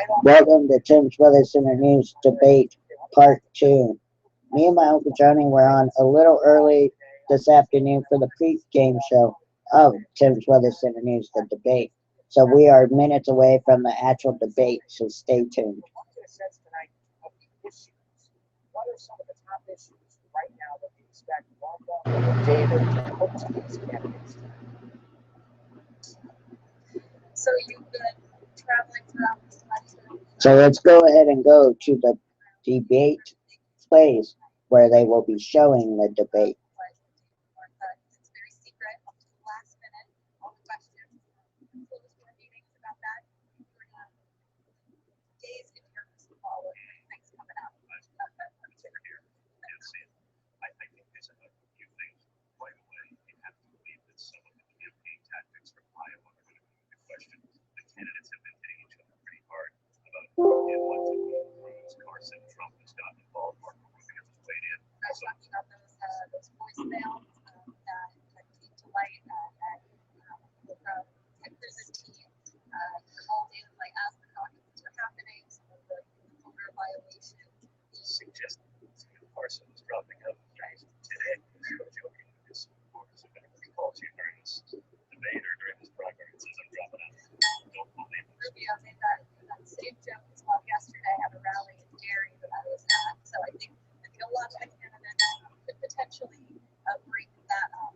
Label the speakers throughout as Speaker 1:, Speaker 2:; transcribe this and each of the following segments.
Speaker 1: Welcome to Tim's Weather Center News Debate Part 2. Me and my Uncle Johnny were on a little early this afternoon for the pre-game show of Tim's Weather Center News, the debate. So we are minutes away from the actual debate, so stay tuned.
Speaker 2: So you've been traveling throughout this country.
Speaker 1: So let's go ahead and go to the debate place where they will be showing the debate.
Speaker 2: It's very secret up to the last minute. All the questions. So there's more meetings about that. We're gonna days in your crystal ball with things coming up. I was talking about those voicemails that came to light there's a team all day like as the documents were happening, some of the voter violations. Rubio made that same joke as well yesterday at a rally in Derry that I was at. So I think a lot of the candidates could potentially bring that up.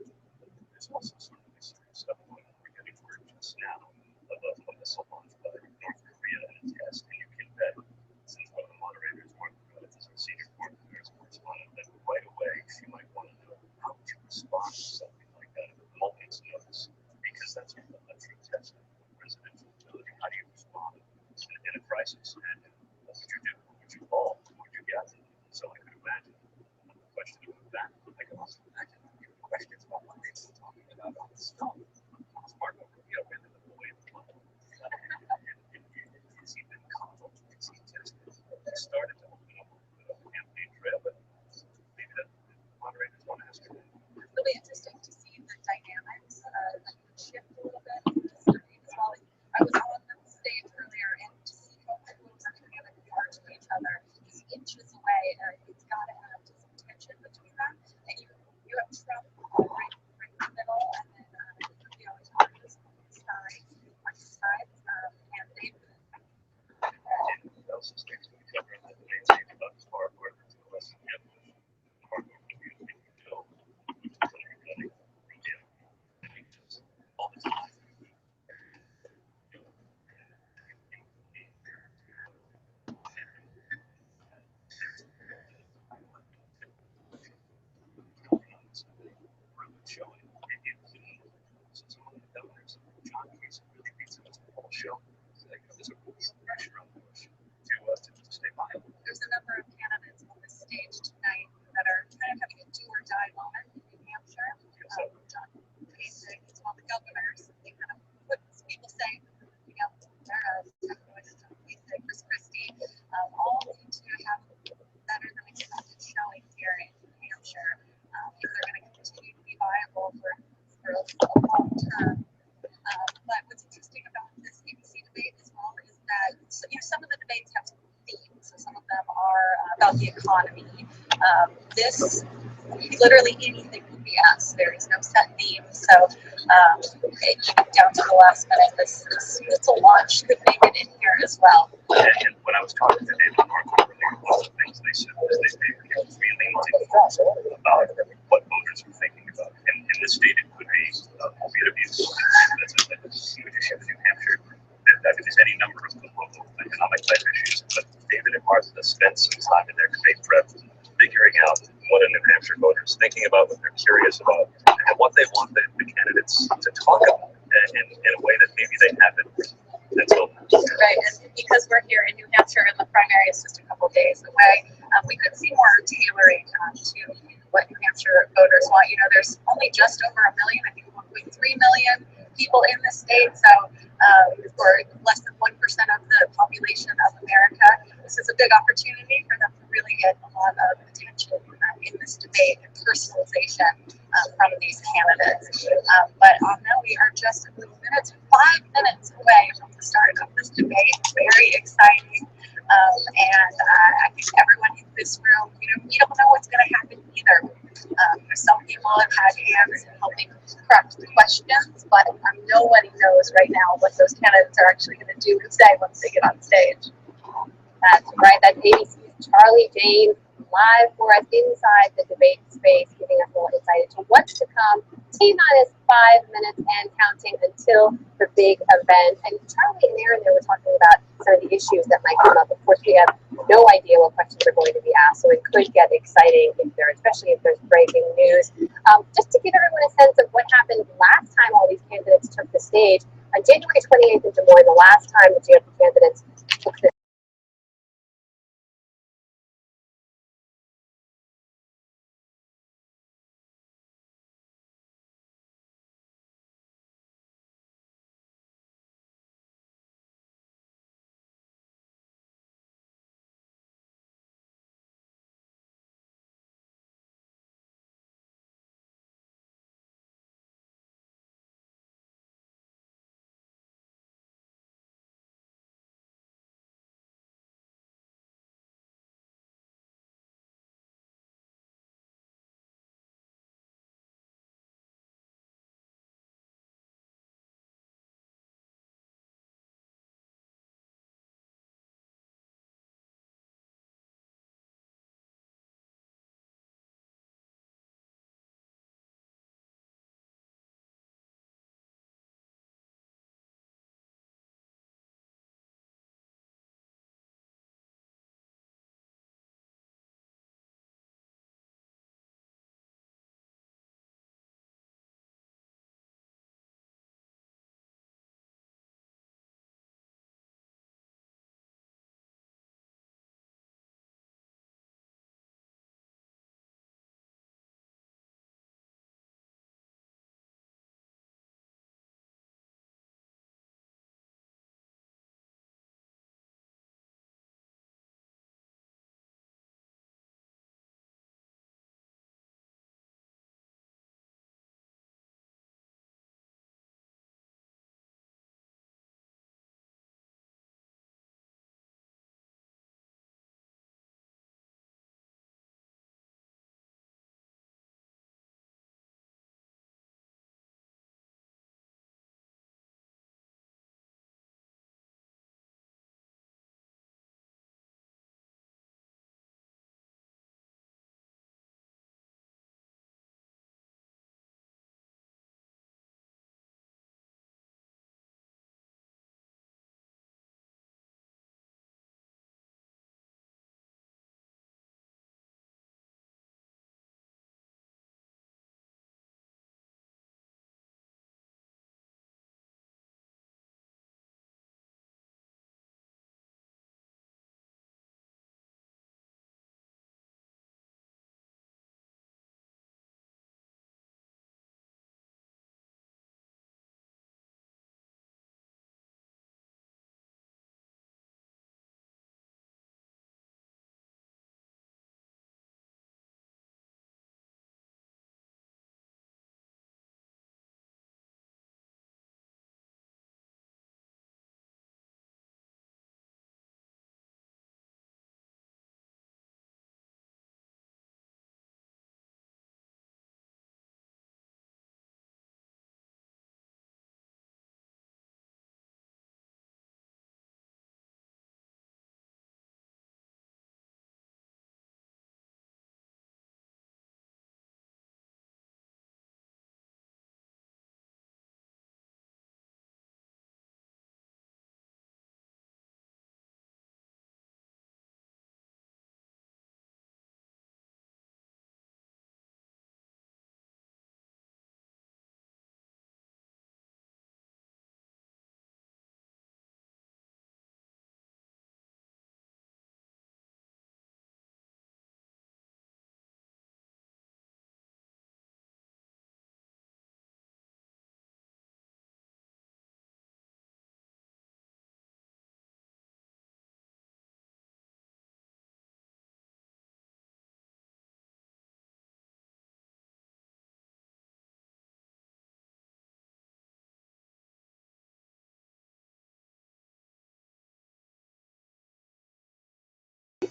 Speaker 2: It'll be interesting to see the dynamics shift a little bit in this debate as well. I was on the stage earlier and to see how people are coming in regard to each other, just inches away, it's got to add to some tension between them. And you have Trump right in the middle, and then Rubio is on his side, and they've there's a number of candidates on the stage tonight that are kind of having a do or die moment in New Hampshire. John Kasich is one of the governors. They kind of what people say, John Kasich, Chris Christie, all need to have better than expected showings here in New Hampshire if they're going to continue to be viable for a long term. But what's interesting about this ABC debate as well is that some of the debates have themes. So some of them are about the economy. This literally anything could be asked. There is no set theme. So down to the last minute, this launch could make it in here as well.
Speaker 3: And when I was talking to David Northwood earlier, one of the things they said was they really did about what voters were thinking about. And in this state, it could be opiate abuse. That's a huge issue in New Hampshire. There's any number of local economic type issues. But David and Martha spent some time in their debate prep figuring out what a New Hampshire voter is thinking about, what they're curious about, and what they want the candidates to talk about in a way that maybe they haven't until now.
Speaker 2: Right, and because we're here in New Hampshire and the primary is just a couple days away, we could see more tailoring to what New Hampshire voters want. There's only just over a million, I think 1.3 million people in the state, so for less than 1% of the population of America, this is a big opportunity for them to really get a lot of attention in this debate and personalization from these candidates. But now we are just a few minutes, 5 minutes away from the start of this debate. Very exciting. people have had hands in helping craft the questions, but nobody knows right now what those candidates are actually going to do today once they get on stage. That's right. That's ABC's Charlie James live for us inside the debate space, giving us a little insight into what's to come. T-minus 5 minutes and counting until the big event. And Charlie and Aaron, they were talking about some of the issues that might come up. Of course, we have no idea what questions are going to be asked, so it could get exciting especially if there's breaking news. Just to give everyone a sense of what happened last time all these candidates took the stage, on January 28th in Des Moines, the last time the GOP candidates took the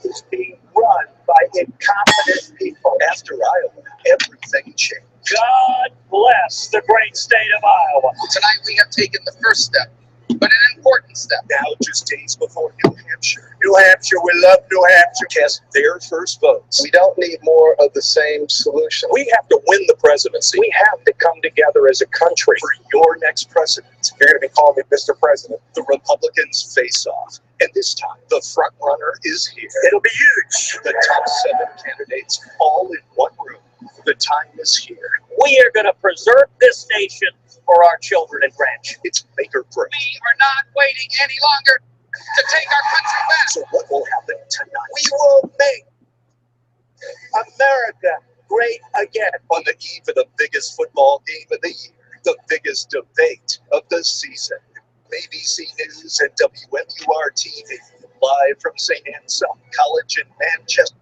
Speaker 4: is being run by incompetent people.
Speaker 3: After Iowa, everything changed.
Speaker 5: God bless the great state of Iowa.
Speaker 4: Tonight we have taken the first step, but an important step.
Speaker 3: Now, just days before New Hampshire. New Hampshire, we love New Hampshire. Cast their first votes.
Speaker 4: We don't need more of the same solution.
Speaker 3: We have to win the presidency.
Speaker 4: We have to come together as a country.
Speaker 3: For your next president.
Speaker 4: You're going to be calling me Mr. President.
Speaker 3: The Republicans face off. And this time, the front runner is here.
Speaker 5: It'll be huge.
Speaker 3: The top 7 candidates all in one room. The time is here.
Speaker 5: We are going to preserve this nation for our children and grandchildren.
Speaker 3: It's make or break.
Speaker 4: We are not waiting any longer to take our country back.
Speaker 3: So what will happen tonight?
Speaker 4: We will make America great again.
Speaker 3: On the eve of the biggest football game of the year, the biggest debate of the season. ABC News and WMUR TV, live from St. Anselm College in Manchester,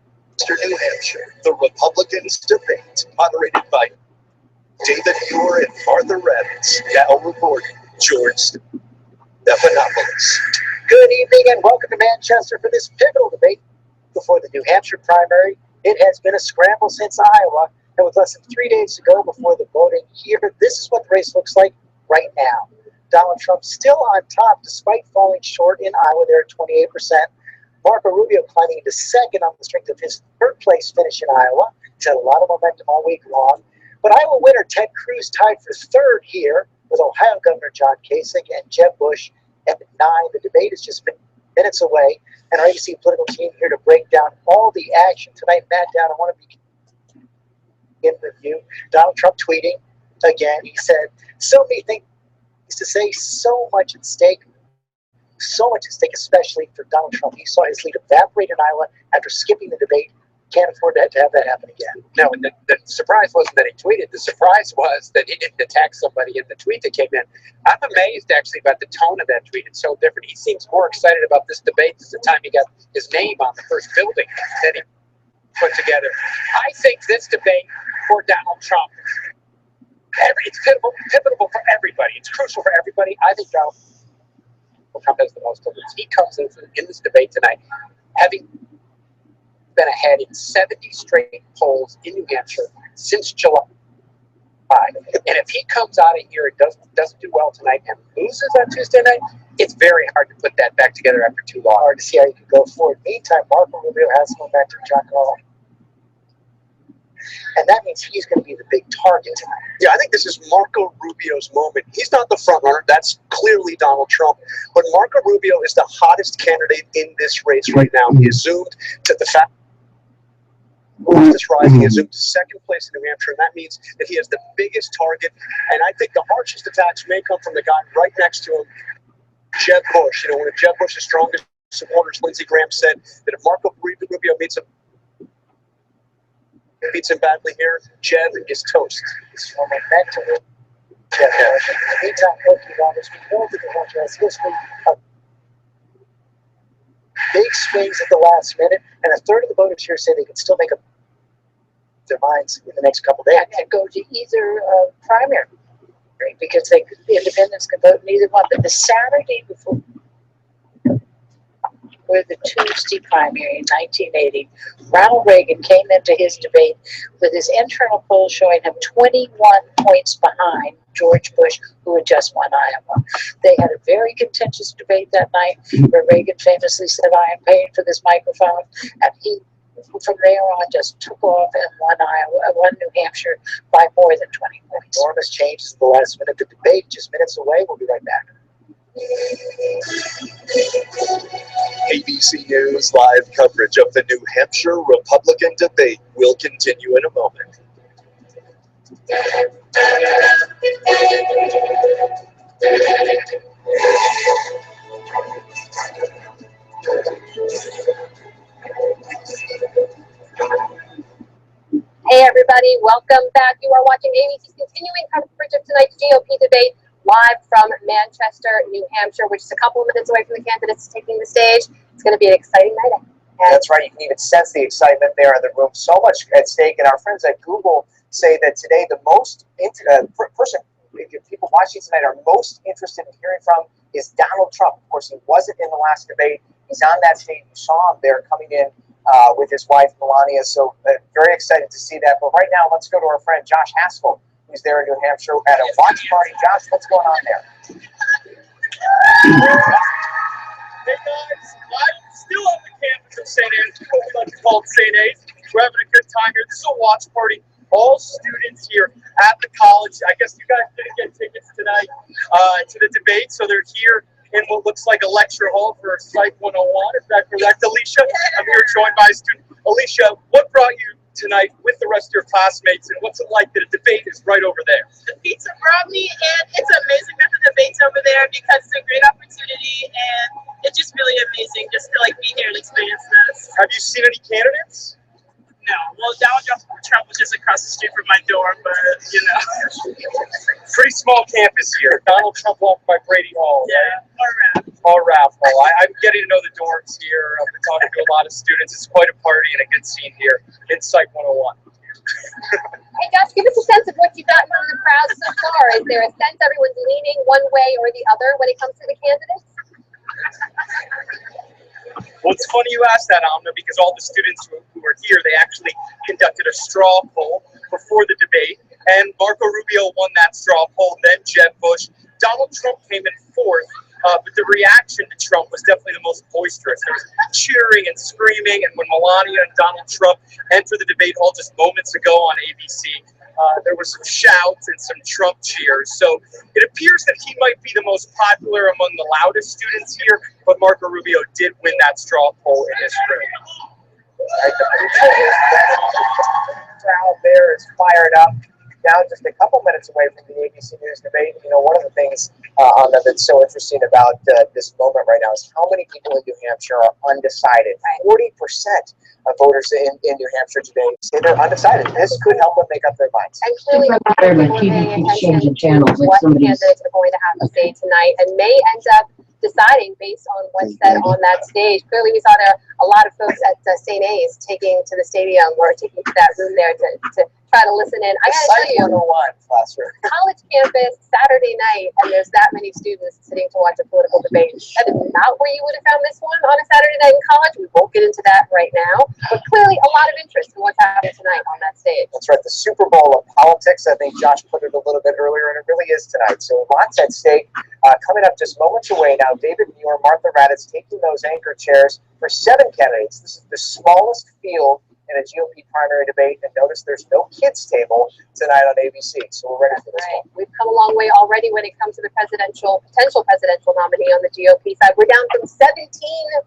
Speaker 3: New Hampshire. The Republicans debate, moderated by David Muir and Martha Rabbits. Now reporting, George Stephanopoulos.
Speaker 6: Good evening and welcome to Manchester for this pivotal debate before the New Hampshire primary. It has been a scramble since Iowa, and with less than 3 days to go before the voting here, this is what the race looks like right now. Donald Trump still on top despite falling short in Iowa there at 28%. Marco Rubio climbing into second on the strength of his third place finish in Iowa. He's had a lot of momentum all week long. But Iowa winner Ted Cruz tied for third here with Ohio Governor John Kasich and Jeb Bush at 9. The debate is just minutes away, and our ABC political team here to break down all the action tonight. Matt Down, I want to begin with you. Donald Trump tweeting again. He said, so many things to say, so much at stake. So much at stake, especially for Donald Trump. He saw his lead evaporate in Iowa after skipping the debate. Can't afford to have that happen again.
Speaker 4: No, and the surprise wasn't that he tweeted. The surprise was that he didn't attack somebody in the tweet that came in. I'm amazed, actually, about the tone of that tweet. It's so different. He seems more excited about this debate since the time he got his name on the first building that he put together. I think this debate for Donald Trump, it's pivotal for everybody. It's crucial for everybody. I think Donald Trump has the most of it. He comes in this debate tonight having been ahead in 70 straight polls in New Hampshire since July. And if he comes out of here and doesn't do well tonight and loses on Tuesday night, it's very hard to put that back together after too long.
Speaker 6: Hard to see how you can go forward. Meantime, Marco Rubio has momentum, John Carl. And that means he's going to be the big target tonight.
Speaker 3: Yeah, I think this is Marco Rubio's moment. He's not the front runner. That's clearly Donald Trump. But Marco Rubio is the hottest candidate in this race right now. He has zoomed to the fastest rise. He has zoomed to second place in New Hampshire, and that means that he has the biggest target. And I think the harshest attacks may come from the guy right next to him, Jeb Bush. One of Jeb Bush's strongest supporters, Lindsey Graham, said that if Marco Rubio beats him badly here, Jeb is toast.
Speaker 6: It's momentum with Jeb Bush. In the meantime, looking on this, we know that New Hampshire has history of big swings at the last minute, and a third of the voters here say they can still make up their minds in the next couple of days.
Speaker 7: And go to either primary, because the independents can vote in either one. But the Saturday before the Tuesday primary in 1980, Ronald Reagan came into his debate with his internal poll showing him 21 points behind George Bush, who had just won Iowa. They had a very contentious debate that night where Reagan famously said, I am paying for this microphone. And he, from there on, just took off and won New Hampshire by more than 20 points.
Speaker 6: Enormous changes at the last minute. The debate just minutes away. We'll be right back.
Speaker 3: ABC News live coverage of the New Hampshire Republican debate will continue in a moment.
Speaker 8: Hey everybody, welcome back. You are watching ABC's continuing coverage of tonight's GOP debate live from Manchester, New Hampshire, which is a couple of minutes away from the candidates taking the stage. It's going to be an exciting night.
Speaker 6: That's right. You can even sense the excitement there in the room. So much at stake. And our friends at Google say that today the most person people watching tonight are most interested in hearing from is Donald Trump. Of course, he wasn't in the last debate. He's on that stage. You saw him there coming in with his wife Melania. So very excited to see that. But right now, let's go to our friend Josh Haskell, who's there in New Hampshire at a watch party. Josh, what's going on there?
Speaker 5: Hey guys, I'm still on the campus of St. Anne's, what we like to call it St. A's. We're having a good time here. This is a watch party. All students here at the college. I guess you guys didn't get tickets tonight to the debate, so they're here in what looks like a lecture hall for Psych 101. Is that correct, Alicia? I'm here joined by a student. Alicia, what brought you tonight with the rest of your classmates, and what's it like that a debate is right over there?
Speaker 9: The pizza brought me, and it's amazing that the debate's over there because it's a great opportunity, and it's just really amazing just to like be here and experience this.
Speaker 5: Have you seen any candidates?
Speaker 9: No, well, Donald Trump was just across the street from my door, but you know.
Speaker 5: Pretty small campus here. Donald Trump walked by Brady Hall.
Speaker 9: Yeah,
Speaker 5: Or Ralph Hall. I'm getting to know the dorms here. I've been talking to a lot of students. It's quite a party and a good scene here in Psych 101.
Speaker 8: Hey Josh, give us a sense of what you got from the crowd so far. Is there a sense everyone's leaning one way or the other when it comes to the candidates?
Speaker 5: Well, it's funny you asked that, Amna, because all the students who were here, they actually conducted a straw poll before the debate, and Marco Rubio won that straw poll, then Jeb Bush. Donald Trump came in fourth, but the reaction to Trump was definitely the most boisterous. There was cheering and screaming, and when Melania and Donald Trump entered the debate hall just moments ago on ABC, there were some shouts and some Trump cheers. So it appears that he might be the most popular among the loudest students here, but Marco Rubio did win that straw poll in this room.
Speaker 6: The crowd there is fired up. Now just a couple minutes away from the ABC News debate. You know, one of the things that's so interesting about this moment right now is how many people in New Hampshire are undecided. 40% of voters in New Hampshire today say they're undecided. This could help them make up their minds.
Speaker 8: And clearly,
Speaker 10: TV keeps changing channels. Like
Speaker 8: what
Speaker 10: somebody's
Speaker 8: candidates are going to have to say tonight, and may end up deciding based on what's said on that stage. Clearly, we saw there a lot of folks at St. A's taking to the stadium or taking to that room there to try to listen in. I gotta tell you, college campus, Saturday night, and there's that many students sitting to watch a political debate. That is not where you would have found this one on a Saturday night in college. We won't get into that right now, but clearly a lot of interest in what's happening tonight on that stage.
Speaker 6: That's right, the Super Bowl of politics. I think Josh put it a little bit earlier, and it really is tonight. So lots at stake. Coming up just moments away now, David Muir, Martha Raddatz taking those anchor chairs for 7 candidates. This is the smallest field in a GOP primary debate, and notice there's no kids table tonight on ABC, so we're ready for this one.
Speaker 8: We've come a long way already when it comes to the potential presidential nominee on the GOP side. We're down from 17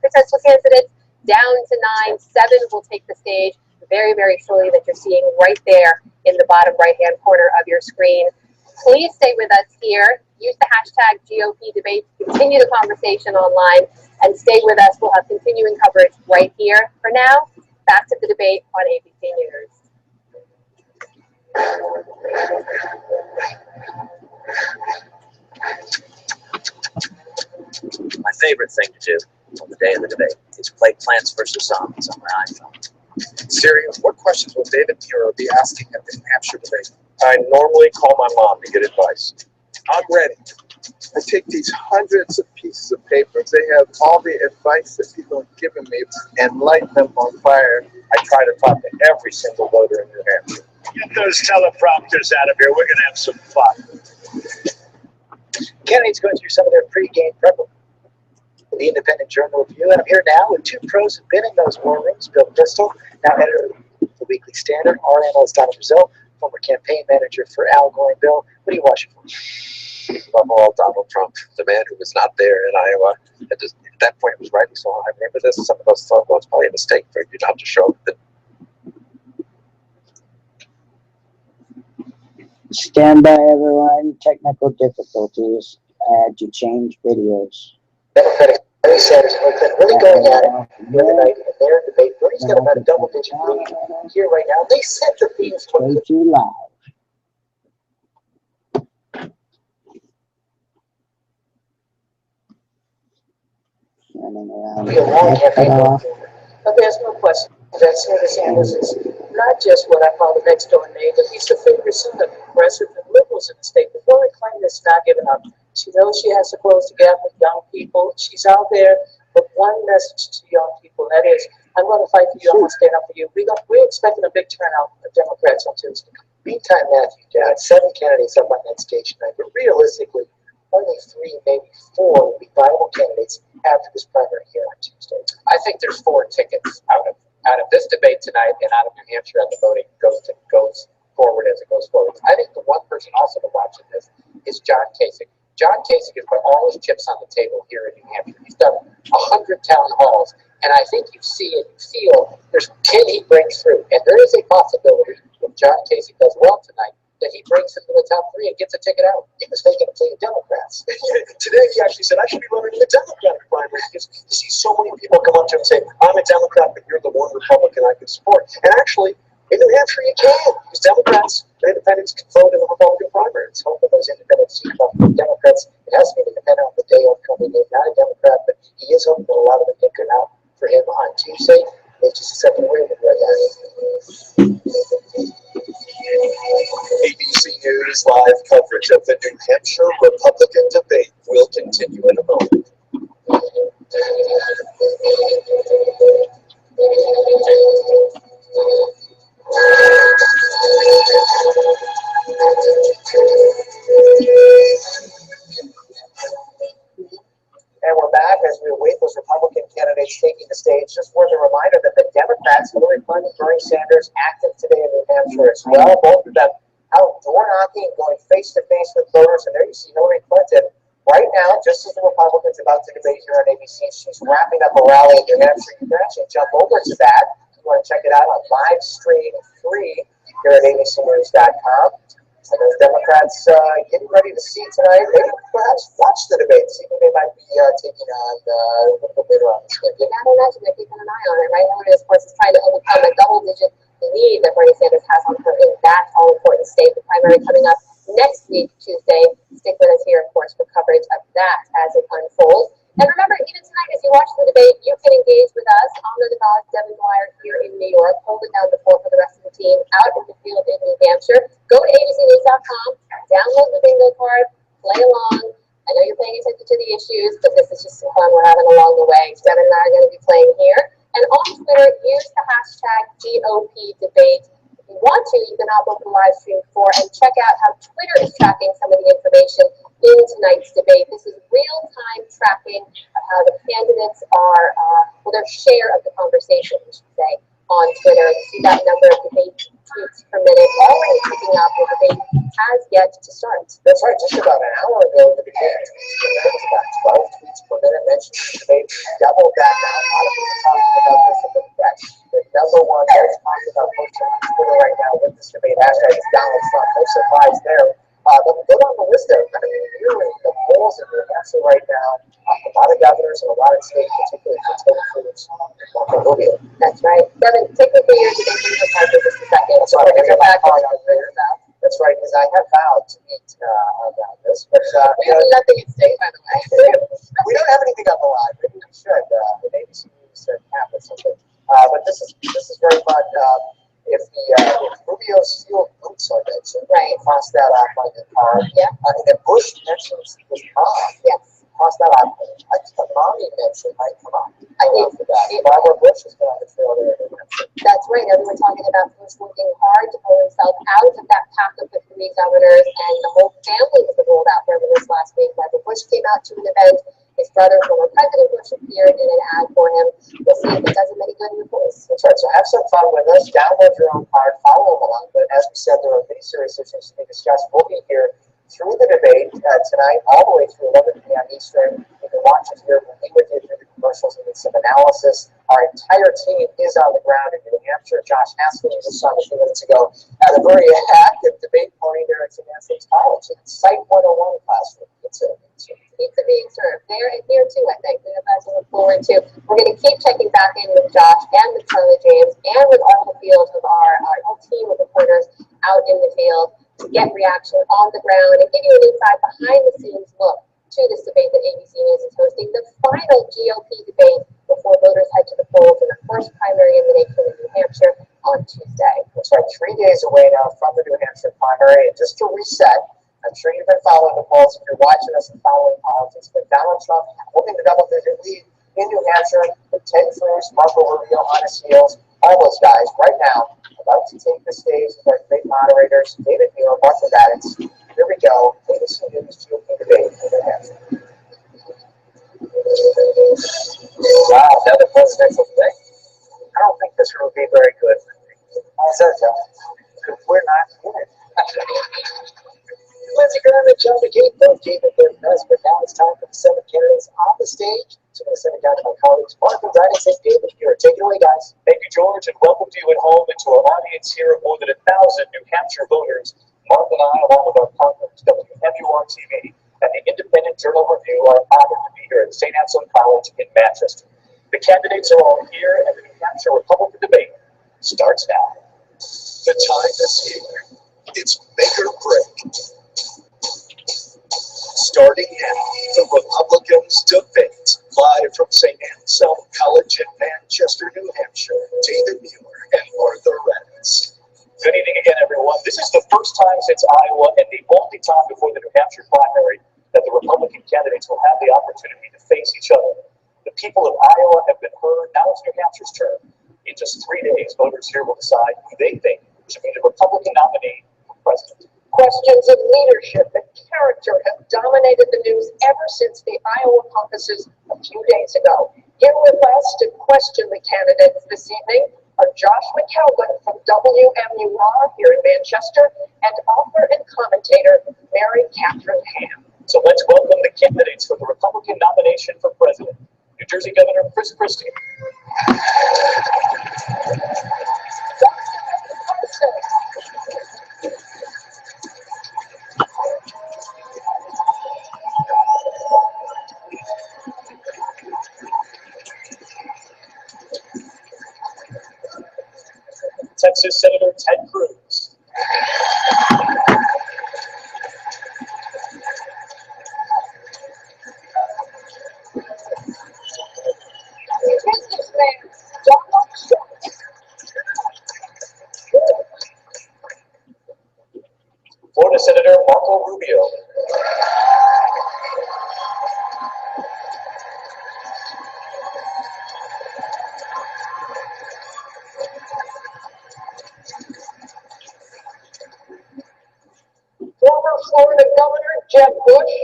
Speaker 8: potential candidates down to 9. 7 will take the stage very, very shortly, that you're seeing right there in the bottom right-hand corner of your screen. Please stay with us here. Use the hashtag GOP debate. Continue the conversation online and stay with us. We'll have continuing coverage right here. For now, back to the debate on ABC News.
Speaker 11: My favorite thing to do on the day of the debate is play Plants vs. Zombies on my iPhone.
Speaker 12: Siri, what questions will David Muir be asking at the New Hampshire debate? I normally call my mom to get advice. I'm ready. I take these hundreds of pieces of paper. They have all the advice that people have given me and light them on fire. I try to talk to every single voter in New Hampshire.
Speaker 5: Get those teleprompters out of here. We're going to have some fun.
Speaker 6: Candidates going through some of their pre-game prep. The Independent Journal Review, and I'm here now with 2 pros who've been in those war rooms. Bill Bristol, now editor of the Weekly Standard, our analyst Donna Brazil, former campaign manager for Al Gore and Bill. What are you watching for?
Speaker 4: Above all, Donald Trump, the man who was not there in Iowa. At that point, it was rightly so. I remember this. Some of us thought, well, it's probably a mistake for you not to show up. But
Speaker 1: Stand by, everyone. Technical difficulties. I had to change videos.
Speaker 6: Democratic Sanders and Clinton really going at it the other night in their debate. Bernie's got about a double-digit lead here right now. They set the themes for
Speaker 1: Way too loud. Running around.
Speaker 6: be a long campaign. But there's no question that Senator Sanders is not just what I call the next door neighbor. He's the favorite son of progressive and liberals in the state. But Hillary Clinton is not giving up. She knows she has to close the gap with young people. She's out there with one message to young people, and that is, I'm going to fight for you. I'm going to stand up for you. We're expecting a big turnout of Democrats on Tuesday. Meantime, Matthew, Dad, 7 candidates up on that stage tonight, but realistically, only 3, maybe 4 will be viable candidates after this primary here on Tuesday.
Speaker 4: I think there's 4 tickets out of this debate tonight and out of New Hampshire, and the voting goes forward as it goes forward. I think the one person also to watch in this is John Kasich. John Kasich has put all his chips on the table here in New Hampshire. He's done 100 town halls, and I think you see and you feel can he break through? And there is a possibility if John Kasich does well tonight that he breaks into the top 3 and gets a ticket out.
Speaker 6: He was making a plea to Democrats. Today he actually said, I should be running in the Democratic primary because you see so many people come up to him and say, I'm a Democrat, but you're the one Republican I can support. And actually, in New Hampshire, you can. Because Democrats and independents can vote in the Republican primary. It's hopeful those independent seats come from Democrats. It has to be an independent on the day of coming in, not a Democrat, but he is hoping that a lot of them can come out for him on Tuesday. It's just a second away with Red
Speaker 12: ABC News live coverage of the New Hampshire Republican debate will continue in a moment.
Speaker 6: And we're back as we await those Republican candidates taking the stage. Just worth a reminder that the Democrats, Hillary Clinton, Bernie Sanders, active today in New Hampshire as well. Both of them out door knocking, going face to face with voters. And there you see Hillary Clinton right now, just as the Republicans about to debate here on ABC. She's wrapping up a rally in New Hampshire. You can actually jump over to that. If you want to check it out on live stream free here at abcnews.com. And those Democrats getting ready to see tonight, maybe perhaps watch the debate, see who they might be taking on a little bit later on this game.
Speaker 8: You gotta imagine they're keeping an eye on it, right? Hillary, of course, is trying to overcome a double-digit lead that Bernie Sanders has on her in that all-important state. The primary coming up next week, Tuesday. Stick with us here, of course, for coverage of that as it unfolds. And remember, even tonight, as you watch the debate, you can engage with us on the debat. Devin Dwyer here in New York, holding down the fort for the rest of the team out in the field in New Hampshire. Go to abcnews.com, download the bingo card, play along. I know you're paying attention to the issues, but this is just some fun we're having along the way. Devin and I are going to be playing here. And on Twitter, use the hashtag GOPdebate. If you want to, you can hop over to live stream 4 and check out how Twitter is tracking some of the information in tonight's debate. This is real-time tracking of how the candidates are, their share of the conversation, we should say, on Twitter. You see that number of debate tweets per minute already picking up. The debate has yet to start.
Speaker 6: That's right. Just about an hour ago, the debate tweets per minute was about 12 tweets per minute. Mentioned the debate, doubled that now. A lot of people talking about this, but that's the number one that's talking about posting on Twitter right now with this debate. Hashtag is Donald Trump. No surprise there. But go down the list there. Kind of viewing the polls in New Hampshire right now. A lot of governors in a lot of states, particularly for Ted Cruz and Marco Rubio.
Speaker 8: That's right. Devin, take me through your debate bingo card for just a second.
Speaker 6: That's right. That's right, because I have vowed to meet about this. But
Speaker 8: we have nothing at stake, by the way.
Speaker 6: We don't have anything on the line. Maybe we should. The ABC News app or something. But this is very fun. If Rubio's steel boots are mentioned,
Speaker 8: right,
Speaker 6: cross that off on the card. Yeah. And then Bush mentions his mom.
Speaker 8: Yes.
Speaker 6: Cross that off. A mommy mention might come on. I think that. Barbara Bush has been on the trail there.
Speaker 8: That's right. Everyone talking about Bush working hard to pull himself out of that pack of the 3 governors, and the whole family was rolled out for this last week. Barbara Bush came out to an event. His brother, former President Bush, appeared in an ad for him. We'll see if it does him any good in the polls.
Speaker 6: That's right. So have some fun with us. Download your own card. Follow along. But as we said, there are many serious issues to be discussed. We'll be here through the debate tonight, all the way through 11 p.m. Eastern. You can watch us here. We'll be with you through the commercials and some analysis. Our entire team is on the ground in New Hampshire. Josh Haskell was on a few minutes ago at a very active debate pony there at St. Anthony's College. It's Site 101 classroom.
Speaker 8: Pizza being served there and here too, I think. We have that to look forward to. We're going to keep checking back in with Josh and with Charlie James and with all the field of our whole team of reporters out in the field to get reaction on the ground and give you an inside behind the scenes look to this debate that ABC News is hosting, the final GOP debate before voters head to the polls in the first primary in the nation in New Hampshire on Tuesday.
Speaker 6: That's right, 3 days away now from the New Hampshire primary. And just to reset, I'm sure you've been following the polls if you're watching us and following politics, but Donald Trump holding the double-digit lead in New Hampshire, with Ted Cruz, Marco Rubio on his heels, all those guys right now about to take the stage with our great moderators, David Muir, Martha Battens. Here we go. ABC News GOP debate in New Hampshire. Wow, another presidential debate. I don't think this will be very good. How's that, John? Because we're not in it. Lindsey Graham and John McCain both gave it their best, but now it's time for the 7 candidates on the stage. So I'm going to send it down to my colleagues, Martha Battens and David Muir. Take it away, guys.
Speaker 3: Thank you, George, and welcome to you at home and to our audience here of more than 1,000 New Hampshire voters. Mark and I, along with our partners, WMUR-TV and the Independent Journal Review, are honored to be here at St. Anselm College in Manchester. The candidates are all here, and the New Hampshire Republican debate starts now. The time is here. It's make or break. Starting now, the Republicans debate. Live from St. Anselm College in Manchester, New Hampshire, David Muir and Martha Battens. Good evening again, everyone. This is the first time since Iowa and the only time before the New Hampshire primary that the Republican candidates will have the opportunity to face each other. The people of Iowa have been heard. Now it's New Hampshire's turn. In just 3 days, voters here will decide who they think should be the Republican nominee for president.
Speaker 7: Questions of leadership and character have dominated the news ever since the Iowa caucuses a few days ago. Here with us to question the candidates this evening are Josh McKelvin from WMUR here in Manchester and author and commentator Mary Catherine Ham.
Speaker 3: So let's welcome the candidates for the Republican nomination for president. New Jersey Governor Chris Christie. Texas Senator Ted Cruz.
Speaker 7: Businessman Donald Trump.
Speaker 3: Florida Senator Marco Rubio.
Speaker 7: Former Florida Governor Jeb Bush.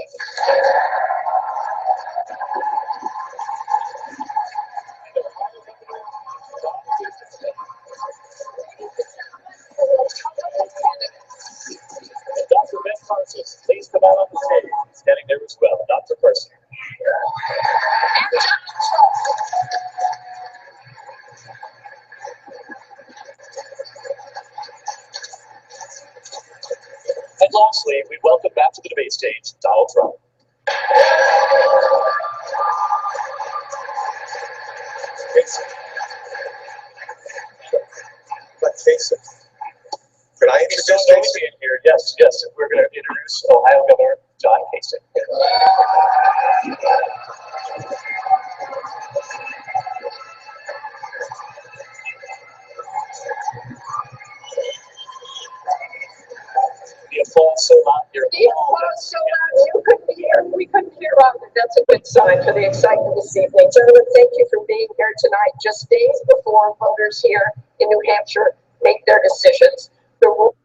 Speaker 3: And Dr. Ben Carson, please come out on the stage. He's standing there as well. Dr. Carson. And lastly, we welcome back to the debate stage Donald Trump.
Speaker 12: Let's face it. Could I
Speaker 3: He's
Speaker 12: introduce
Speaker 3: still going
Speaker 12: Jason?
Speaker 3: to be in here. Yes, yes. We're going to introduce Ohio Governor John Kasich. The applause so loud here.
Speaker 7: The applause so loud you couldn't hear. We couldn't hear of it. That's a good sign for the excitement this evening. Gentlemen, thank you for being here tonight, just days before voters here in New Hampshire make their decisions. The rule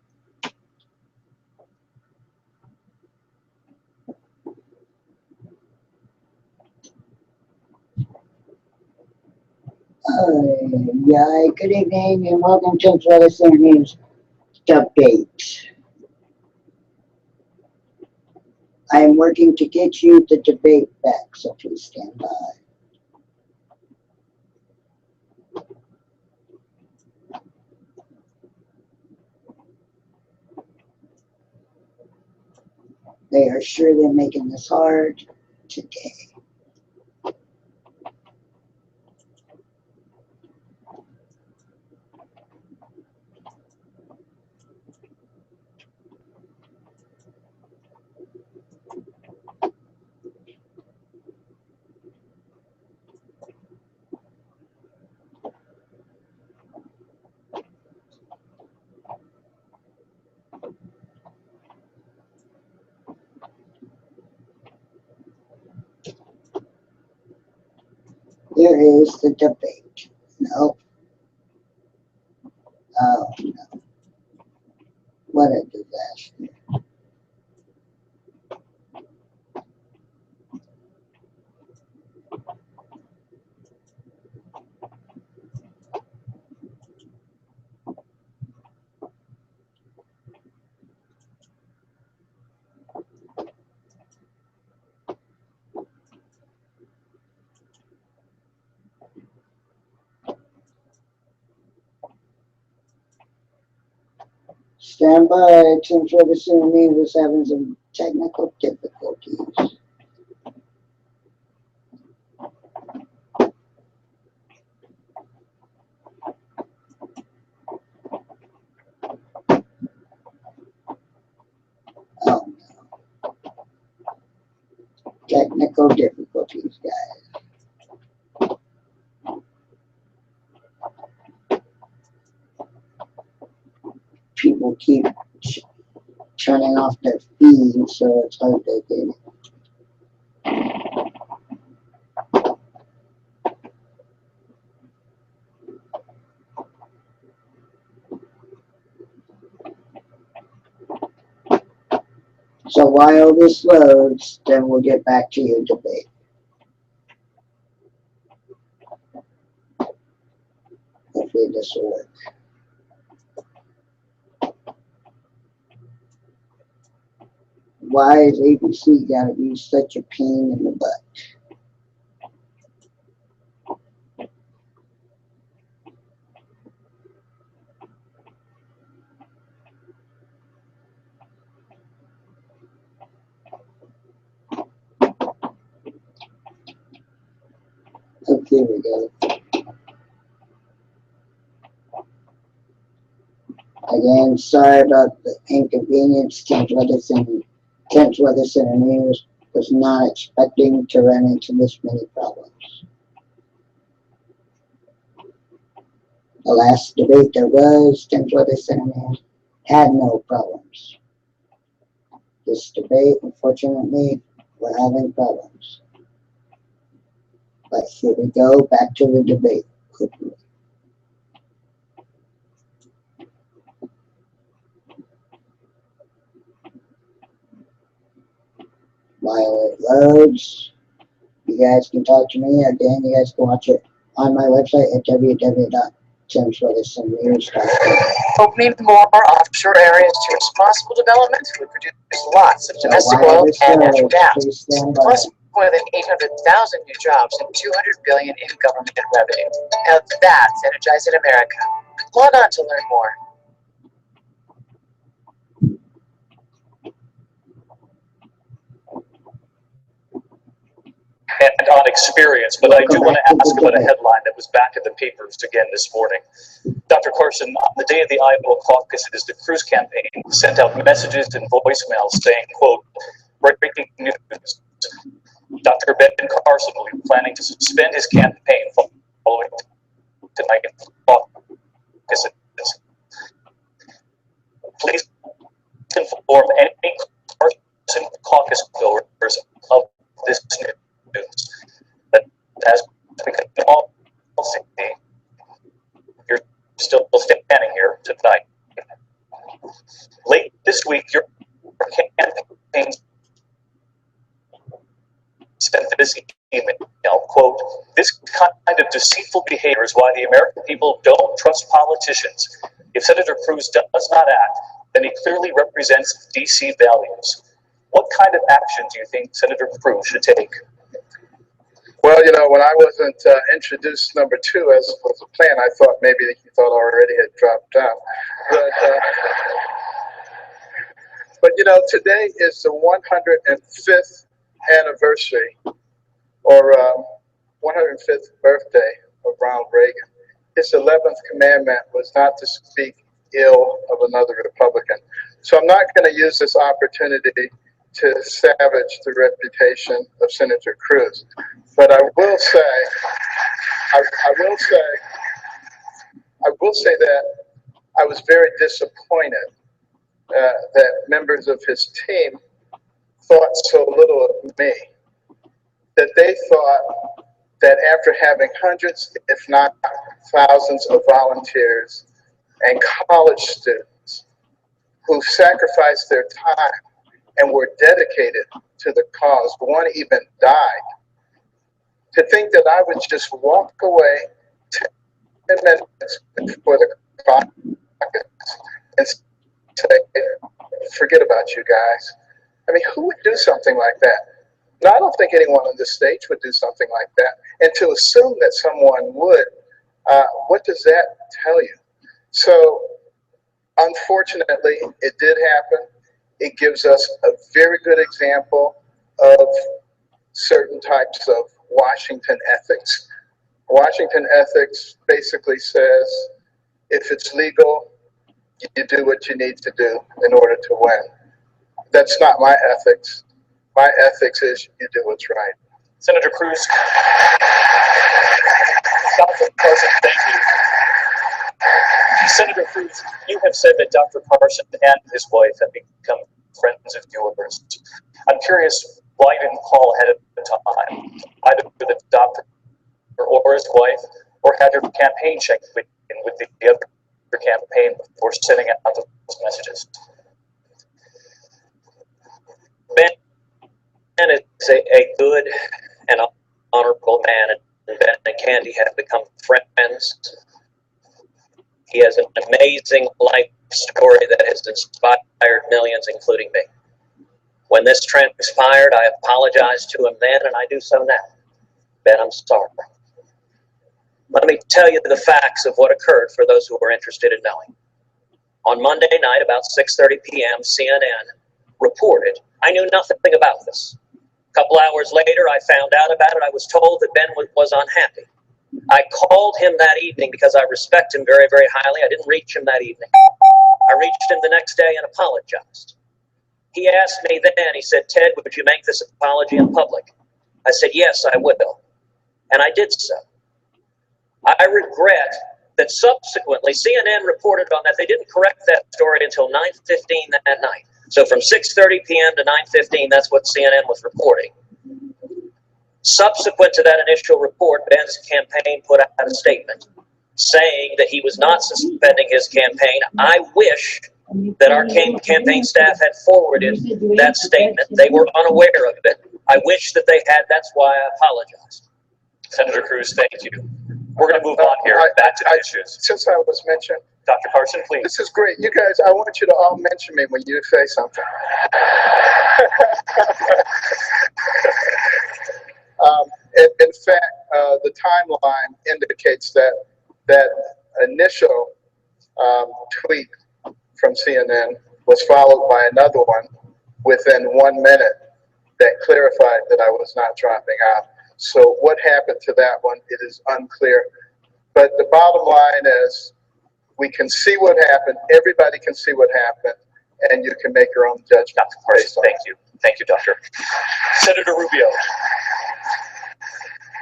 Speaker 1: Yeah, good evening and welcome to Florida Center News Debate. I am working to get you the debate back, so please stand by. They are surely making this hard today. Where is the debate? No. Oh, no. What a disaster. Stand by. Tim Ferguson and me was having some technical difficulties. Oh, technical difficulties, guys. People keep turning off their feed, so it's hard to get it. So while this loads, then we'll get back to your debate. Hopefully this will work. Why is ABC gotta be such a pain in the butt? Okay, we go. Again, sorry about the inconvenience. Kent Weather Center News was not expecting to run into this many problems. The last debate there was, Kent Weather Center News had no problems. This debate, unfortunately, we're having problems. But here we go, back to the debate, hopefully. While it loads, you guys can talk to me. Again, you guys can watch it on my website at www.timsweathercenternews.com.
Speaker 11: Opening more offshore areas to responsible development would produce lots of domestic oil and natural gas, plus more than 800,000 new jobs and $200 billion in government revenue. Now that's energizing America. Log on to learn more.
Speaker 3: And on experience, but I do want to ask about a headline that was back in the papers again this morning. Dr. Carson, on the day of the Iowa caucuses, the Cruz campaign sent out messages and voicemails saying, quote, breaking news. Dr. Ben Carson will be planning to suspend his campaign following tonight's caucuses. Please inform any Carson caucus goers of this news. But as we can all see, you're still standing here tonight. Late this week, your campaign sent this email, quote, this kind of deceitful behavior is why the American people don't trust politicians. If Senator Cruz does not act, then he clearly represents DC values. What kind of action do you think Senator Cruz should take?
Speaker 12: Well, when I wasn't introduced number 2 as was the plan, I thought maybe he thought already had dropped out. But today is the 105th anniversary or 105th birthday of Ronald Reagan. His 11th commandment was not to speak ill of another Republican. So I'm not going to use this opportunity to savage the reputation of Senator Cruz. But I will say that I was very disappointed that members of his team thought so little of me, that they thought that after having hundreds, if not thousands of volunteers and college students who sacrificed their time and were dedicated to the cause, one even died, to think that I would just walk away 10 minutes before the clock and say, forget about you guys. I mean, who would do something like that? Now, I don't think anyone on this stage would do something like that. And to assume that someone would, what does that tell you? So, unfortunately, it did happen. It gives us a very good example of certain types of Washington ethics. Washington ethics basically says, if it's legal, you do what you need to do in order to win. That's not my ethics. My ethics is you do what's right.
Speaker 3: Senator Cruz. Dr. Carson, thank you. Senator Cruz, you have said that Dr. Carson and his wife have become friends of yours. I'm curious why you didn't call ahead of time, either with the doctor or his wife, or had your campaign check with the other campaign before sending out those messages. Ben is a good and honorable man, and Ben and Candy have become friends. He has an amazing life story that has inspired millions, including me. When this transpired, I apologized to him then, and I do so now. Ben, I'm sorry. Let me tell you the facts of what occurred for those who are interested in knowing. On Monday night, about 6:30 p.m., CNN reported. I knew nothing about this. A couple hours later, I found out about it. I was told that Ben was unhappy. I called him that evening because I respect him very, very highly. I didn't reach him that evening. I reached him the next day and apologized. He asked me then, he said, Ted, would you make this apology in public? I said, yes, I will. And I did so. I regret that subsequently CNN reported on that. They didn't correct that story until 9:15 that night. So from 6:30 p.m. to 9:15, that's what CNN was reporting. Subsequent to that initial report, Ben's campaign put out a statement saying that he was not suspending his campaign. I wish that our campaign staff had forwarded that statement. They were unaware of it. I wish that they had. That's why I apologized. Senator Cruz, thank you. We're going to move on here back to the issues.
Speaker 12: Since I was mentioned,
Speaker 3: Dr. Carson, please.
Speaker 12: This is great. You guys, I want you to all mention me when you say something. In fact, the timeline indicates that initial tweet from CNN was followed by another one within 1 minute that clarified that I was not dropping out. So what happened to that one, it is unclear. But the bottom line is we can see what happened. Everybody can see what happened, and you can make your own judgment.
Speaker 3: Dr. Carson, thank you. Thank you, Doctor. Senator Rubio.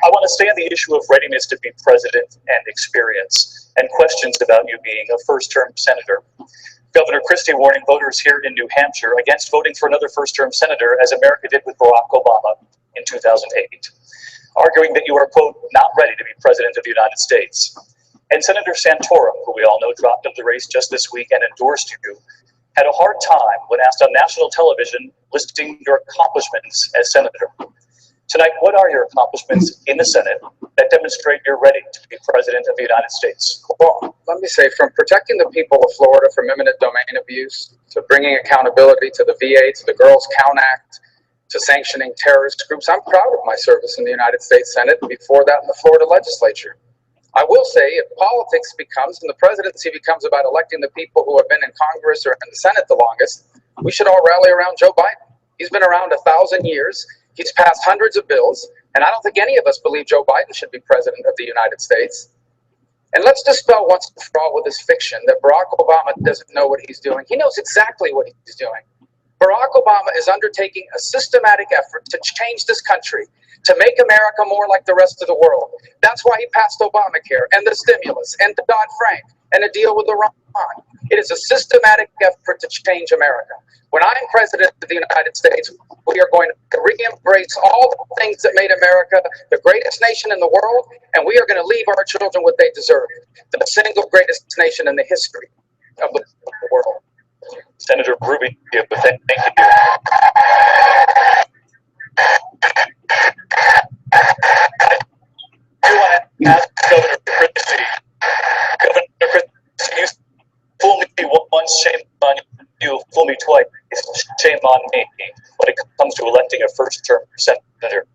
Speaker 3: I want to stay on the issue of readiness to be president and experience, and questions about you being a first-term senator. Governor Christie warning voters here in New Hampshire against voting for another first-term senator, as America did with Barack Obama in 2008, arguing that you are, quote, not ready to be president of the United States. And Senator Santorum, who we all know dropped out of the race just this week and endorsed you, had a hard time when asked on national television listing your accomplishments as senator. Tonight, what are your accomplishments in the Senate that demonstrate you're ready to be president of the United States?
Speaker 13: Well, let me say, from protecting the people of Florida from eminent domain abuse, to bringing accountability to the VA, to the Girls Count Act, to sanctioning terrorist groups, I'm proud of my service in the United States Senate, and before that in the Florida legislature. I will say, if politics becomes, and the presidency becomes about electing the people who have been in Congress or in the Senate the longest, we should all rally around Joe Biden. He's been around 1,000 years. He's passed hundreds of bills, and I don't think any of us believe Joe Biden should be president of the United States. And let's dispel once and for all with this fiction that Barack Obama doesn't know what he's doing. He knows exactly what he's doing. Barack Obama is undertaking a systematic effort to change this country, to make America more like the rest of the world. That's why he passed Obamacare and the stimulus and the Dodd-Frank and a deal with Iran. It is a systematic effort to change America. When I'm president of the United States, we are going to re-embrace all the things that made America the greatest nation in the world, and we are going to leave our children what they deserve, the single greatest nation in the history of the world.
Speaker 3: Senator Rubio, thank you. I do want to ask Governor Christie. Governor Christie, you fool me once, shame on you. Fool me twice, shame on me. When it comes to electing a first-term senator,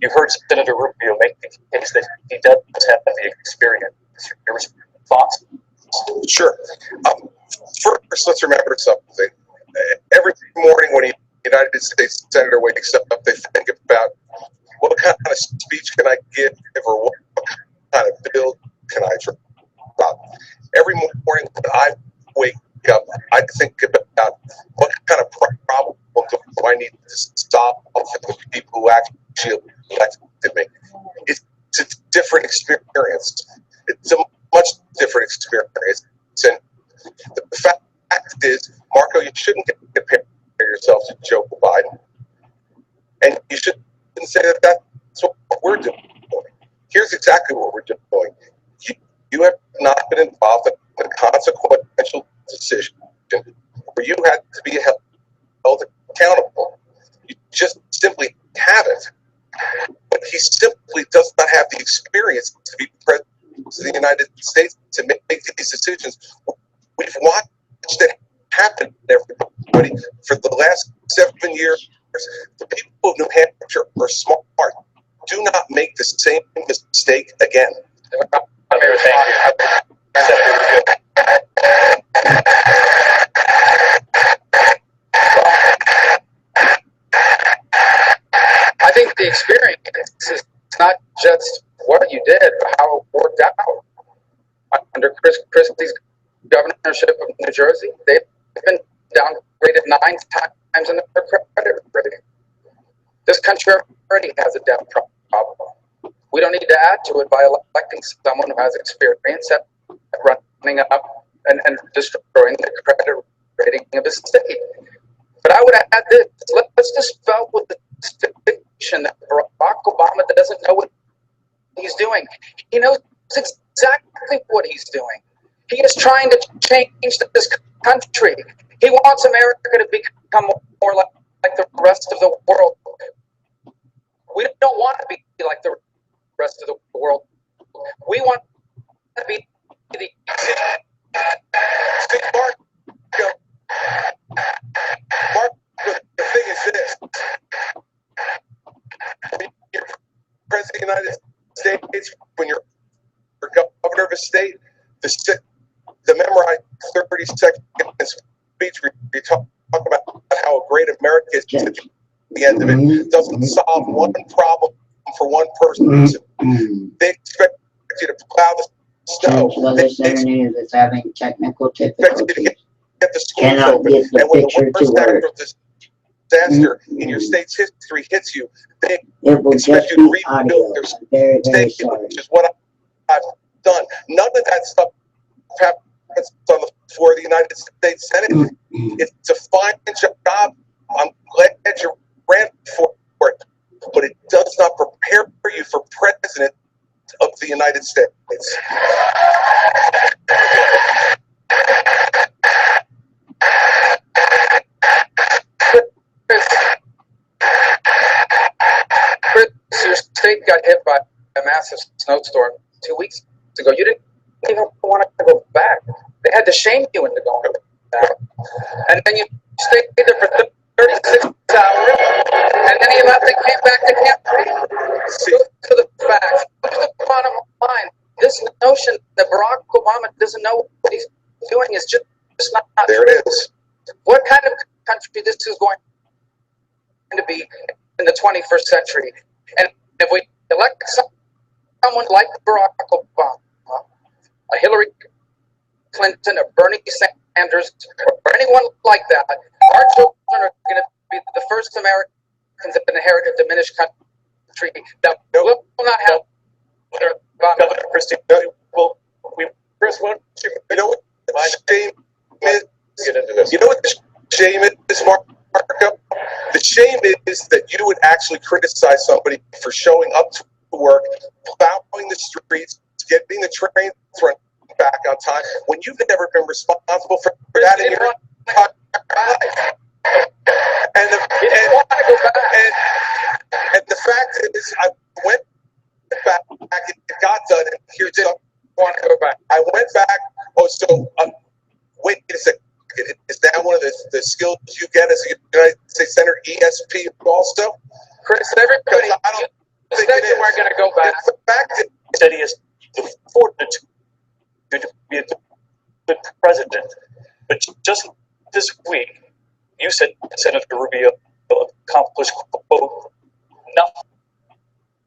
Speaker 3: you heard Senator Rubio make the case that he does have the experience. Your response?
Speaker 12: Sure. First, let's remember something. Every morning when a United States senator wakes up, they think about what kind of speech can I give or what kind of bill can I drop. Every morning when I wake up, I think about what kind of problem do I need to solve for the people who actually elected me. It's a different experience. It's a much different experience. And the fact is, Marco, you shouldn't compare yourself to Joe Biden. And you shouldn't say that that's what we're doing. Here's exactly what we're doing. You have not been involved in a consequential decision where you had to be held accountable. You just simply haven't. But he simply does not have the experience to be president of the United States to make these decisions. We've watched it happen, everybody, for the last 7 years. The people of New Hampshire are smart. Do not make the same mistake again.
Speaker 13: I think the experience is not just what you did, but how it worked out. Under Christie's governorship of New Jersey, they've been downgraded 9 times in their credit rating. This country already has a debt problem. We don't need to add to it by electing someone who has experience at running up and destroying the credit rating of the state. But I would add this: let's dispel with the fiction that Barack Obama doesn't know what he's doing. He knows exactly what he's doing. He is trying to change this country. He wants America to become more like the rest of the world. We don't want to be like the rest of the world. We want to be the
Speaker 12: Mark, the thing is this. When you're president of the United States, when you're governor of a state, the memorized 30-second speech where you talk about how great America is at the end of it doesn't solve one problem for one person. They expect you to plow the snow.
Speaker 1: This internet is having technical difficulties.
Speaker 12: Get the schools
Speaker 1: Cannot
Speaker 12: open.
Speaker 1: get the
Speaker 12: And when the
Speaker 1: picture
Speaker 12: worst
Speaker 1: to
Speaker 12: act
Speaker 1: work.
Speaker 12: of disaster in your state's history hits you, they
Speaker 1: It will
Speaker 12: expect
Speaker 1: just
Speaker 12: you to
Speaker 1: be
Speaker 12: rebuild
Speaker 1: audio.
Speaker 12: their
Speaker 1: I'm very, very
Speaker 12: state,
Speaker 1: sorry.
Speaker 12: which is what I've done. None of that stuff happens on the floor of the United States Senate. It's a fine job. I'm glad you ran for it, but it does not prepare you for president of the United States.
Speaker 13: Chris, your state got hit by a massive snowstorm 2 weeks ago. You didn't even want to go back. They had to shame you into going back. And then you stayed there for 36 hours, and then you left and came back to Camp Go to the facts. Here's the bottom line. This notion that Barack Obama doesn't know what he's doing is just not
Speaker 12: There
Speaker 13: true.
Speaker 12: it is.
Speaker 13: What kind of country this is going to be in the 21st century? And if we elect someone like Barack Obama, a Hillary Clinton, or Bernie Sanders, or anyone like that, our children are going to be the first Americans that inherit a diminished country that will not have.
Speaker 3: Governor Christie, well, Chris, why don't you
Speaker 12: shame is, Marco? The shame is that you would actually criticize somebody for showing up to work, plowing the streets, getting the train run back on time, when you've never been responsible for that in your life. And the fact is, I went back, it got done, and here's it. I went back. Oh, so wait a second. Is that one of the skills you get as a United States Senator, ESP also?
Speaker 4: Chris, everybody,
Speaker 12: I don't
Speaker 4: think said you weren't going to go back.
Speaker 12: The fact that he has the fortitude to be a good president, but just this week, you said Senator Rubio accomplished, quote,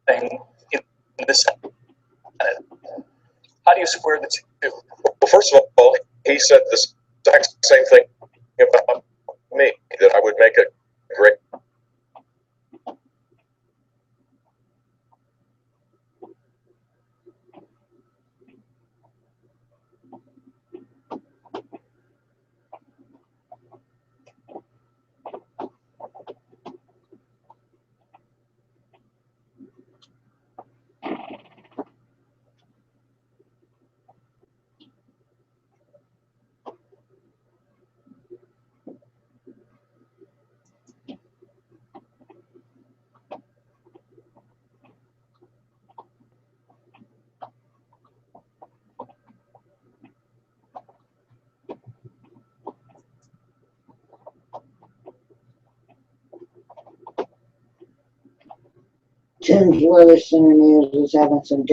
Speaker 12: nothing in the Senate. How do you square the two? Well, first of all, he said the exact same thing about me, that I would make a great.
Speaker 1: Tim's Weather Center News is having some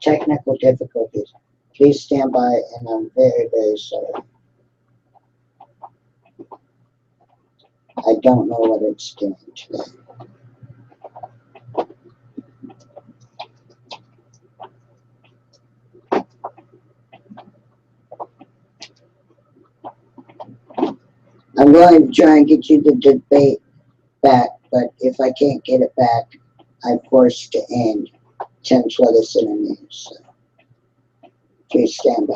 Speaker 1: technical difficulties. Please stand by, and I'm very, very sorry. I don't know what it's doing today. I'm going to try and get you the debate back, but if I can't get it back, I'm forced to end Tim's Weather Center News. So please stand by.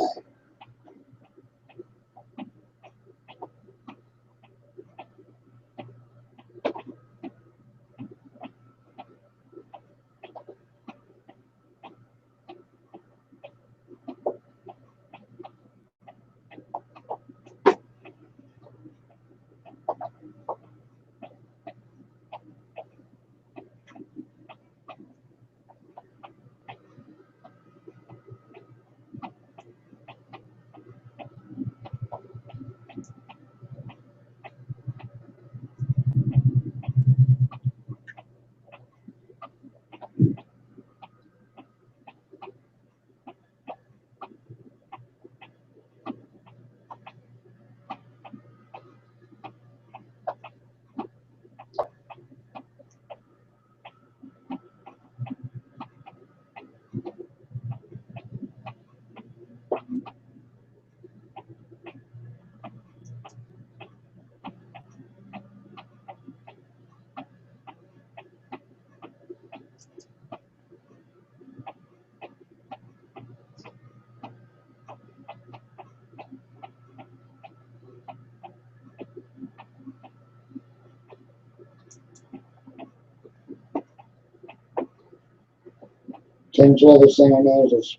Speaker 1: Tim's Weather Center News is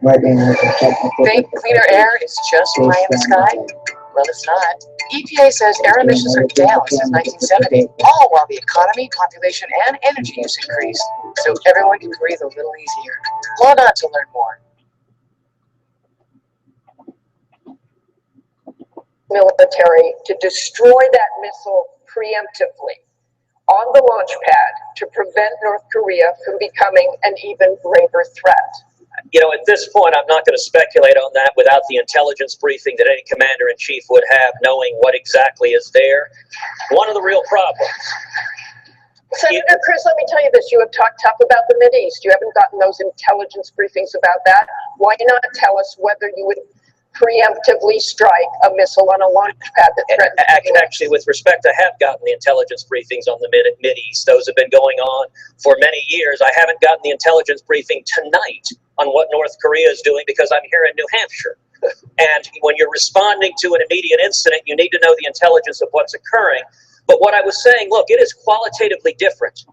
Speaker 1: working with the technical
Speaker 11: Think cleaner air is just pie in the sky? Well, it's not. EPA says air emissions are down since 1970, all while the economy, population, and energy use increase. So everyone can breathe a little easier. Log on to learn more.
Speaker 14: Military to destroy that missile preemptively on the launch pad to prevent North Korea from becoming an even graver threat.
Speaker 15: You know, at this point, I'm not going to speculate on that without the intelligence briefing that any commander-in-chief would have, knowing what exactly is there. One of the real problems.
Speaker 14: Senator Chris, let me tell you this. You have talked tough about the Mideast. You haven't gotten those intelligence briefings about that. Why not tell us whether you would preemptively strike a missile on a launch pad that threatens?
Speaker 15: Actually, with respect, I have gotten the intelligence briefings on the Mideast. Those have been going on for many years. I haven't gotten the intelligence briefing tonight on what North Korea is doing because I'm here in New Hampshire. And when you're responding to an immediate incident, you need to know the intelligence of what's occurring. But what I was saying, look, it is qualitatively different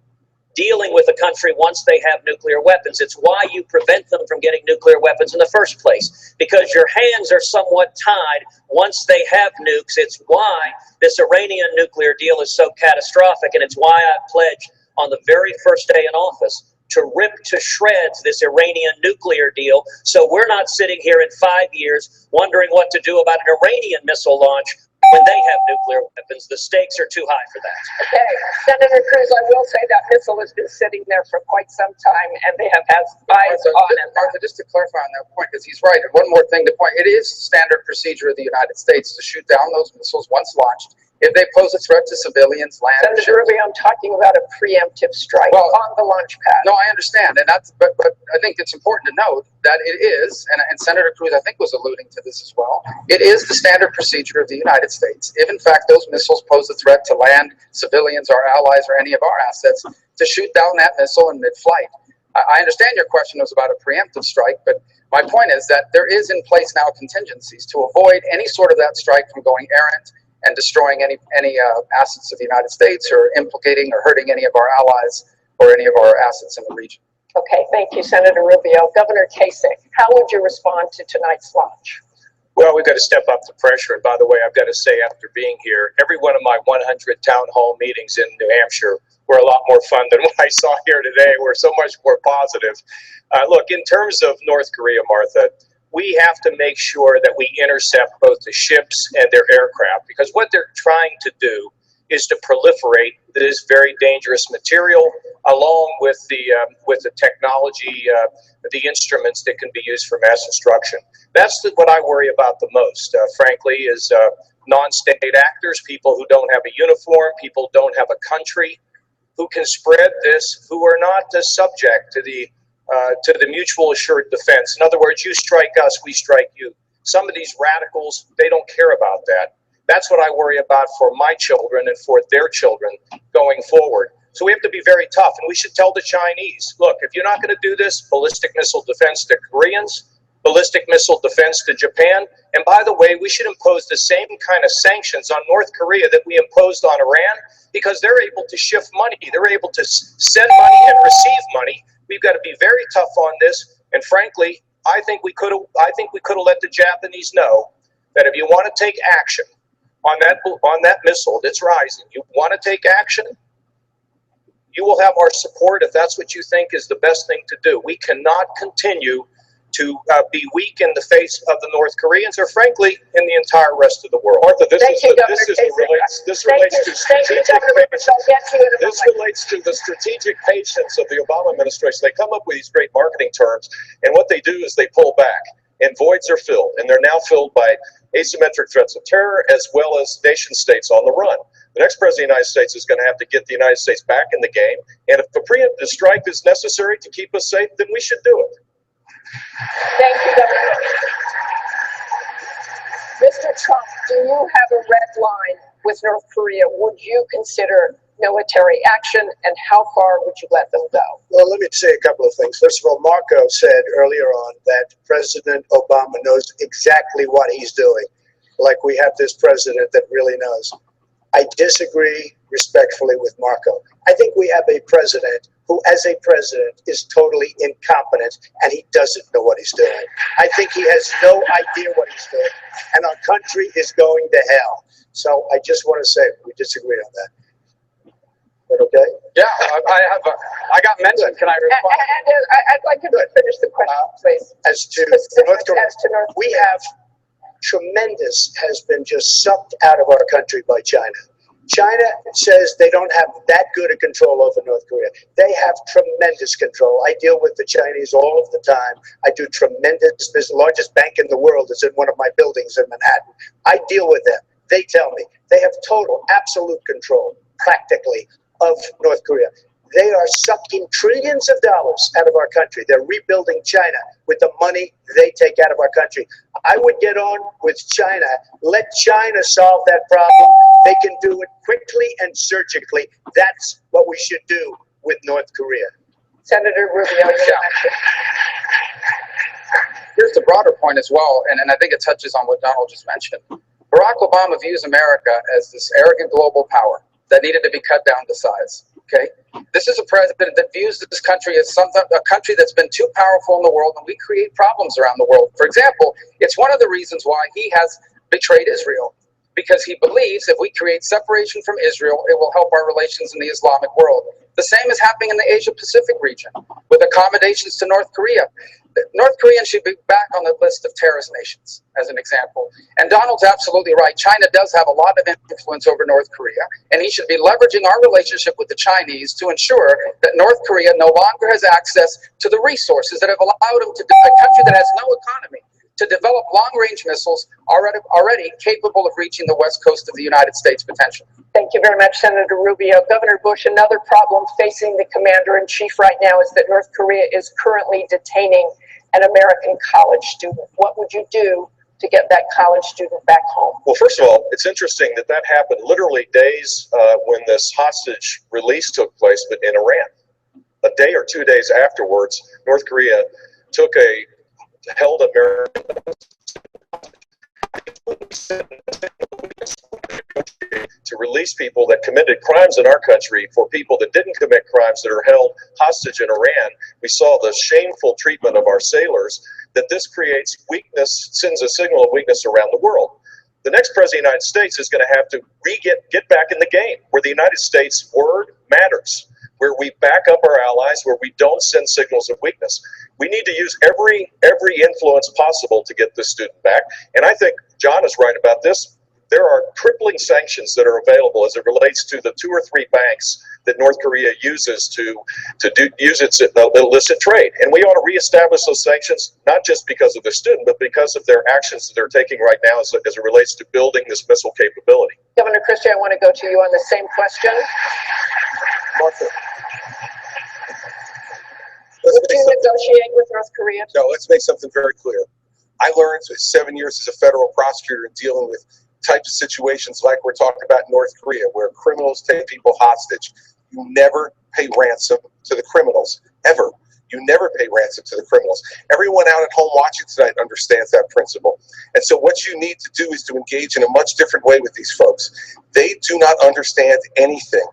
Speaker 15: dealing with a country once they have nuclear weapons. It's why you prevent them from getting nuclear weapons in the first place, because your hands are somewhat tied once they have nukes. It's why this Iranian nuclear deal is so catastrophic, and it's why I pledged on the very first day in office to rip to shreds this Iranian nuclear deal, so we're not sitting here in 5 years wondering what to do about an Iranian missile launch when they have nuclear weapons. The stakes are too high for that.
Speaker 14: Okay, Senator Cruz, I will say that missile has been sitting there for quite some time, and they have had eyes on it.
Speaker 13: Martha, just to clarify on that point, because he's right, and one more thing to point, it is standard procedure of the United States to shoot down those missiles once launched if they pose a threat to civilians, land,
Speaker 14: Senator Rubio, I'm talking about a preemptive strike on the launch pad.
Speaker 13: No, I understand, and that's, but I think it's important to note that it is, and Senator Cruz, I think, was alluding to this as well. It is the standard procedure of the United States, if in fact those missiles pose a threat to land, civilians, our allies, or any of our assets, to shoot down that missile in mid-flight. I understand your question was about a preemptive strike, but my point is that there is in place now contingencies to avoid any sort of that strike from going errant and destroying any assets of the United States, or implicating or hurting any of our allies or any of our assets in the region.
Speaker 14: Okay, thank you, Senator Rubio. Governor Kasich, how would you respond to tonight's launch?
Speaker 16: Well, we've got to step up the pressure. And by the way, I've got to say, after being here, every one of my 100 town hall meetings in New Hampshire were a lot more fun than what I saw here today. We're so much more positive. Look, in terms of North Korea, Martha, we have to make sure that we intercept both the ships and their aircraft, because what they're trying to do is to proliferate this very dangerous material, along with the technology, the instruments that can be used for mass destruction. That's what I worry about the most, frankly, is non-state actors, people who don't have a uniform, people who don't have a country, who can spread this, who are not subject to the mutual assured defense. In other words, you strike us, we strike you. Some of these radicals, they don't care about that. That's what I worry about for my children and for their children going forward. So we have to be very tough, and we should tell the Chinese, look, if you're not going to do this, ballistic missile defense to Koreans, ballistic missile defense to Japan, and by the way, we should impose the same kind of sanctions on North Korea that we imposed on Iran, because they're able to shift money, they're able to send money and receive money. We've got to be very tough on this, and frankly, I think we could have let the Japanese know that if you want to take action on that missile that's rising, you want to take action, you will have our support if that's what you think is the best thing to do. We cannot continue to be weak in the face of the North Koreans, or frankly, in the entire rest of the world. Martha, this relates to the strategic patience of the Obama administration. They come up with these great marketing terms, and what they do is they pull back, and voids are filled, and they're now filled by asymmetric threats of terror, as well as nation states on the run. The next president of the United States is going to have to get the United States back in the game, and if the preemptive strike is necessary to keep us safe, then we should do it.
Speaker 14: Thank you, Governor. Mr. Trump, do you have a red line with North Korea? Would you consider military action, and how far would you let them go?
Speaker 17: Well, let me say a couple of things. First of all, Marco said earlier on that President Obama knows exactly what he's doing. Like we have this president that really knows. I disagree respectfully with Marco. I think we have a president who, as a president, is totally incompetent, and he doesn't know what he's doing. I think he has no idea what he's doing, and our country is going to hell. So I just want to say we disagree on that. Okay?
Speaker 13: Yeah, I got mentioned. Can I respond?
Speaker 14: I'd like you to finish the question, please.
Speaker 17: As to North Korea, we have has been just sucked out of our country by China. China says they don't have that good a control over North Korea. They have tremendous control. I deal with the Chinese all of the time. I do tremendous business. The largest bank in the world is in one of my buildings in Manhattan. I deal with them. They tell me they have total, absolute control, practically, of North Korea. They are sucking trillions of dollars out of our country. They're rebuilding China with the money they take out of our country. I would get on with China. Let China solve that problem. They can do it quickly and surgically. That's what we should do with North Korea.
Speaker 14: Senator Rubio,
Speaker 13: here's the broader point as well, and I think it touches on what Donald just mentioned. Barack Obama views America as this arrogant global power that needed to be cut down to size. Okay, this is a president that views this country as a country that's been too powerful in the world, and we create problems around the world. For example, it's one of the reasons why he has betrayed Israel, because he believes if we create separation from Israel, it will help our relations in the Islamic world. The same is happening in the Asia-Pacific region with accommodations to North Korea. North Koreans should be back on the list of terrorist nations, as an example. And Donald's absolutely right. China does have a lot of influence over North Korea, and he should be leveraging our relationship with the Chinese to ensure that North Korea no longer has access to the resources that have allowed him to, a country that has no economy, to develop long-range missiles already capable of reaching the west coast of the United States potentially.
Speaker 14: Thank you very much, Senator Rubio. Governor Bush, another problem facing the commander-in-chief right now is that North Korea is currently detaining an American college student. What would you do to get that college student back home?
Speaker 16: Well, first of all, it's interesting that that happened literally days when this hostage release took place, but in Iran. A day or 2 days afterwards, North Korea held American to release people that committed crimes in our country for people that didn't commit crimes that are held hostage in Iran. We saw the shameful treatment of our sailors, that this creates weakness, sends a signal of weakness around the world. The next president of the United States is going to have to get back in the game where the United States' word matters, where we back up our allies, where we don't send signals of weakness. We need to use every influence possible to get this student back. And I think John is right about this. There are crippling sanctions that are available as it relates to the 2 or 3 banks that North Korea uses to use its illicit trade. And we ought to reestablish those sanctions, not just because of the student, but because of their actions that they're taking right now as it relates to building this missile capability.
Speaker 14: Governor Christie, I want to go to you on the same question.
Speaker 12: Martha.
Speaker 14: Would you negotiate with North Korea?
Speaker 12: No, let's make something very clear. I learned 7 years as a federal prosecutor in dealing with types of situations like we're talking about in North Korea, where criminals take people hostage. You never pay ransom to the criminals, ever. You never pay ransom to the criminals. Everyone out at home watching tonight understands that principle. And so what you need to do is to engage in a much different way with these folks. They do not understand anything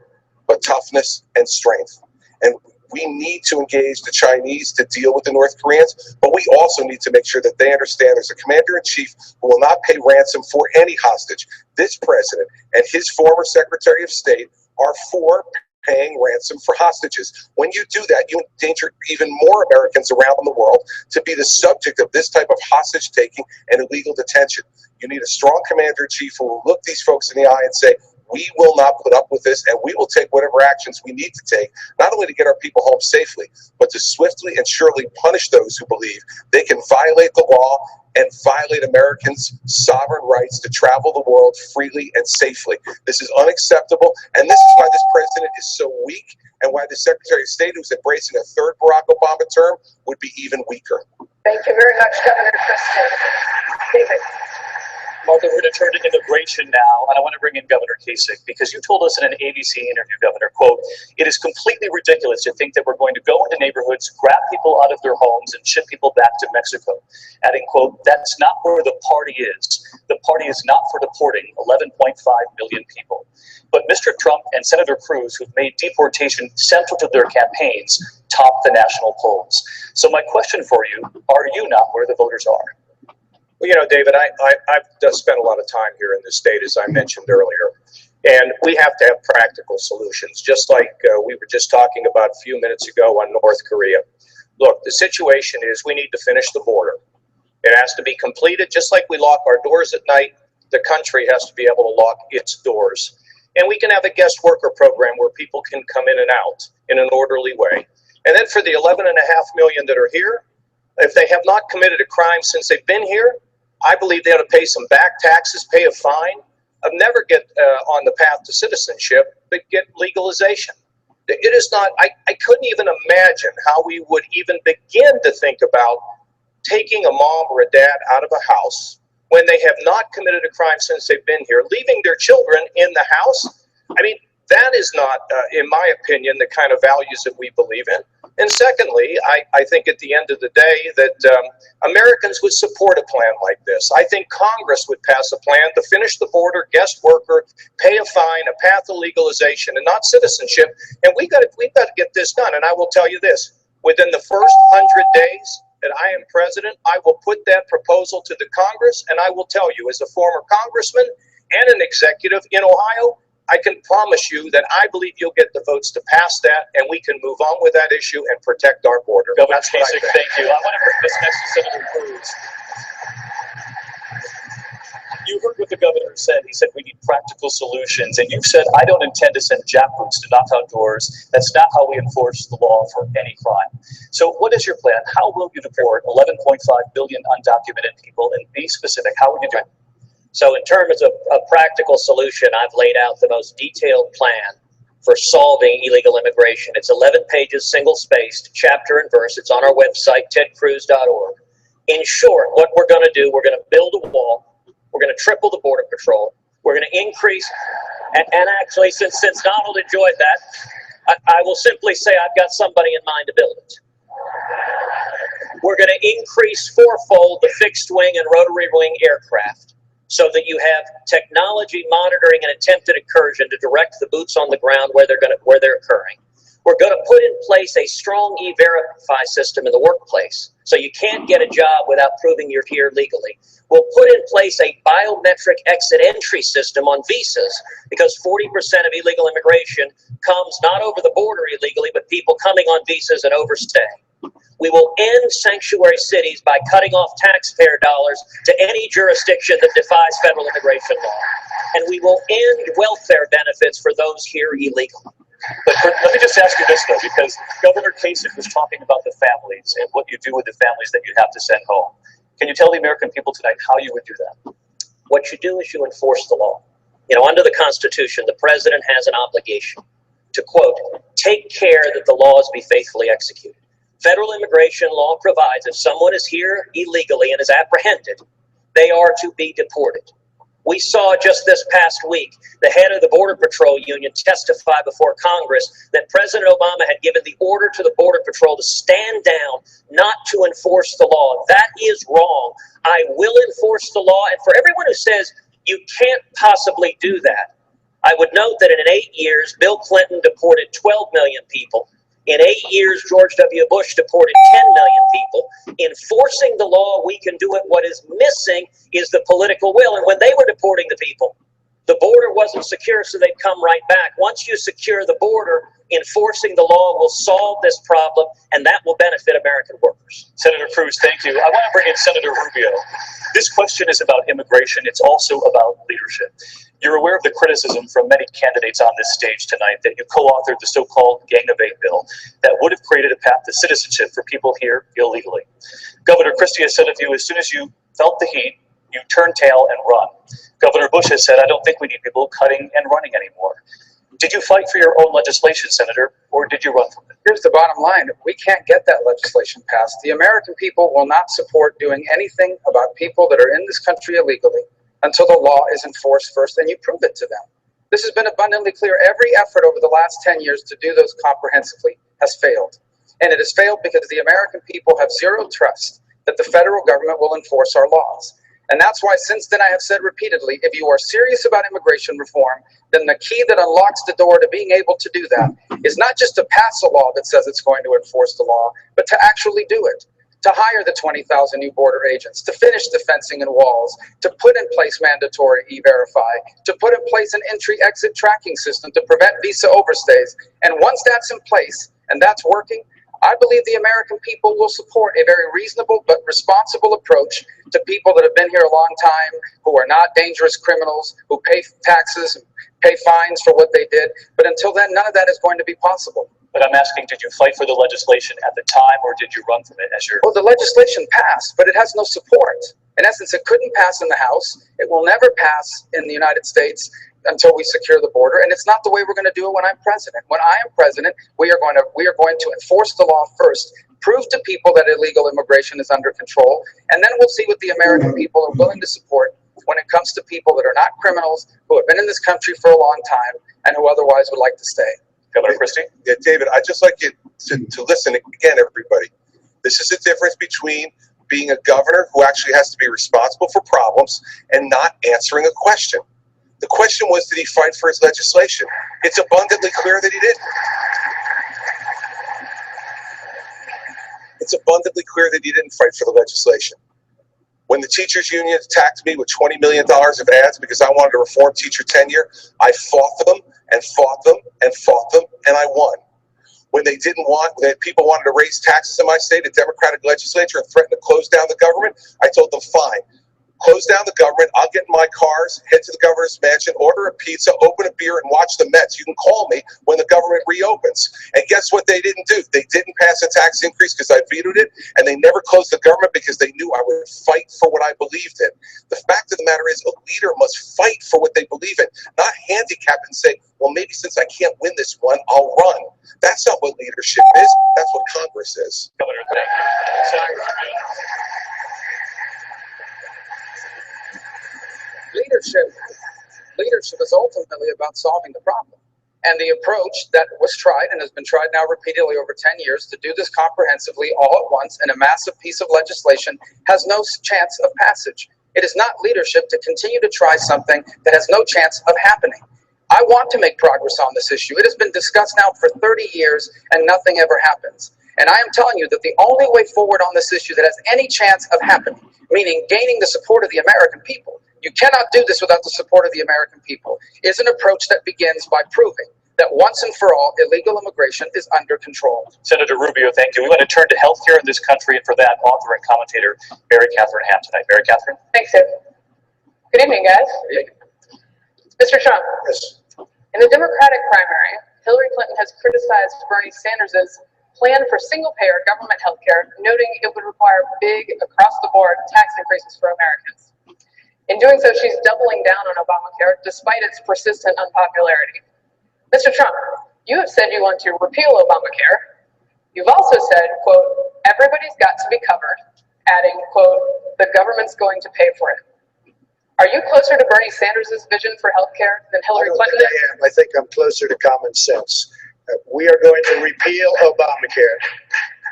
Speaker 12: but toughness and strength. And we need to engage the Chinese to deal with the North Koreans, but we also need to make sure that they understand there's a commander-in-chief who will not pay ransom for any hostage. This president and his former Secretary of State are for paying ransom for hostages. When you do that, you endanger even more Americans around the world to be the subject of this type of hostage taking and illegal detention. You need a strong commander-in-chief who will look these folks in the eye and say, we will not put up with this, and we will take whatever actions we need to take, not only to get our people home safely, but to swiftly and surely punish those who believe they can violate the law and violate Americans' sovereign rights to travel the world freely and safely. This is unacceptable, and this is why this president is so weak, and why the Secretary of State, who's embracing a third Barack Obama term, would be even weaker.
Speaker 14: Thank you very much, Governor Christie. David.
Speaker 15: Martha, we're going to turn to immigration now, and I want to bring in Governor Kasich, because you told us in an ABC interview, Governor, quote, "It is completely ridiculous to think that we're going to go into neighborhoods, grab people out of their homes, and ship people back to Mexico." Adding, quote, "That's not where the party is. The party is not for deporting 11.5 million people." But Mr. Trump and Senator Cruz, who've made deportation central to their campaigns, top the national polls. So my question for you, are you not where the voters are?
Speaker 16: Well, you know, David, I've just spent a lot of time here in the state, as I mentioned earlier, and we have to have practical solutions, just like we were just talking about a few minutes ago on North Korea. Look, the situation is we need to finish the border. It has to be completed, just like we lock our doors at night, the country has to be able to lock its doors. And we can have a guest worker program where people can come in and out in an orderly way. And then for the 11.5 million that are here, if they have not committed a crime since they've been here, I believe they ought to pay some back taxes, pay a fine, never get on the path to citizenship, but get legalization. It is not, I couldn't even imagine how we would even begin to think about taking a mom or a dad out of a house when they have not committed a crime since they've been here, leaving their children in the house. I mean, That is not, in my opinion, the kind of values that we believe in. And secondly, I think at the end of the day that Americans would support a plan like this. I think Congress would pass a plan to finish the border, guest worker, pay a fine, a path of legalization, and not citizenship. And we've got to get this done. And I will tell you this, within the first 100 days that I am president, I will put that proposal to the Congress, and I will tell you, as a former congressman and an executive in Ohio, I can promise you that I believe you'll get the votes to pass that, and we can move on with that issue and protect our border.
Speaker 15: Governor Kasich, thank you. I want to bring this next to Senator Cruz. You heard what the governor said. He said we need practical solutions, and you've said I don't intend to send jackboots to knock on doors. That's not how we enforce the law for any crime. So what is your plan? How will you deport 11.5 billion undocumented people? And be specific, how would you do it?
Speaker 8: So in terms of a practical solution, I've laid out the most detailed plan for solving illegal immigration. It's 11 pages, single-spaced, chapter and verse. It's on our website, tedcruz.org. In short, what we're going to do, we're going to build a wall. We're going to triple the Border Patrol. We're going to increase, and actually, since Donald enjoyed that, I will simply say I've got somebody in mind to build it. We're going to increase fourfold the fixed-wing and rotary-wing aircraft, so that you have technology monitoring an attempted incursion to direct the boots on the ground where they're occurring. We're going to put in place a strong e-verify system in the workplace, so you can't get a job without proving you're here legally. We'll put in place a biometric exit entry system on visas, because 40% of illegal immigration comes not over the border illegally, but people coming on visas and overstaying. We will end sanctuary cities by cutting off taxpayer dollars to any jurisdiction that defies federal immigration law. And we will end welfare benefits for those here illegally.
Speaker 15: But let me just ask you this, though, because Governor Kasich was talking about the families and what you do with the families that you have to send home. Can you tell the American people tonight how you would do that?
Speaker 8: What you do is you enforce the law. You know, under the Constitution, the president has an obligation to, quote, take care that the laws be faithfully executed. Federal immigration law provides if someone is here illegally and is apprehended, they are to be deported. We saw just this past week the head of the Border Patrol Union testify before Congress that President Obama had given the order to the Border Patrol to stand down, not to enforce the law. That is wrong. I will enforce the law. And for everyone who says you can't possibly do that, I would note that in 8 years, Bill Clinton deported 12 million people. In 8 years, George W. Bush deported 10 million people. Enforcing the law, we can do it. What is missing is the political will. And when they were deporting the people, the border wasn't secure, so they'd come right back. Once you secure the border, enforcing the law will solve this problem, and that will benefit American workers.
Speaker 15: Senator Cruz, thank you. I want to bring in Senator Rubio. This question is about immigration. It's also about leadership. You're aware of the criticism from many candidates on this stage tonight that you co-authored the so-called Gang of Eight bill that would have created a path to citizenship for people here illegally. Governor Christie has said of you, as soon as you felt the heat, you turn tail and run. Governor Bush has said, I don't think we need people cutting and running anymore. Did you fight for your own legislation, Senator, or did you run from it?
Speaker 13: Here's the bottom line. We can't get that legislation passed. The American people will not support doing anything about people that are in this country illegally until the law is enforced first, and you prove it to them. This has been abundantly clear. Every effort over the last 10 years to do those comprehensively has failed. And it has failed because the American people have zero trust that the federal government will enforce our laws. And that's why since then I have said repeatedly, if you are serious about immigration reform, then the key that unlocks the door to being able to do that is not just to pass a law that says it's going to enforce the law, but to actually do it. To hire the 20,000 new border agents, to finish the fencing and walls, to put in place mandatory e-verify, to put in place an entry-exit tracking system to prevent visa overstays. And once that's in place and that's working, I believe the American people will support a very reasonable but responsible approach to people that have been here a long time, who are not dangerous criminals, who pay taxes, pay fines for what they did. But until then, none of that is going to be possible.
Speaker 15: But I'm asking, did you fight for the legislation at the time, or did you run from it as your...
Speaker 13: Well, the legislation passed, but it has no support. In essence, it couldn't pass in the House. It will never pass in the United States until we secure the border, and it's not the way we're going to do it when I'm president. When I am president, we are going to enforce the law first, prove to people that illegal immigration is under control, and then we'll see what the American people are willing to support when it comes to people that are not criminals, who have been in this country for a long time, and who otherwise would like to stay.
Speaker 16: Governor Christie?
Speaker 12: Yeah, David, I'd just like you to listen again, everybody. This is the difference between being a governor who actually has to be responsible for problems and not answering a question. The question was, did he fight for his legislation? It's abundantly clear that he didn't. It's abundantly clear that he didn't fight for the legislation. When the teachers union attacked me with $20 million of ads because I wanted to reform teacher tenure, I fought for them and fought them and fought them, and I won. When they didn't want, when people wanted to raise taxes in my state, a Democratic legislature, and threatened to close down the government, I told them, fine. Close down the government, I'll get in my cars, head to the governor's mansion, order a pizza, open a beer, and watch the Mets. You can call me when the government reopens. And guess what they didn't do? They didn't pass a tax increase because I vetoed it, and they never closed the government because they knew I would fight for what I believed in. The fact of the matter is, a leader must fight for what they believe in, not handicap and say, well, maybe since I can't win this one, I'll run. That's not what leadership is. That's what Congress is.
Speaker 16: Governor, thank you.
Speaker 13: Leadership is ultimately about solving the problem. And the approach that was tried and has been tried now repeatedly over 10 years to do this comprehensively all at once in a massive piece of legislation has no chance of passage. It is not leadership to continue to try something that has no chance of happening. I want to make progress on this issue. It has been discussed now for 30 years and nothing ever happens. And I am telling you that the only way forward on this issue that has any chance of happening, meaning gaining the support of the American people, you cannot do this without the support of the American people, is an approach that begins by proving that once and for all, illegal immigration is under control.
Speaker 15: Senator Rubio, thank you. We want to turn to healthcare in this country, and for that, author and commentator Mary Catherine Ham tonight. Mary Catherine?
Speaker 14: Thanks, Ed. Good evening, guys. Mr. Trump, in the Democratic primary, Hillary Clinton has criticized Bernie Sanders' plan for single-payer government health care, noting it would require big, across-the-board tax increases for Americans. In doing so, she's doubling down on Obamacare, despite its persistent unpopularity. Mr. Trump, you have said you want to repeal Obamacare. You've also said, quote, everybody's got to be covered, adding, quote, the government's going to pay for it. Are you closer to Bernie Sanders' vision for healthcare than Hillary Clinton is?
Speaker 17: I think I'm closer to common sense. We are going to repeal Obamacare.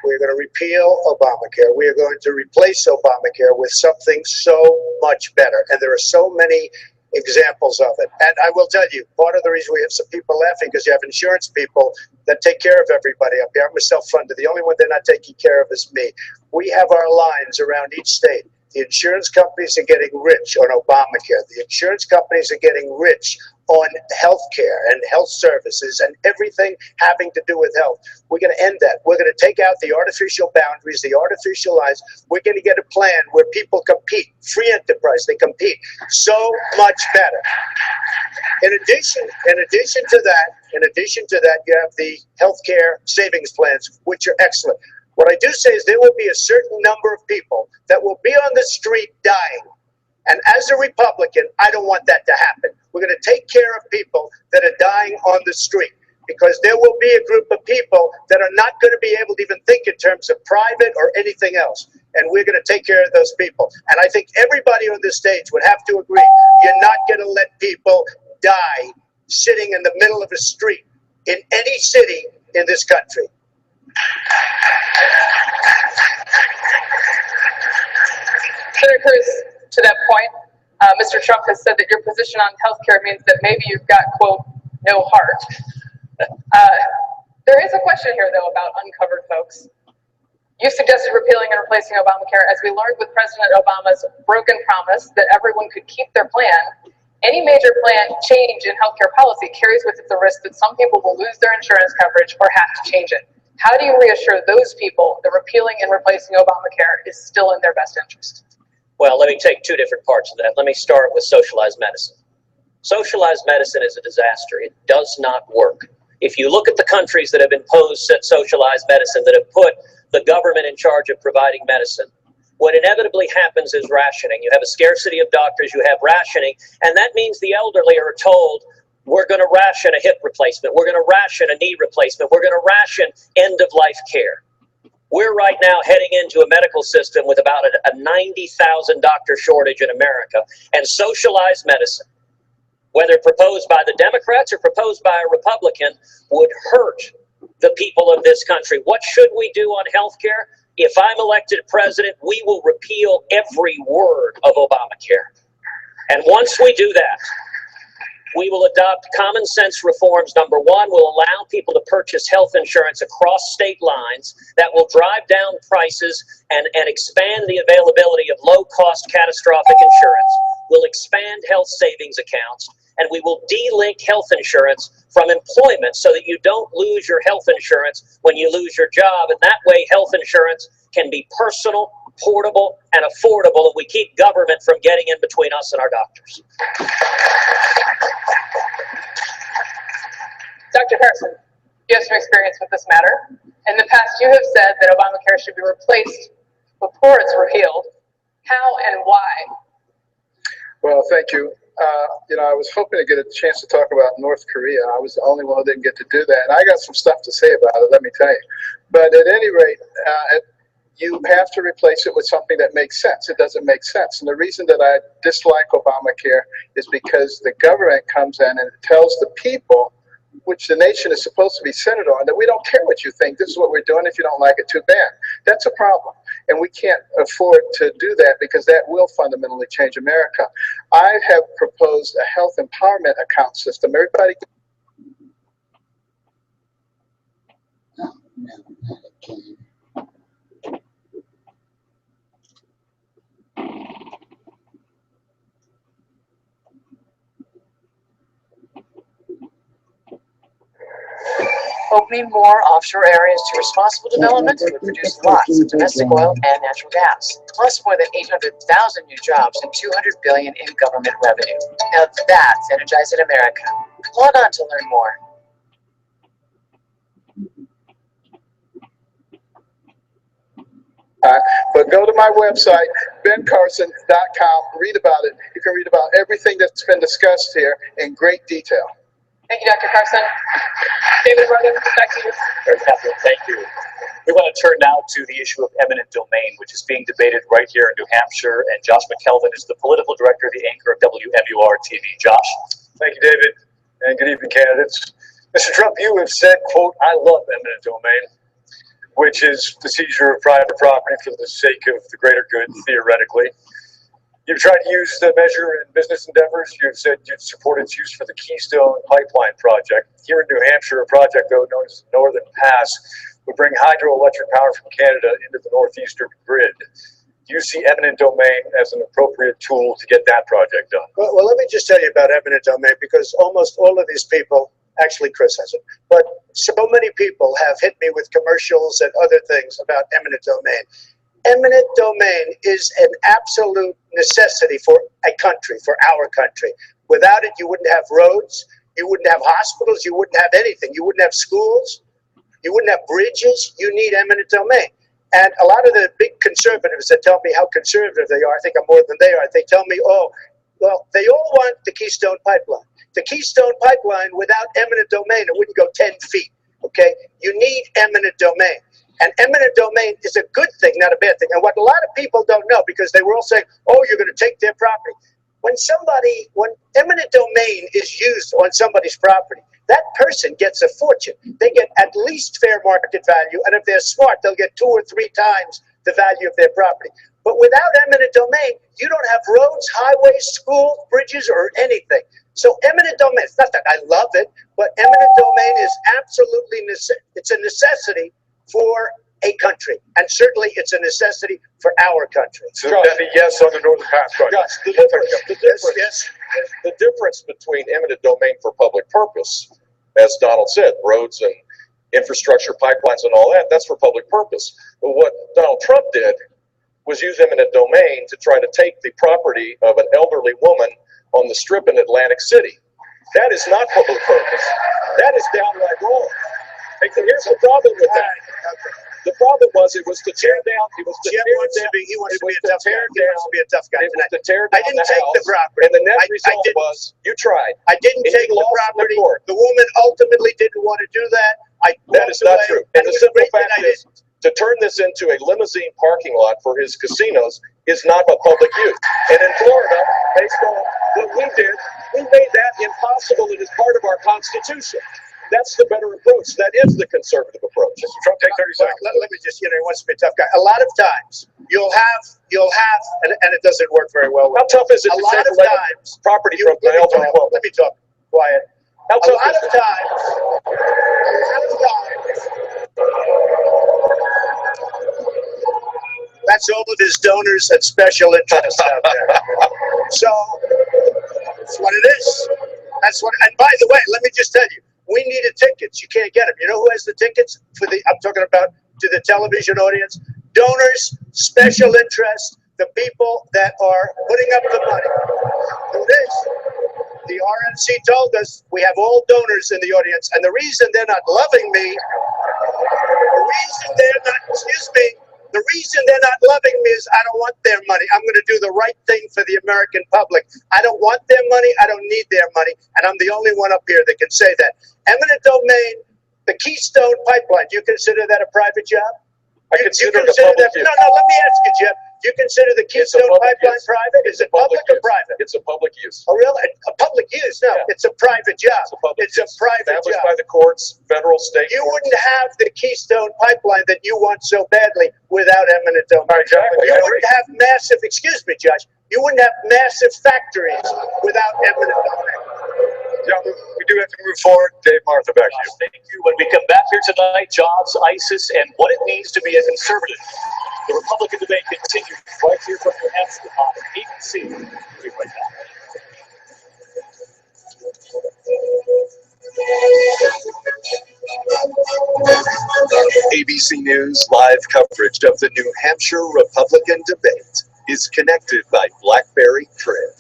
Speaker 17: We're going to repeal Obamacare. We are going to replace Obamacare with something so much better. And there are so many examples of it. And I will tell you, part of the reason we have some people laughing because you have insurance people that take care of everybody up here. I'm a self-funded. The only one they're not taking care of is me. We have our lines around each state. The insurance companies are getting rich on Obamacare. The insurance companies are getting rich on health care and health services and everything having to do with health. We're going to end that. We're going to take out the artificial boundaries, the artificial lines. We're going to get a plan where people compete. Free enterprise, they compete so much better. In addition to that, you have the healthcare savings plans, which are excellent. What I do say is there will be a certain number of people that will be on the street dying. And as a Republican, I don't want that to happen. We're going to take care of people that are dying on the street because there will be a group of people that are not going to be able to even think in terms of private or anything else. And we're going to take care of those people. And I think everybody on this stage would have to agree, you're not going to let people die sitting in the middle of a street in any city in this country.
Speaker 14: Senator Cruz, to that point, Mr. Trump has said that your position on healthcare means that maybe you've got, quote, no heart. There is a question here, though, about uncovered folks. You suggested repealing and replacing Obamacare. As we learned with President Obama's broken promise that everyone could keep their plan, any major plan change in healthcare policy carries with it the risk that some people will lose their insurance coverage or have to change it. How do you reassure those people that repealing and replacing Obamacare is still in their best interest?
Speaker 15: Well, let me take two different parts of that. Let me start with socialized medicine. Socialized medicine is a disaster. It does not work. If you look at the countries that have imposed socialized medicine, that have put the government in charge of providing medicine, what inevitably happens is rationing. You have a scarcity of doctors, you have rationing, and that means the elderly are told, we're going to ration a hip replacement, we're going to ration a knee replacement, we're going to ration end-of-life care. We're right now heading into a medical system with about a 90,000 doctor shortage in America, and socialized medicine, whether proposed by the Democrats or proposed by a Republican, would hurt the people of this country. What should we do on health care? If I'm elected president, we will repeal every word of Obamacare. And once we do that, we will adopt common sense reforms. Number one, we'll allow people to purchase health insurance across state lines that will drive down prices and expand the availability of low-cost catastrophic insurance. We'll expand health savings accounts, and we will de-link health insurance from employment so that you don't lose your health insurance when you lose your job. And that way, health insurance can be personal, portable, and affordable, and we keep government from getting in between us and our doctors.
Speaker 18: Dr. Carson, you have some experience with this matter. In the past, you have said that Obamacare should be replaced before it's repealed. How and why?
Speaker 12: Well, thank you. I was hoping to get a chance to talk about North Korea. I was the only one who didn't get to do that. And I got some stuff to say about it, let me tell you. But at any rate, you have to replace it with something that makes sense. It doesn't make sense. And the reason that I dislike Obamacare is because the government comes in and it tells the people, which the nation is supposed to be centered on, that we don't care what you think. This is what we're doing. If you don't like it, too bad. That's a problem. And we can't afford to do that because that will fundamentally change America. I have proposed a health empowerment account system. Everybody.
Speaker 1: Oh, no, not again.
Speaker 11: Opening more offshore areas to responsible development would produce lots of domestic oil and natural gas, plus more than 800,000 new jobs and $200 billion in government revenue. Now that's energizing America. Log on to learn more.
Speaker 12: But go to my website, bencarson.com, read about it. You can read about everything that's been discussed here in great detail.
Speaker 18: Thank you, Dr. Carson. David Brother, back to you.
Speaker 3: Very happy. Thank you. We want to turn now to the issue of eminent domain, which is being debated right here in New Hampshire. And Josh McKelvin is the political director, the anchor of WMUR TV. Josh.
Speaker 16: Thank you, David, and good evening, candidates. Mr. Trump, you have said, quote, I love eminent domain, which is the seizure of private property for the sake of the greater good, theoretically. You've tried to use the measure in business endeavors. You've said you'd support its use for the Keystone Pipeline project. Here in New Hampshire, a project, though, known as the Northern Pass, would bring hydroelectric power from Canada into the northeastern grid. Do you see eminent domain as an appropriate tool to get that project done?
Speaker 17: Well, let me just tell you about eminent domain, because almost all of these people, actually Chris hasn't, but so many people have hit me with commercials and other things about eminent domain. Eminent domain is an absolute necessity for a country, for our country. Without it, you wouldn't have roads, you wouldn't have hospitals, you wouldn't have anything. You wouldn't have schools, you wouldn't have bridges. You need eminent domain. And a lot of the big conservatives that tell me how conservative they are, I think I'm more than they are, they tell me, oh, well, they all want the Keystone Pipeline. The Keystone Pipeline, without eminent domain, it wouldn't go 10 feet, okay? You need eminent domain. And eminent domain is a good thing, not a bad thing. And what a lot of people don't know, because they were all saying, oh, you're going to take their property. When eminent domain is used on somebody's property, that person gets a fortune. They get at least fair market value, and if they're smart, they'll get 2 or 3 times the value of their property. But without eminent domain, you don't have roads, highways, schools, bridges, or anything. So eminent domain, it's not that I love it, but eminent domain is absolutely, it's a necessity for a country. And certainly it's a necessity for our country.
Speaker 16: So that'd be yes on the Northern Pass project.
Speaker 12: Yes.
Speaker 19: The difference between eminent domain for public purpose, as Donald said, roads and infrastructure, pipelines and all that, that's for public purpose. But what Donald Trump did was use eminent domain to try to take the property of an elderly woman on the Strip in Atlantic City. That is not public purpose. That is downright wrong. And here's the problem with that. The problem was it was to tear down. It was to tear down.
Speaker 17: He wants to be a tough guy. He wants to be a tough guy tonight.
Speaker 19: I
Speaker 17: didn't take the property.
Speaker 19: And the net result was you tried.
Speaker 17: I didn't take the property. The woman ultimately didn't want to do that.
Speaker 19: That is not true. And the simple fact is, To turn this into a limousine parking lot for his casinos is not a public use. And in Florida, based on what we did, we made that impossible. It is part of our Constitution. That's the better approach. That is the conservative approach. Mr. Trump, take 30 seconds.
Speaker 17: Let me just, he wants to be a tough guy. A lot of times, you'll have, and it doesn't work very well.
Speaker 19: How tough is it
Speaker 17: a
Speaker 19: to
Speaker 17: lot
Speaker 19: take
Speaker 17: of times,
Speaker 19: property from the elderly?
Speaker 17: Let me talk quiet.
Speaker 19: How
Speaker 17: A
Speaker 19: tough
Speaker 17: lot
Speaker 19: is
Speaker 17: of
Speaker 19: it?
Speaker 17: times, that's all of his donors and special interests out there. So, that's what it is. That's what, and by the way, let me just tell you, we needed tickets. You can't get them. You know who has the tickets for the, I'm talking about to the television audience? Donors, special interests, the people that are putting up the money. Who it is? The RNC told us we have all donors in the audience, and the reason they're not loving me, the reason they're not loving me is I don't want their money. I'm going to do the right thing for the American public. I don't want their money. I don't need their money, and I'm the only one up here that can say that. Eminent domain, the Keystone Pipeline. Do you consider that a private job?
Speaker 19: I consider it a public use.
Speaker 17: No, let me ask you, Jeff. Do you consider the Keystone Pipeline private? Is it public or private?
Speaker 19: It's a public use.
Speaker 17: Oh, really? A public use? No, it's a private job. It's a private job.
Speaker 19: Established by the courts, federal, state.
Speaker 17: You wouldn't have the Keystone Pipeline that you want so badly without eminent domain.
Speaker 19: Exactly.
Speaker 17: You wouldn't have massive, excuse me, Judge, you wouldn't have massive factories without eminent domain.
Speaker 3: Yeah, we do have to move forward. Dave, Martha, back to you.
Speaker 15: Thank you. When we come back here tonight, jobs, ISIS, and what it means to be a conservative. The Republican debate continues right here from New Hampshire on ABC. We'll be right back.
Speaker 20: ABC News live coverage of the New Hampshire Republican debate is connected by BlackBerry Crib.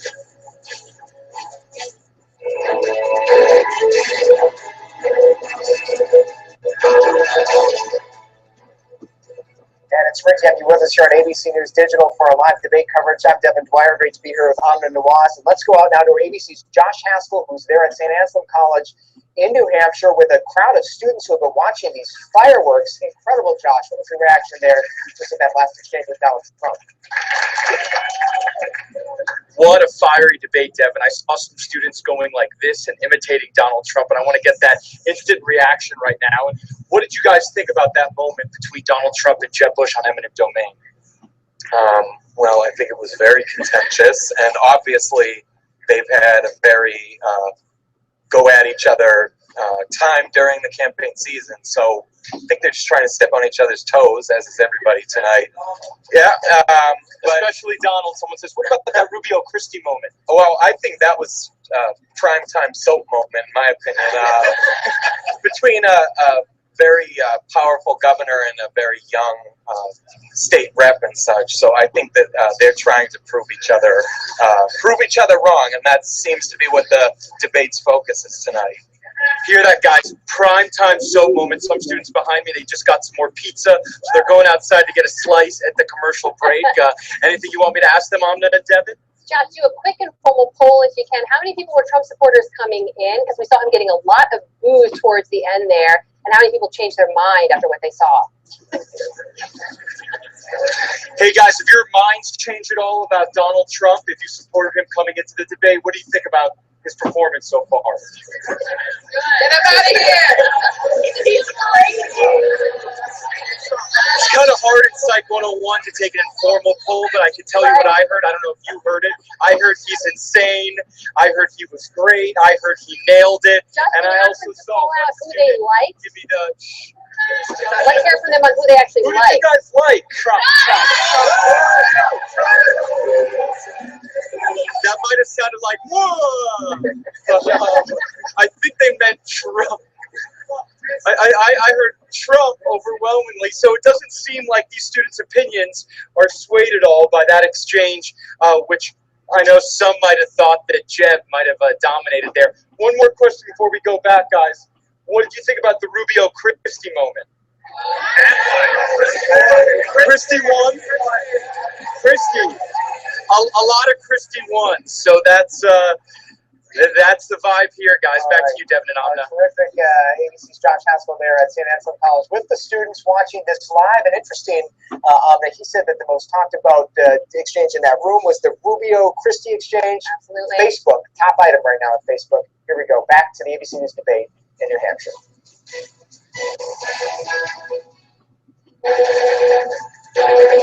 Speaker 6: And it's great to have you with us here on ABC News Digital for our live debate coverage. I'm Devin Dwyer. Great to be here with Amna Nawaz. And let's go out now to ABC's Josh Haskell, who's there at St. Anselm College in New Hampshire with a crowd of students who have been watching these fireworks. Incredible, Josh. What was your reaction there just in that last exchange with Donald Trump?
Speaker 5: What a fiery debate, Devin. I saw some students going like this and imitating Donald Trump, and I want to get that instant reaction right now. And what did you guys think about that moment between Donald Trump and Jeb Bush on eminent domain?
Speaker 21: Well, I think it was very contentious, and obviously they've had a very go at each other time during the campaign season. So I think they're just trying to step on each other's toes, as is everybody tonight. Yeah,
Speaker 5: especially Donald. Someone says, "What about that Rubio Christie moment?"
Speaker 21: Well, I think that was primetime soap moment, in my opinion. Between a very powerful governor and a very young state rep and such. So I think that they're trying to prove each other wrong, and that seems to be what the debate's focus is tonight.
Speaker 5: Hear that, guys? Primetime soap moment. Some students behind me, they just got some more pizza, so they're going outside to get a slice at the commercial break. Anything you want me to ask them, Amna and Devin?
Speaker 8: Josh, do a quick informal poll if you can. How many people were Trump supporters coming in? Because we saw him getting a lot of boos towards the end there. And how many people changed their mind after what they saw?
Speaker 5: Hey guys, if your minds change at all about Donald Trump, if you supported him coming into the debate, what do you think about his performance so far?
Speaker 14: Get him out of here! He's crazy!
Speaker 5: It's kind of hard in Psych 101 to take an informal poll, but I can tell you what I heard. I don't know if you heard it. I heard he's insane. I heard he was great. I heard he nailed it.
Speaker 8: Justin,
Speaker 5: and I also saw
Speaker 8: who they like.
Speaker 5: Give me the.
Speaker 8: Let's hear from them on who they actually
Speaker 5: Who
Speaker 8: like.
Speaker 5: do you guys like? Trump. That might have sounded like, whoa! I think they meant Trump. I heard Trump overwhelmingly, so it doesn't seem like these students' opinions are swayed at all by that exchange, which I know some might have thought that Jeb might have dominated there. One more question before we go back, guys. What did you think about the Rubio Christie moment? Christie won. Christie. A lot of Christie won, so that's That's the vibe here, guys. Back to you, Devin and Amna.
Speaker 6: Terrific. ABC's Josh Haskell there at St. Anselm College with the students watching this live. And interesting, Amna, he said that the most talked about exchange in that room was the Rubio-Christie exchange.
Speaker 8: Absolutely.
Speaker 6: Facebook, top item right now at Facebook. Here we go. Back to the ABC News debate in New Hampshire.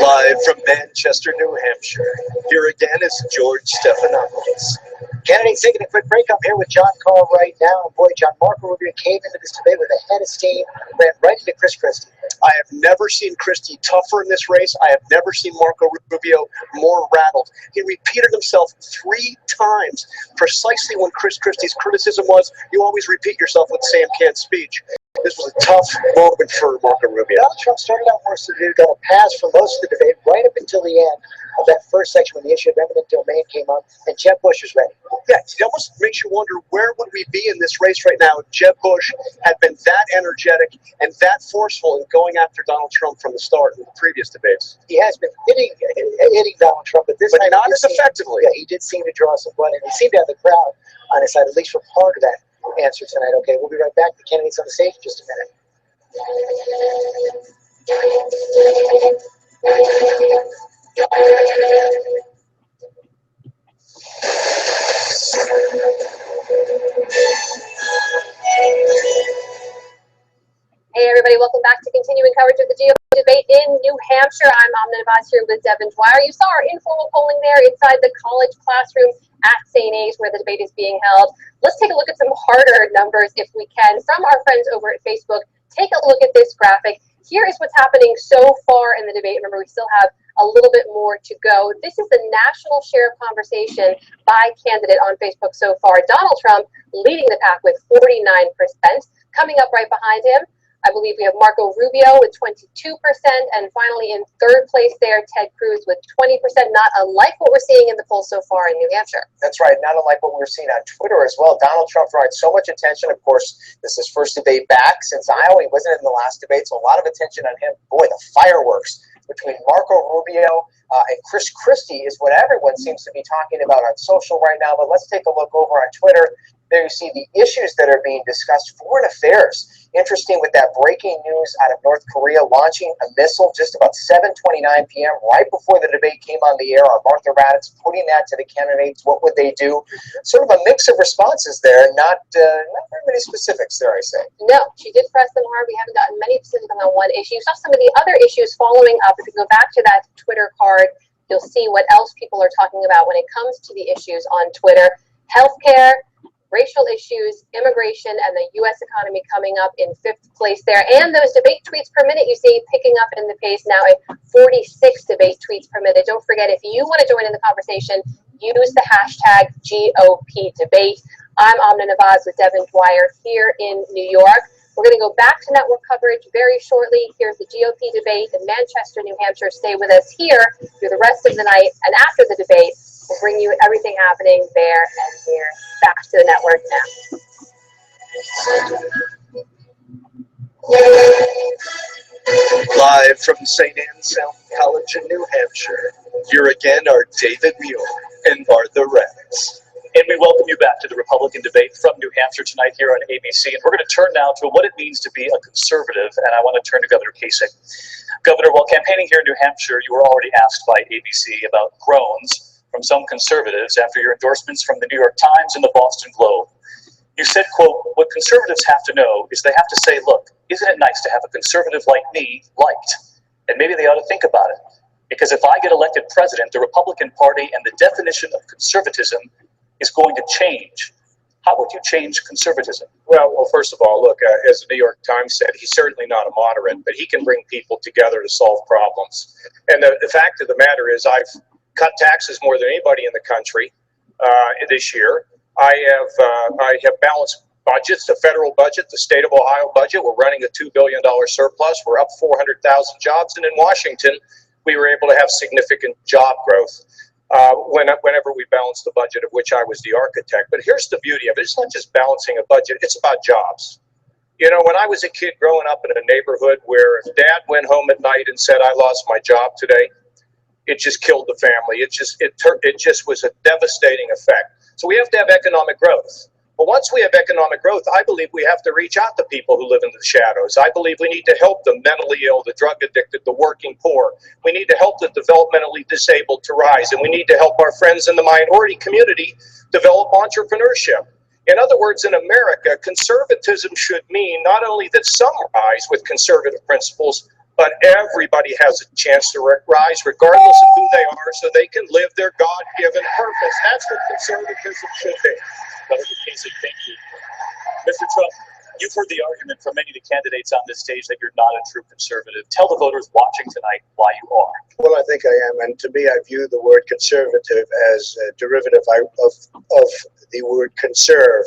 Speaker 20: Live from Manchester, New Hampshire. Here again is George Stephanopoulos.
Speaker 6: Candidates taking a quick break. I'm here with John Carl right now. And boy, John, Marco Rubio came into this debate with a head of steam, ran right into Chris Christie.
Speaker 12: I have never seen Christie tougher in this race. I have never seen Marco Rubio more rattled. He repeated himself 3 times, precisely when Chris Christie's criticism was, you always repeat yourself with Sam Kent's speech. This was a tough moment for Marco Rubio.
Speaker 6: Donald Trump started out more subdued, got a pass for most of the debate, right up until the end of that first section when the issue of eminent domain came up, and Jeb Bush was ready.
Speaker 12: Yeah, it almost makes you wonder, where would we be in this race right now if Jeb Bush had been that energetic and that forceful in going after Donald Trump from the start in the previous debates?
Speaker 6: He has been hitting Donald Trump, but this time
Speaker 12: not as effectively.
Speaker 6: Yeah, he did seem to draw some blood, and he seemed to have the crowd on his side, at least for part of that answer tonight. Okay, we'll be right back. The candidates on the stage in just a minute.
Speaker 8: Hey everybody, welcome back to continuing coverage of the GOP debate in New Hampshire. I'm Amna Navaz here with Devin Dwyer. You saw our informal polling there inside the college classroom at St. A's where the debate is being held. Let's take a look at some harder numbers if we can from our friends over at Facebook. Take a look at this graphic. Here is what's happening so far in the debate. Remember, we still have a little bit more to go. This is the national share of conversation by candidate on Facebook so far. Donald Trump leading the pack with 49%. Coming up right behind him, I believe we have Marco Rubio with 22%, and finally in third place there, Ted Cruz with 20%, not unlike what we're seeing in the polls so far in New Hampshire.
Speaker 6: That's right, not unlike what we were seeing on Twitter as well. Donald Trump drawing so much attention. Of course, this is his first debate back since Iowa. He wasn't in the last debate, so a lot of attention on him. Boy, the fireworks between Marco Rubio and Chris Christie is what everyone seems to be talking about on social right now. But let's take a look over on Twitter. There you see the issues that are being discussed. Foreign affairs. Interesting with that breaking news out of North Korea launching a missile just about 7:29 p.m. right before the debate came on the air. Our Martha Raddatz putting that to the candidates. What would they do? Sort of a mix of responses there. Not very many specifics there, I say.
Speaker 8: No, she did press them hard. We haven't gotten many specifics on one issue. You saw some of the other issues following up. If you go back to that Twitter card, you'll see what else people are talking about when it comes to the issues on Twitter. Healthcare, racial issues, immigration, and the U.S. economy coming up in 5th place there. And those debate tweets per minute you see picking up in the pace now at 46 debate tweets per minute. Don't forget, if you want to join in the conversation, use the hashtag GOP debate. I'm Amna Navaz with Devin Dwyer here in New York. We're going to go back to network coverage very shortly. Here's the GOP debate in Manchester, New Hampshire. Stay with us here through the rest of the night. And after the debate, we'll bring you everything happening there and here. Back to the network
Speaker 20: now. Live from St. Anselm College in New Hampshire, here again are David Muir and Martha Raddatz.
Speaker 2: And we welcome you back to the Republican debate from New Hampshire tonight here on ABC. And we're going to turn now to what it means to be a conservative. And I want to turn to Governor Kasich. Governor, while campaigning here in New Hampshire, you were already asked by ABC about groans from some conservatives after your endorsements from the New York Times and the Boston Globe. You said, quote, what conservatives have to know is they have to say, look, isn't it nice to have a conservative like me liked? And maybe they ought to think about it. Because if I get elected president, the Republican Party and the definition of conservatism is going to change. How would you change conservatism?
Speaker 16: Well, first of all, look, as the New York Times said, he's certainly not a moderate, but he can bring people together to solve problems. And the fact of the matter is I've cut taxes more than anybody in the country this year. I have balanced budgets, the federal budget, the state of Ohio budget. We're running a $2 billion surplus. We're up 400,000 jobs. And in Washington, we were able to have significant job growth whenever we balanced the budget, of which I was the architect. But here's the beauty of it. It's not just balancing a budget. It's about jobs. You know, when I was a kid growing up in a neighborhood where if dad went home at night and said, I lost my job today, it just killed the family. It just was a devastating effect. So we have to have economic growth. But once we have economic growth, I believe we have to reach out to people who live in the shadows. I believe we need to help the mentally ill, the drug addicted, the working poor. We need to help the developmentally disabled to rise, and we need to help our friends in the minority community develop entrepreneurship. In other words, in America, conservatism should mean not only that some rise with conservative principles, but everybody has a chance to rise regardless of who they are, so they can live their God-given purpose. That's what conservatism should be.
Speaker 2: Senator Kasich, thank you. Mr. Trump, you've heard the argument from many of the candidates on this stage that you're not a true conservative. Tell the voters watching tonight why you are.
Speaker 17: Well, I think I am, and to me, I view the word conservative as a derivative of the word conserve.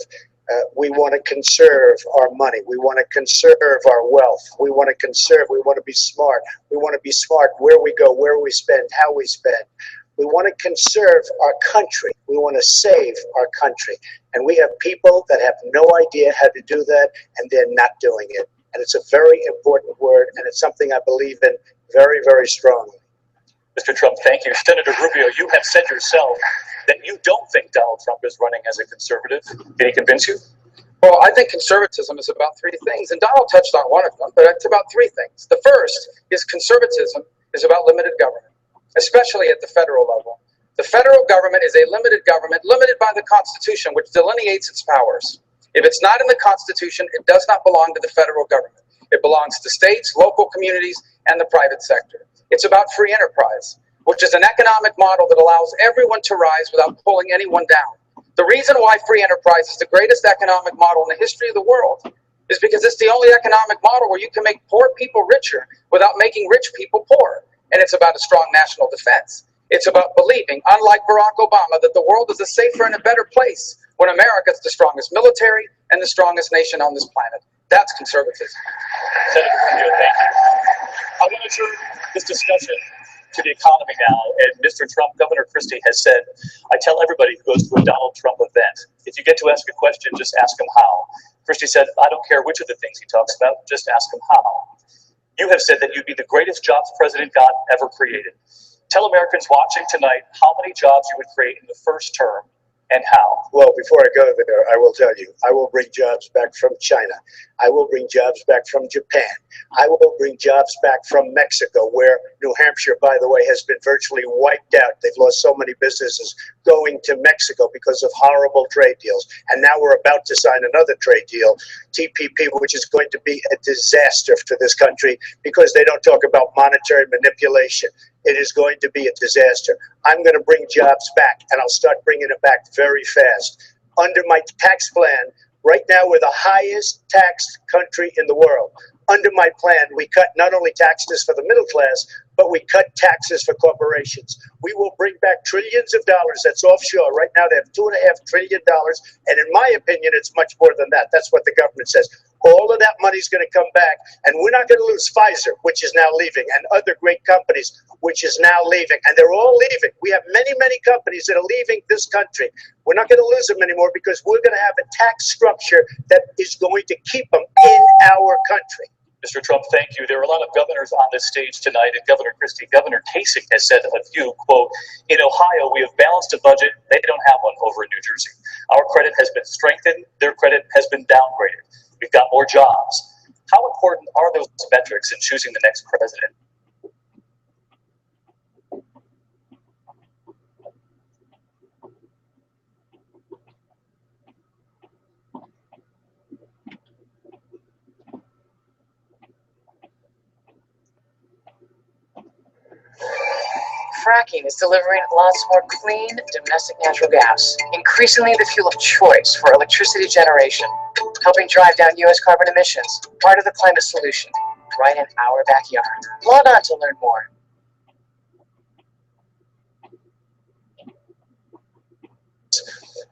Speaker 17: We want to conserve our money. We want to conserve our wealth. We want to conserve. We want to be smart. We want to be smart where we go, where we spend, how we spend. We want to conserve our country. We want to save our country. And we have people that have no idea how to do that, and they're not doing it. And it's a very important word, and it's something I believe in very, very strongly.
Speaker 2: Mr. Trump, thank you. Senator Rubio, you have said yourself that you don't think Donald Trump is running as a conservative. Did he convince you?
Speaker 13: Well, I think conservatism is about three things, and Donald touched on one of them, but it's about three things. The first is conservatism is about limited government, especially at the federal level. The federal government is a limited government, limited by the Constitution, which delineates its powers. If it's not in the Constitution, it does not belong to the federal government. It belongs to states, local communities, and the private sector. It's about free enterprise, which is an economic model that allows everyone to rise without pulling anyone down. The reason why free enterprise is the greatest economic model in the history of the world is because it's the only economic model where you can make poor people richer without making rich people poor. And it's about a strong national defense. It's about believing, unlike Barack Obama, that the world is a safer and a better place when America is the strongest military and the strongest nation on this planet. That's conservatism.
Speaker 2: Senator Rubio, thank you. I want to turn this discussion to the economy now. And Mr. Trump, Governor Christie has said, I tell everybody who goes to a Donald Trump event, if you get to ask a question, just ask him how. Christie said, I don't care which of the things he talks about, just ask him how. You have said that you'd be the greatest jobs president God ever created. Tell Americans watching tonight how many jobs you would create in the first term and how.
Speaker 17: Well, before I go there, I will tell you, I will bring jobs back from China. I will bring jobs back from Japan. I will bring jobs back from Mexico, where New Hampshire, by the way, has been virtually wiped out. They've lost so many businesses going to Mexico because of horrible trade deals. And now we're about to sign another trade deal, TPP, which is going to be a disaster for this country because they don't talk about monetary manipulation. It is going to be a disaster. I'm going to bring jobs back, and I'll start bringing it back very fast. Under my tax plan, right now we're the highest taxed country in the world. Under my plan, we cut not only taxes for the middle class, but we cut taxes for corporations. We will bring back trillions of dollars that's offshore. Right now they have $2.5 trillion, and in my opinion, it's much more than that. That's what the government says. All of that money is going to come back, and we're not going to lose Pfizer, which is now leaving, and other great companies, which is now leaving, and they're all leaving. We have many, many companies that are leaving this country. We're not going to lose them anymore because we're going to have a tax structure that is going to keep them in our country.
Speaker 2: Mr. Trump, thank you. There are a lot of governors on this stage tonight, and Governor Christie, Governor Kasich has said a few, quote, in Ohio, we have balanced a budget. They don't have one over in New Jersey. Our credit has been strengthened. Their credit has been downgraded. We've got more jobs. How important are those metrics in choosing the next president?
Speaker 11: Fracking is delivering lots more clean domestic natural gas, increasingly the fuel of choice for electricity generation, helping drive down U.S. carbon emissions, part of the climate solution, right in our backyard. Log on to learn more.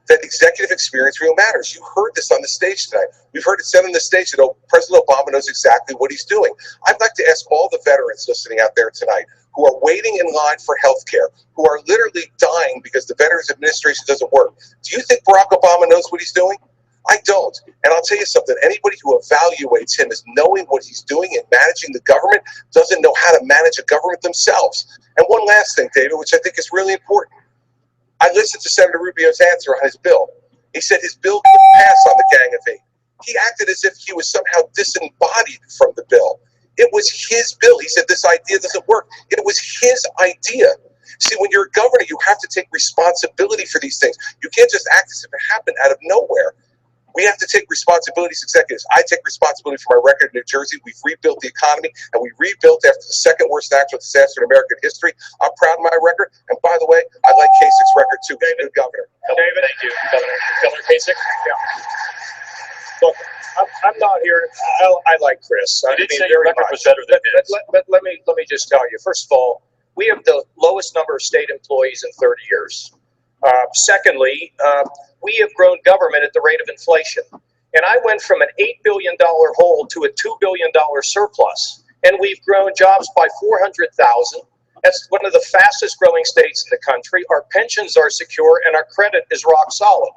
Speaker 19: That executive experience really matters. You heard this on the stage tonight. We've heard it said on the stage that President Obama knows exactly what he's doing. I'd like to ask all the veterans listening out there tonight who are waiting in line for health care, who are literally dying because the Veterans Administration doesn't work. Do you think Barack Obama knows what he's doing? I don't. And I'll tell you something, anybody who evaluates him as knowing what he's doing and managing the government doesn't know how to manage a government themselves. And one last thing, David, which I think is really important. I listened to Senator Rubio's answer on his bill. He said his bill couldn't pass on the Gang of Eight. He acted as if he was somehow disembodied from the bill. It was his bill. He said this idea doesn't work. It was his idea. See, when you're a governor, you have to take responsibility for these things. You can't just act as if it happened out of nowhere. We have to take responsibility as executives. I take responsibility for my record in New Jersey. We've rebuilt the economy, and we rebuilt after the second worst natural disaster in American history. I'm proud of my record. And by the way, I like Kasich's record too. David, Governor.
Speaker 2: David, thank you, Governor Kasich. Yeah.
Speaker 16: Look, I'm not here. I like Chris.
Speaker 2: You did say your record was better than his.
Speaker 16: But let me just tell you. First of all, we have the lowest number of state employees in 30 years. Secondly, we have grown government at the rate of inflation. And I went from an $8 billion hole to a $2 billion surplus. And we've grown jobs by 400,000. That's one of the fastest growing states in the country. Our pensions are secure and our credit is rock solid.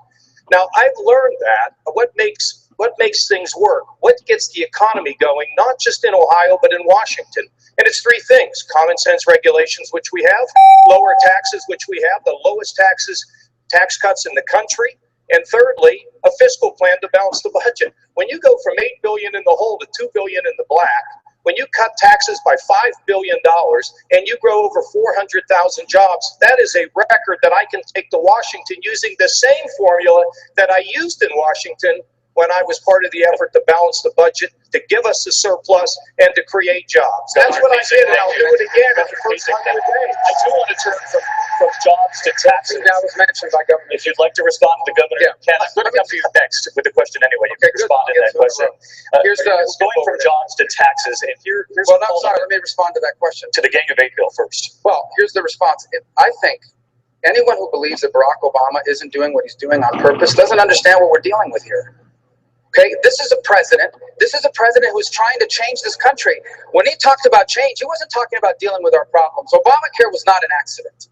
Speaker 16: Now, I've learned that what makes things work, what gets the economy going, not just in Ohio, but in Washington. And it's three things: common sense regulations, which we have; lower taxes, which we have, the lowest tax cuts in the country; and thirdly, a fiscal plan to balance the budget. When you go from $8 billion in the hole to $2 billion in the black, when you cut taxes by $5 billion and you grow over 400,000 jobs, that is a record that I can take to Washington using the same formula that I used in Washington when I was part of the effort to balance the budget, to give us a surplus, and to create jobs. That's what I did, and I'll do it again at the first 100 days.
Speaker 2: I do want to turn from jobs to taxes.
Speaker 4: That was mentioned by Governor.
Speaker 2: If you'd like to respond to the governor, Ken, I'm going to come to you next with the question anyway. You can respond to that question.
Speaker 4: Here's the
Speaker 2: going from jobs to taxes, and here's
Speaker 4: well, no, I'm sorry. Let me respond to that question.
Speaker 2: To the Gang of Eight bill first.
Speaker 4: Well, here's the response. I think anyone who believes that Barack Obama isn't doing what he's doing on purpose doesn't understand what we're dealing with here. Okay, this is a president who's trying to change this country. When he talked about change, he wasn't talking about dealing with our problems. Obamacare was not an accident.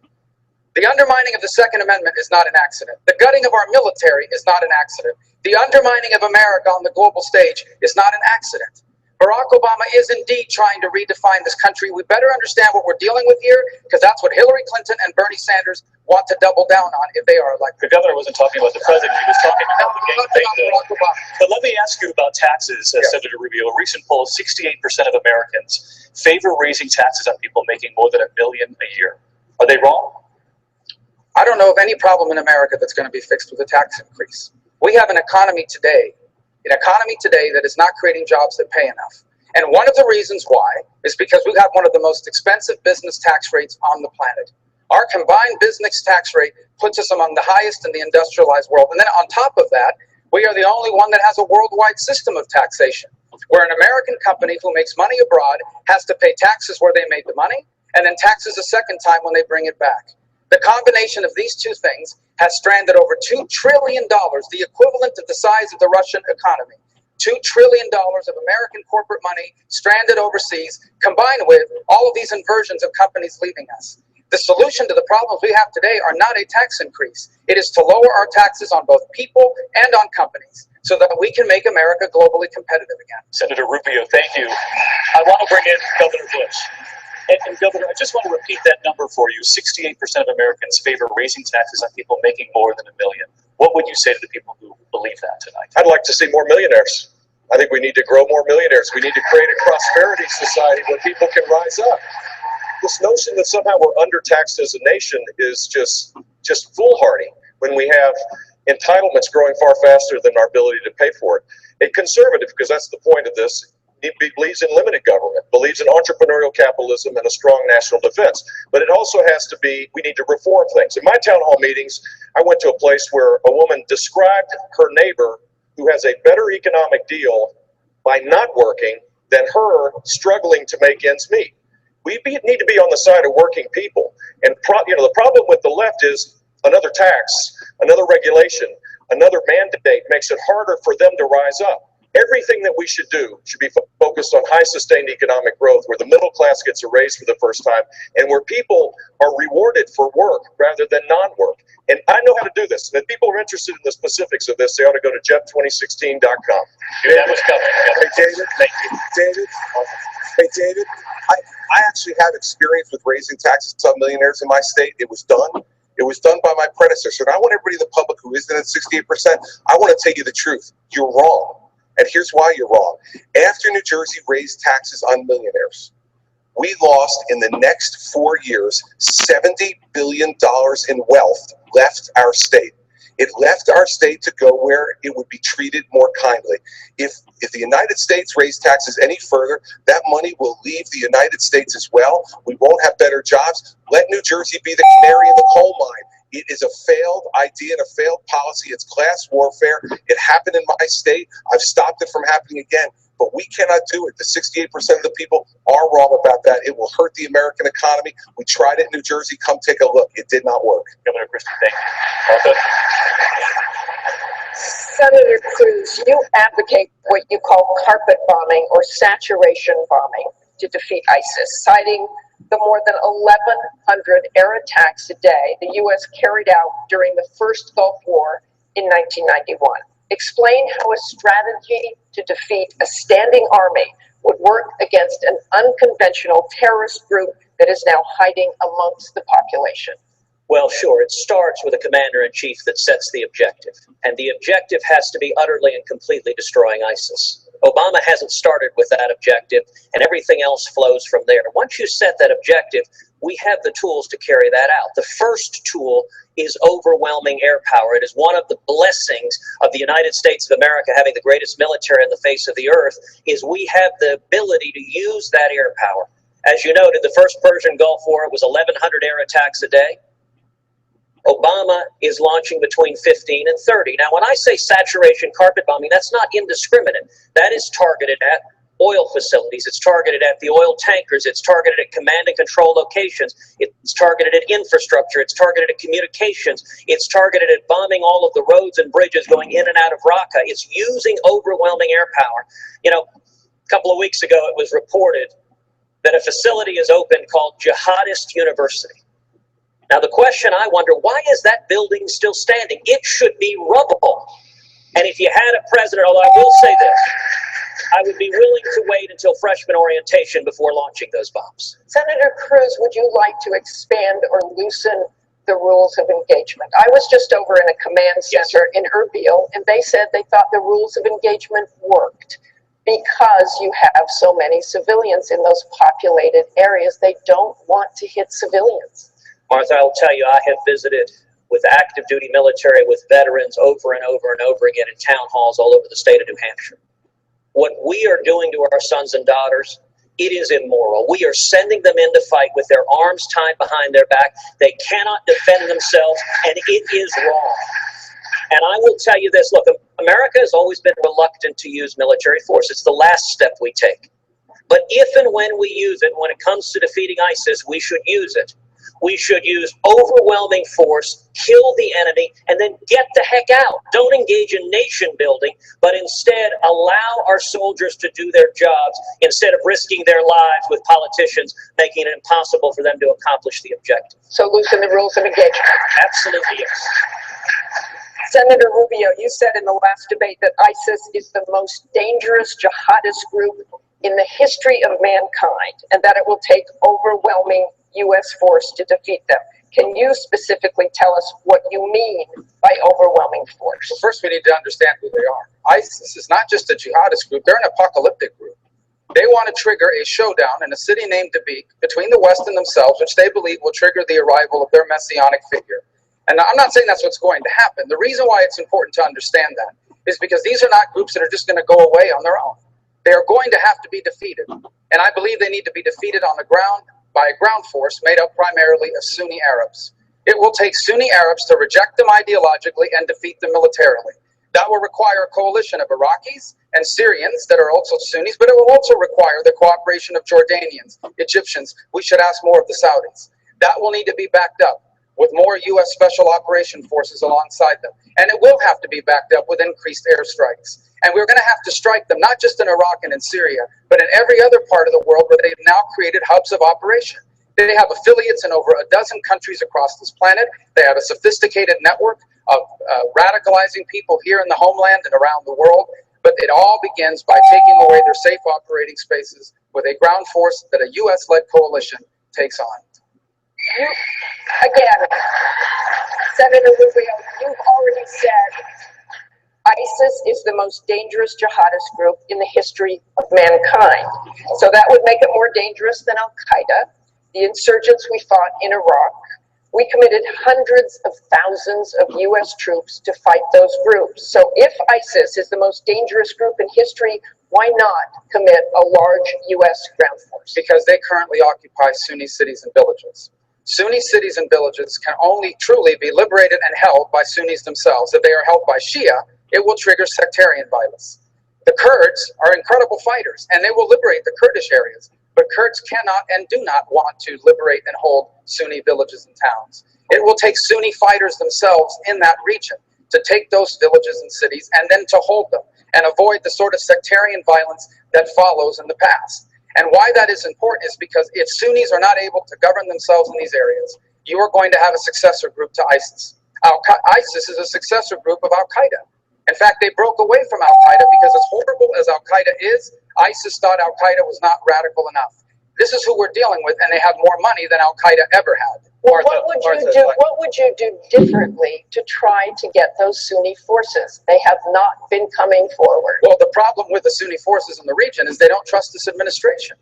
Speaker 4: The undermining of the Second Amendment is not an accident. The gutting of our military is not an accident. The undermining of America on the global stage is not an accident. Barack Obama is indeed trying to redefine this country. We better understand what we're dealing with here, because that's what Hillary Clinton and Bernie Sanders want to double down on if they are elected.
Speaker 2: The governor wasn't talking about the president, he was talking about the Gang of Eight. But let me ask you about taxes, Senator Rubio. A recent poll, 68% of Americans favor raising taxes on people making more than $1 million a year. Are they wrong?
Speaker 4: I don't know of any problem in America that's going to be fixed with a tax increase. We have an economy today that is not creating jobs that pay enough. And one of the reasons why is because we have one of the most expensive business tax rates on the planet. Our combined business tax rate puts us among the highest in the industrialized world. And then on top of that, we are the only one that has a worldwide system of taxation, where an American company who makes money abroad has to pay taxes where they made the money, and then taxes a second time when they bring it back. The combination of these two things has stranded over $2 trillion, the equivalent of the size of the Russian economy. $2 trillion of American corporate money stranded overseas, combined with all of these inversions of companies leaving us. The solution to the problems we have today are not a tax increase. It is to lower our taxes on both people and on companies, so that we can make America globally competitive again.
Speaker 2: Senator Rubio, thank you. I want to bring in Governor Bush. And Governor, I just want to repeat that number for you. 68% of Americans favor raising taxes on people making more than $1 million. What would you say to the people who believe that tonight?
Speaker 19: I'd like to see more millionaires. I think we need to grow more millionaires. We need to create a prosperity society where people can rise up. This notion that somehow we're undertaxed as a nation is just foolhardy when we have entitlements growing far faster than our ability to pay for it. A conservative, because that's the point of this, believes in limited government, believes in entrepreneurial capitalism and a strong national defense. But it also has to be, we need to reform things. In my town hall meetings, I went to a place where a woman described her neighbor who has a better economic deal by not working than her struggling to make ends meet. We need to be on the side of working people. And the problem with the left is another tax, another regulation, another mandate makes it harder for them to rise up. Everything that we should do should be focused on high sustained economic growth, where the middle class gets a raise for the first time, and where people are rewarded for work rather than non-work. And I know how to do this. And if people are interested in the specifics of this, they ought to go to jeff2016.com.
Speaker 2: That was coming.
Speaker 12: Hey, David.
Speaker 2: Thank you.
Speaker 12: David. Hey, David. I actually have experience with raising taxes on millionaires in my state. It was done.
Speaker 19: It was done by my predecessor. And I want everybody in the public who isn't at 68%, I want to tell you the truth. You're wrong. And here's why you're wrong. After New Jersey raised taxes on millionaires, we lost in the next 4 years $70 billion in wealth left our state. It left our state to go where it would be treated more kindly. If the United States raised taxes any further, that money will leave the United States as well. We won't have better jobs. Let New Jersey be the canary in the coal mine. It is a failed idea and a failed policy. It's class warfare. It happened in my state. I've stopped it from happening again. But we cannot do it. The 68% of the people are wrong about that. It will hurt the American economy. We tried it in New Jersey. Come take a look. It did not work.
Speaker 2: Governor Christie, thank you. Martha?
Speaker 14: Senator Cruz, you advocate what you call carpet bombing or saturation bombing to defeat ISIS, citing the more than 1,100 air attacks a day the U.S. carried out during the first Gulf War in 1991. Explain how a strategy to defeat a standing army would work against an unconventional terrorist group that is now hiding amongst the population.
Speaker 15: Well, sure, it starts with a commander-in-chief that sets the objective. And the objective has to be utterly and completely destroying ISIS. Obama hasn't started with that objective, and everything else flows from there. Once you set that objective, we have the tools to carry that out. The first tool is overwhelming air power. It is one of the blessings of the United States of America having the greatest military on the face of the earth, is we have the ability to use that air power. As you noted, the first Persian Gulf War, it was 1,100 air attacks a day. Obama is launching between 15 and 30. Now, when I say saturation carpet bombing, that's not indiscriminate. That is targeted at oil facilities. It's targeted at the oil tankers. It's targeted at command and control locations. It's targeted at infrastructure. It's targeted at communications. It's targeted at bombing all of the roads and bridges going in and out of Raqqa. It's using overwhelming air power. You know, a couple of weeks ago, it was reported that a facility is open called Jihadist University. Now, the question I wonder, why is that building still standing? It should be rubble. And if you had a president, although I will say this, I would be willing to wait until freshman orientation before launching those bombs.
Speaker 14: Senator Cruz, would you like to expand or loosen the rules of engagement? I was just over in a command center in Erbil, and they said they thought the rules of engagement worked because you have so many civilians in those populated areas. They don't want to hit civilians.
Speaker 15: Martha, I'll tell you, I have visited with active duty military, with veterans over and over and over again in town halls all over the state of New Hampshire. What we are doing to our sons and daughters, it is immoral. We are sending them in to fight with their arms tied behind their back. They cannot defend themselves, and it is wrong. And I will tell you this, look, America has always been reluctant to use military force. It's the last step we take. But if and when we use it, when it comes to defeating ISIS, we should use it. We should use overwhelming force, kill the enemy, and then get the heck out. Don't engage in nation building, but instead allow our soldiers to do their jobs instead of risking their lives with politicians making it impossible for them to accomplish the objective.
Speaker 14: So loosen the rules of engagement.
Speaker 15: Absolutely, yes.
Speaker 14: Senator Rubio, you said in the last debate that ISIS is the most dangerous jihadist group in the history of mankind, and that it will take overwhelming U.S. force to defeat them. Can you specifically tell us what you mean by overwhelming force?
Speaker 13: Well, first we need to understand who they are. ISIS is not just a jihadist group, they're an apocalyptic group. They want to trigger a showdown in a city named Dabiq between the West and themselves, which they believe will trigger the arrival of their messianic figure. And I'm not saying that's what's going to happen. The reason why it's important to understand that is because these are not groups that are just going to go away on their own. They are going to have to be defeated. And I believe they need to be defeated on the ground by a ground force made up primarily of Sunni Arabs. It will take Sunni Arabs to reject them ideologically and defeat them militarily. That will require a coalition of Iraqis and Syrians that are also Sunnis, but it will also require the cooperation of Jordanians, Egyptians. We should ask more of the Saudis. That will need to be backed up with more U.S. Special Operation Forces alongside them. And it will have to be backed up with increased airstrikes. And we're going to have to strike them, not just in Iraq and in Syria, but in every other part of the world where they've now created hubs of operation. They have affiliates in over a dozen countries across this planet. They have a sophisticated network of radicalizing people here in the homeland and around the world. But it all begins by taking away their safe operating spaces with a ground force that a U.S.-led coalition takes on.
Speaker 14: Again, Senator Rubio, you've already said ISIS is the most dangerous jihadist group in the history of mankind. So that would make it more dangerous than Al-Qaeda, the insurgents we fought in Iraq. We committed hundreds of thousands of U.S. troops to fight those groups. So if ISIS is the most dangerous group in history, why not commit a large U.S. ground force?
Speaker 13: Because they currently occupy Sunni cities and villages. Sunni cities and villages can only truly be liberated and held by Sunnis themselves. If they are held by Shia, it will trigger sectarian violence. The Kurds are incredible fighters, and they will liberate the Kurdish areas. But Kurds cannot and do not want to liberate and hold Sunni villages and towns. It will take Sunni fighters themselves in that region to take those villages and cities and then to hold them and avoid the sort of sectarian violence that follows in the past. And why that is important is because if Sunnis are not able to govern themselves in these areas, you are going to have a successor group to ISIS. ISIS is a successor group of Al-Qaeda. In fact, they broke away from Al-Qaeda because as horrible as Al-Qaeda is, ISIS thought Al-Qaeda was not radical enough. This is who we're dealing with, and they have more money than Al-Qaeda ever had.
Speaker 14: Well, what would you do differently to try to get those Sunni forces? They have not been coming forward.
Speaker 13: Well, the problem with the Sunni forces in the region is they don't trust this administration.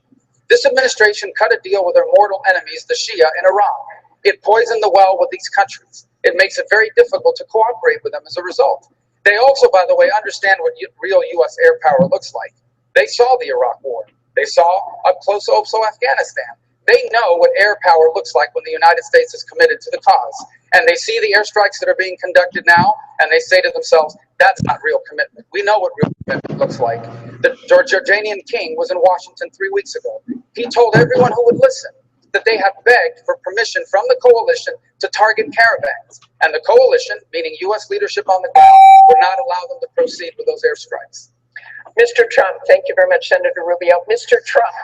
Speaker 13: This administration cut a deal with their mortal enemies, the Shia in Iran. It poisoned the well with these countries. It makes it very difficult to cooperate with them as a result. They also, by the way, understand what real U.S. air power looks like. They saw the Iraq War. They saw up close also Afghanistan. They know what air power looks like when the United States is committed to the cause. And they see the airstrikes that are being conducted now, and they say to themselves, that's not real commitment. We know what real commitment looks like. The Jordanian king was in Washington 3 weeks ago. He told everyone who would listen that they have begged for permission from the coalition to target caravans. And the coalition, meaning U.S. leadership on the ground, would not allow them to proceed with those airstrikes.
Speaker 14: Mr. Trump, thank you very much, Senator Rubio. Mr. Trump,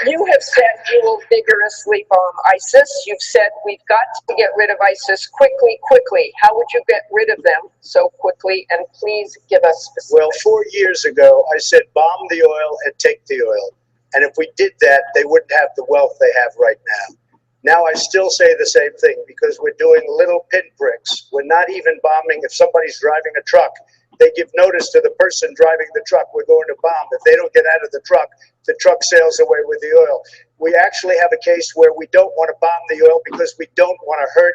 Speaker 14: you have said you will vigorously bomb ISIS. You've said we've got to get rid of ISIS quickly, quickly. How would you get rid of them so quickly? And please give us specifics.
Speaker 17: Well, 4 years ago, I said bomb the oil and take the oil. And if we did that, they wouldn't have the wealth they have right now. Now I still say the same thing because we're doing little pinpricks. We're not even bombing if somebody's driving a truck. They give notice to the person driving the truck, we're going to bomb. If they don't get out of the truck sails away with the oil. We actually have a case where we don't want to bomb the oil because we don't want to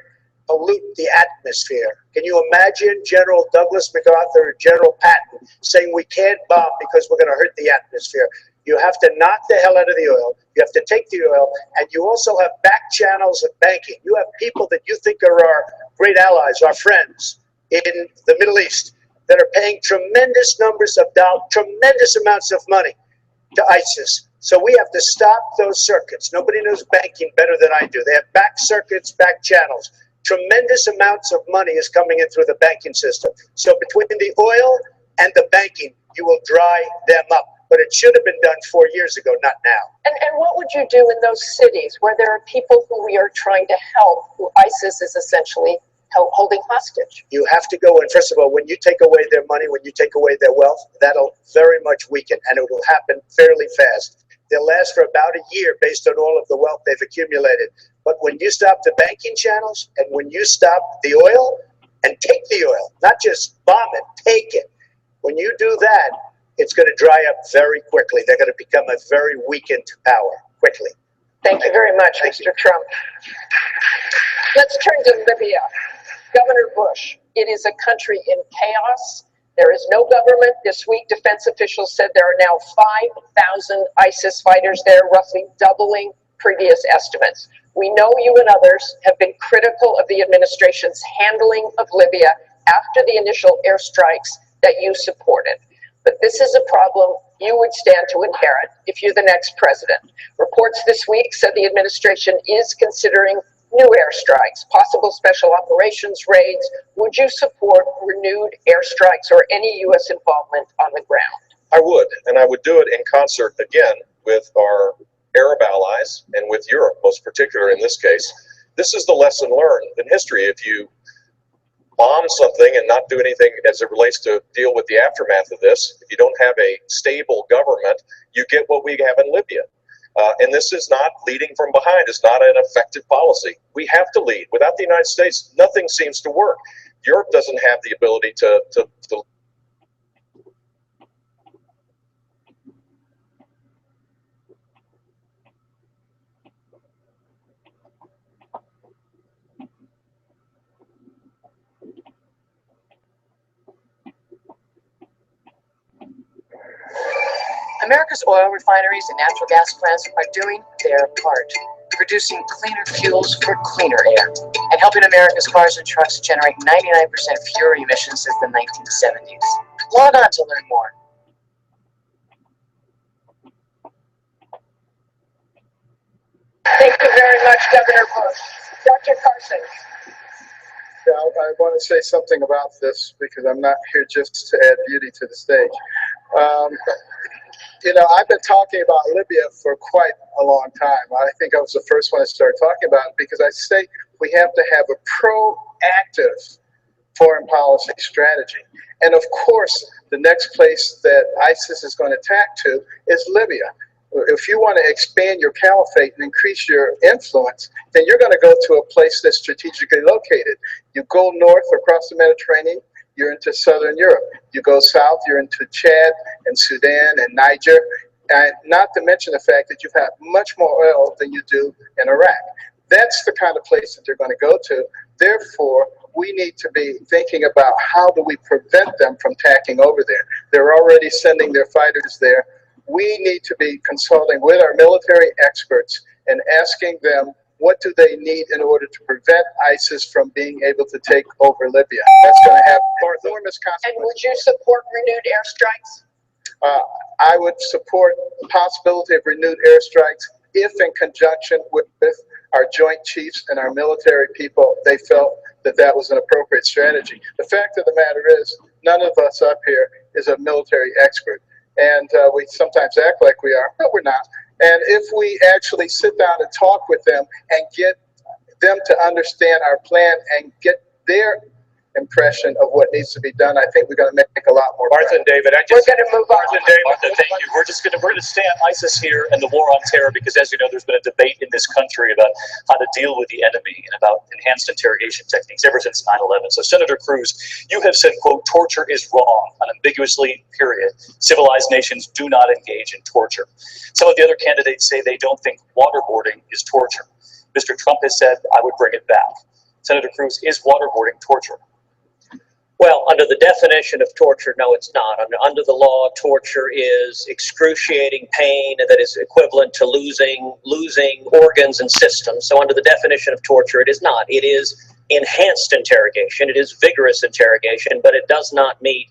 Speaker 17: pollute the atmosphere. Can you imagine General Douglas MacArthur or General Patton saying we can't bomb because we're going to hurt the atmosphere? You have to knock the hell out of the oil. You have to take the oil, and you also have back channels of banking. You have people that you think are our great allies, our friends in the Middle East that are paying tremendous numbers of dollars, tremendous amounts of money to ISIS. So we have to stop those circuits. Nobody knows banking better than I do. They have back circuits, back channels. Tremendous amounts of money is coming in through the banking system. So between the oil and the banking, you will dry them up. But it should have been done 4 years ago, not now.
Speaker 14: And what would you do in those cities where there are people who we are trying to help, who ISIS is essentially holding hostage?
Speaker 17: You have to go in. First of all, when you take away their money, when you take away their wealth, that'll very much weaken, and it will happen fairly fast. They'll last for about a year based on all of the wealth they've accumulated. But when you stop the banking channels and when you stop the oil and take the oil, not just bomb it, take it. When you do that, it's going to dry up very quickly. They're going to become a very weakened power quickly.
Speaker 14: Thank you very much, Mr. Trump. Let's turn to Libya. Governor Bush, it is a country in chaos. There is no government. This week, defense officials said there are now 5,000 ISIS fighters there, roughly doubling previous estimates. We know you and others have been critical of the administration's handling of Libya after the initial airstrikes that you supported. But this is a problem you would stand to inherit if you're the next president. Reports this week said the administration is considering new airstrikes, possible special operations raids. Would you support renewed airstrikes or any U.S. involvement on the ground?
Speaker 19: I would, and I would do it in concert again with our Arab allies and with Europe, most particular in this case. This is the lesson learned in history. If you bomb something and not do anything as it relates to deal with the aftermath of this, if you don't have a stable government, you get what we have in Libya. And this is not leading from behind. It's not an effective policy. We have to lead. Without the United States, nothing seems to work. Europe doesn't have the ability to
Speaker 11: America's oil refineries and natural gas plants are doing their part, producing cleaner fuels for cleaner air, and helping America's cars and trucks generate 99% fewer emissions since the 1970s. Log on to learn more.
Speaker 14: Thank you very much, Governor Bush. Dr. Carson.
Speaker 12: Yeah, I want to say something about this because I'm not here just to add beauty to the stage. You know, I've been talking about Libya for quite a long time. I think I was the first one to start talking about it because I say we have to have a proactive foreign policy strategy. And of course, the next place that ISIS is going to attack to is Libya. If you want to expand your caliphate and increase your influence, then you're going to go to a place that's strategically located. You go north across the Mediterranean, you're into southern Europe. You go south, you're into Chad and Sudan and Niger, and not to mention the fact that you've had much more oil than you do in Iraq. That's the kind of place that they're going to go to. Therefore, we need to be thinking about how do we prevent them from tacking over there. They're already sending their fighters there. We need to be consulting with our military experts and asking them what do they need in order to prevent ISIS from being able to take over Libya. That's going to have enormous consequences.
Speaker 14: And would you support renewed airstrikes?
Speaker 12: I would support the possibility of renewed airstrikes if in conjunction with our joint chiefs and our military people, they felt that that was an appropriate strategy. The fact of the matter is, none of us up here is a military expert. And we sometimes act like we are, but we're not. And if we actually sit down and talk with them and get them to understand our plan and get their impression of what needs to be done, I think we're going to make a lot more.
Speaker 2: Martha and David,
Speaker 14: we're going to move on.
Speaker 2: Martha and David, thank you. We're going to stay on ISIS here and the war on terror because, as you know, there's been a debate in this country about how to deal with the enemy and about enhanced interrogation techniques ever since 9/11. So, Senator Cruz, you have said, quote, torture is wrong, unambiguously, period. Civilized nations do not engage in torture. Some of the other candidates say they don't think waterboarding is torture. Mr. Trump has said, I would bring it back. Senator Cruz, is waterboarding torture?
Speaker 15: Well, under the definition of torture, no, it's not. Under the law, torture is excruciating pain that is equivalent to losing organs and systems. So under the definition of torture, it is not. It is enhanced interrogation. It is vigorous interrogation, but it does not meet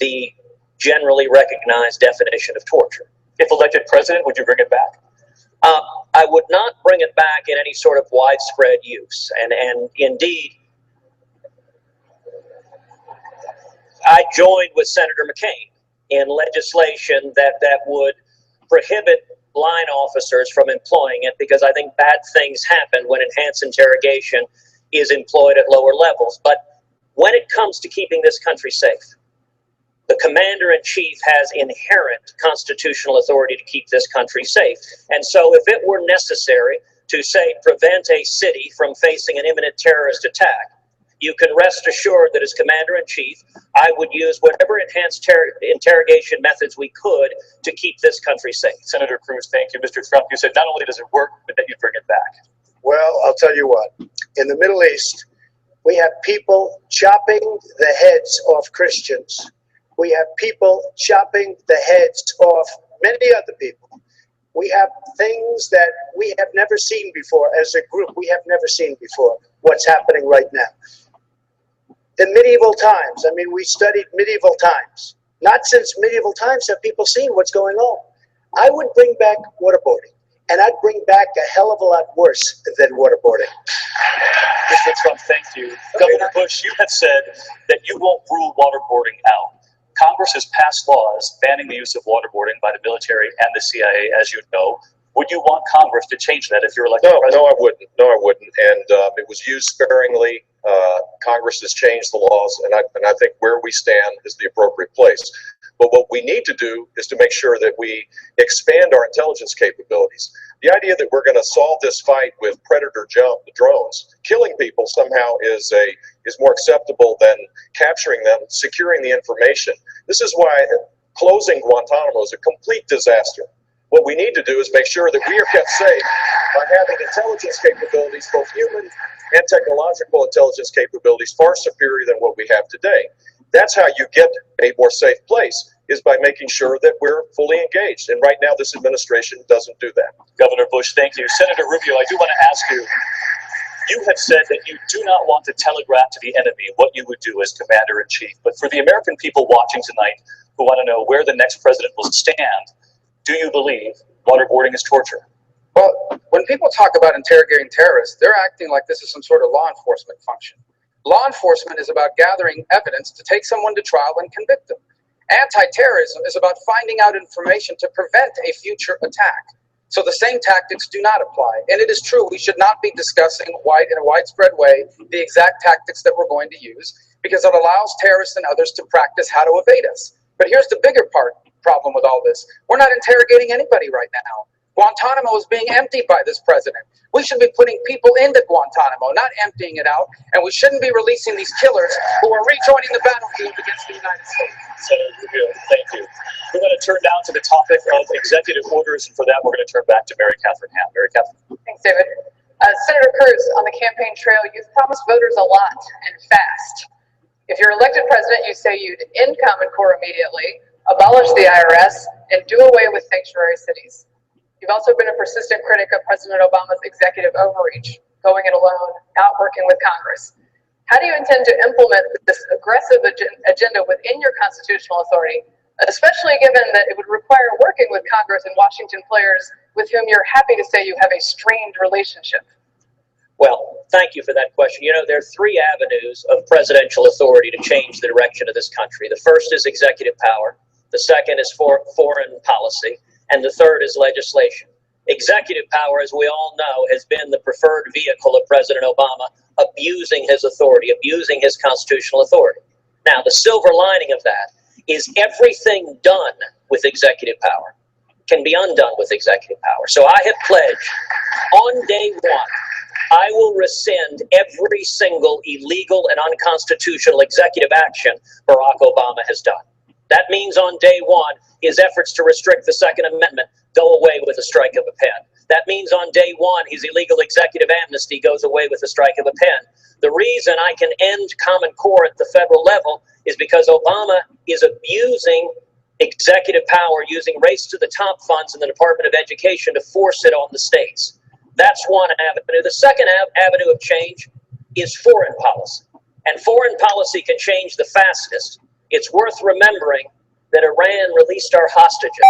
Speaker 15: the generally recognized definition of torture.
Speaker 2: If elected president, would you bring it back?
Speaker 15: I would not bring it back in any sort of widespread use. And indeed, I joined with Senator McCain in legislation that would prohibit line officers from employing it because I think bad things happen when enhanced interrogation is employed at lower levels. But when it comes to keeping this country safe, the commander-in-chief has inherent constitutional authority to keep this country safe. And so if it were necessary to, say, prevent a city from facing an imminent terrorist attack, you can rest assured that as commander-in-chief, I would use whatever enhanced interrogation methods we could to keep this country safe.
Speaker 2: Senator Cruz, thank you. Mr. Trump, you said not only does it work, but that you'd bring it back.
Speaker 17: Well, I'll tell you what. In the Middle East, we have people chopping the heads off Christians. We have people chopping the heads off many other people. We have things that we have never seen before as a group. We have never seen before what's happening right now. In medieval times, I mean, we studied medieval times. Not since medieval times have people seen what's going on. I would bring back waterboarding, and I'd bring back a hell of a lot worse than waterboarding.
Speaker 2: Mr. Trump, thank you. Governor Bush, you have said that you won't rule waterboarding out. Congress has passed laws banning the use of waterboarding by the military and the CIA, as you know. Would you want Congress to change that if you're elected president?
Speaker 19: No, I wouldn't. No, I wouldn't. And it was used sparingly. Congress has changed the laws, and I think where we stand is the appropriate place. But what we need to do is to make sure that we expand our intelligence capabilities. The idea that we're going to solve this fight with predator drones, killing people somehow is more acceptable than capturing them, securing the information. This is why closing Guantanamo is a complete disaster. What we need to do is make sure that we are kept safe by having intelligence capabilities, both human and technological intelligence capabilities, far superior than what we have today. That's how you get a more safe place, is by making sure that we're fully engaged. And right now, this administration doesn't do that.
Speaker 2: Governor Bush, thank you. Senator Rubio, I do want to ask you, you have said that you do not want to telegraph to the enemy what you would do as commander-in-chief. But for the American people watching tonight who want to know where the next president will stand, do you believe waterboarding is torture?
Speaker 13: Well, when people talk about interrogating terrorists, they're acting like this is some sort of law enforcement function. Law enforcement is about gathering evidence to take someone to trial and convict them. Anti-terrorism is about finding out information to prevent a future attack. So the same tactics do not apply. And it is true, we should not be discussing in a widespread way the exact tactics that we're going to use, because it allows terrorists and others to practice how to evade us. But here's the bigger problem with all this. We're not interrogating anybody right now. Guantanamo is being emptied by this president. We should be putting people into Guantanamo, not emptying it out. And we shouldn't be releasing these killers who are rejoining the battlefield against the United States.
Speaker 2: Senator Rubio, thank you. We're going to turn now to the topic of executive orders, and for that, we're going to turn back to Mary Catherine Ham. Mary Catherine.
Speaker 18: Thanks, David. Senator Cruz, on the campaign trail, you've promised voters a lot and fast. If you're elected president, you say you'd end Common Core immediately, abolish the IRS, and do away with sanctuary cities. You've also been a persistent critic of President Obama's executive overreach, going it alone, not working with Congress. How do you intend to implement this aggressive agenda within your constitutional authority, especially given that it would require working with Congress and Washington players with whom you're happy to say you have a strained relationship?
Speaker 15: Well, thank you for that question. You know, there are three avenues of presidential authority to change the direction of this country. The first is executive power. The second is foreign policy. And the third is legislation. Executive power, as we all know, has been the preferred vehicle of President Obama, abusing his authority, abusing his constitutional authority. Now, the silver lining of that is everything done with executive power can be undone with executive power. So I have pledged on day one, I will rescind every single illegal and unconstitutional executive action Barack Obama has done. That means on day one, his efforts to restrict the Second Amendment go away with a strike of a pen. That means on day one, his illegal executive amnesty goes away with a strike of a pen. The reason I can end Common Core at the federal level is because Obama is abusing executive power, using race to the top funds in the Department of Education to force it on the states. That's one avenue. The second avenue of change is foreign policy. And foreign policy can change the fastest. It's worth remembering that Iran released our hostages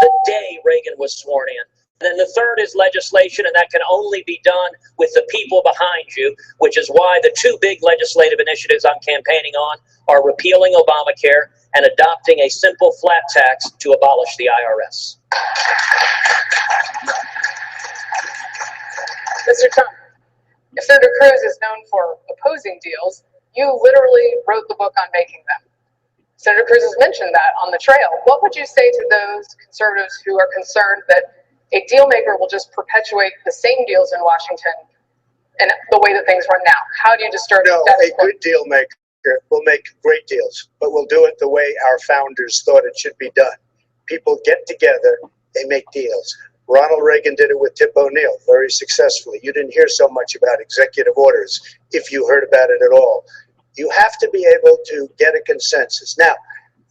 Speaker 15: the day Reagan was sworn in. And then the third is legislation, and that can only be done with the people behind you, which is why the two big legislative initiatives I'm campaigning on are repealing Obamacare and adopting a simple flat tax to abolish the IRS.
Speaker 18: Mr. Trump, if Senator Cruz is known for opposing deals, you literally wrote the book on making them. Senator Cruz has mentioned that on the trail. What would you say to those conservatives who are concerned that a deal maker will just perpetuate the same deals in Washington and the way that things run now? How do you disturb
Speaker 17: No, a good deal maker will make great deals, but will do it the way our founders thought it should be done. People get together, they make deals. Ronald Reagan did it with Tip O'Neill very successfully. You didn't hear so much about executive orders, if you heard about it at all. You have to be able to get a consensus. Now,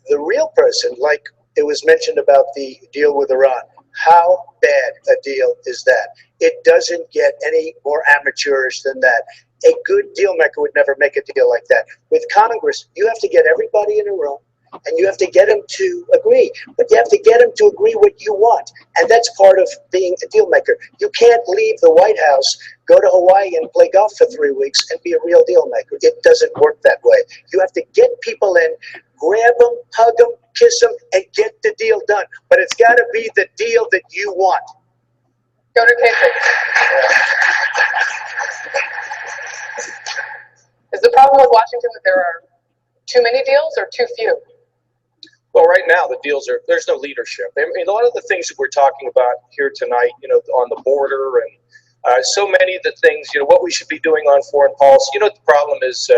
Speaker 17: the real person, like it was mentioned about the deal with Iran, how bad a deal is that? It doesn't get any more amateurish than that. A good deal maker would never make a deal like that. With Congress, you have to get everybody in a room, and you have to get them to agree. But you have to get them to agree what you want. And that's part of being a deal maker. You can't leave the White House, go to Hawaii and play golf for 3 weeks and be a real deal maker. It doesn't work that way. You have to get people in, grab them, hug them, kiss them, and get the deal done. But it's got to be the deal that you want.
Speaker 18: Governor Kasich. Is the problem with Washington that there are too many deals or too few?
Speaker 16: Well, right now the deals are, there's no leadership. I mean, a lot of the things that we're talking about here tonight, you know, on the border and so many of the things, you know, what we should be doing on foreign policy. You know, the problem is,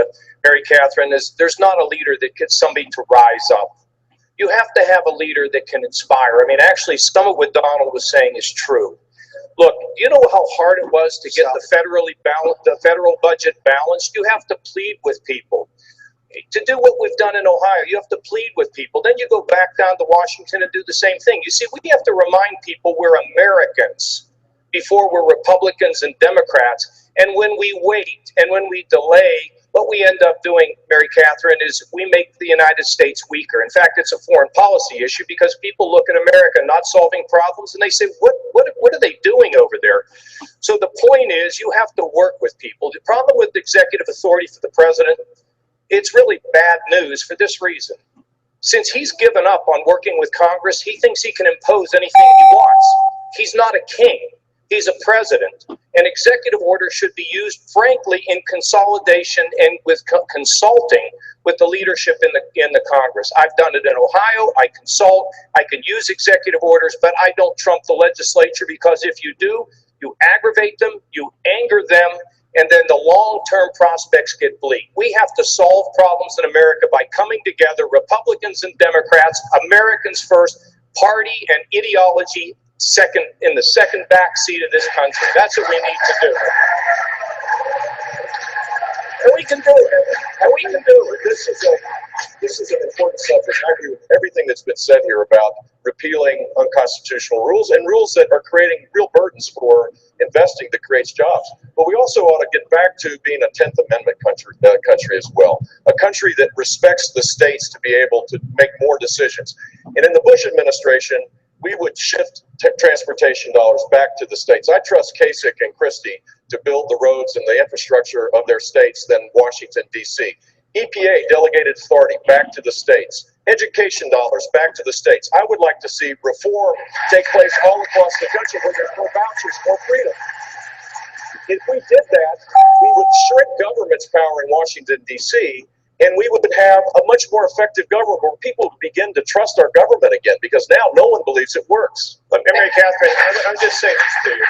Speaker 16: Mary Catherine, is there's not a leader that gets somebody to rise up. You have to have a leader that can inspire. I mean, actually, some of what Donald was saying is true. Look, you know how hard it was to get the federal budget balanced? You have to plead with people. To do what we've done in Ohio, you have to plead with people. Then you go back down to Washington and do the same thing. You see, we have to remind people we're Americans before we're Republicans and Democrats. And when we wait and when we delay, what we end up doing, Mary Catherine, is we make the United States weaker. In fact, it's a foreign policy issue because people look at America not solving problems and they say, what are they doing over there? So the point is, you have to work with people. The problem with executive authority for the president, it's really bad news for this reason. Since he's given up on working with Congress, he thinks he can impose anything he wants. He's not a king. He's a president. An executive order should be used, frankly, in consolidation and with consulting with the leadership in the Congress. I've done it in Ohio. I consult. I can use executive orders, but I don't trump the legislature, because if you do, you aggravate them, you anger them, and then the long-term prospects get bleak. We have to solve problems in America by coming together, Republicans and Democrats, Americans first, party and ideology second, in the second back seat of this country. That's what we need to do. And we can do it. And we can do it.
Speaker 19: This is an important subject. I agree with everything that's been said here about repealing unconstitutional rules and rules that are creating real burdens for investing that creates jobs. But we also ought to get back to being a 10th Amendment country as well, a country that respects the states to be able to make more decisions. And in the Bush administration, we would shift transportation dollars back to the states. I trust Kasich and Christie to build the roads and the infrastructure of their states than Washington, D.C. EPA delegated authority back to the states. Education dollars back to the states. I would like to see reform take place all across the country where there's more vouchers, more freedom. If we did that, we would shrink government's power in Washington, D.C., and we would have a much more effective government where people would begin to trust our government again, because now no one believes it works.
Speaker 2: But Mary Catherine, I'm just saying this to you.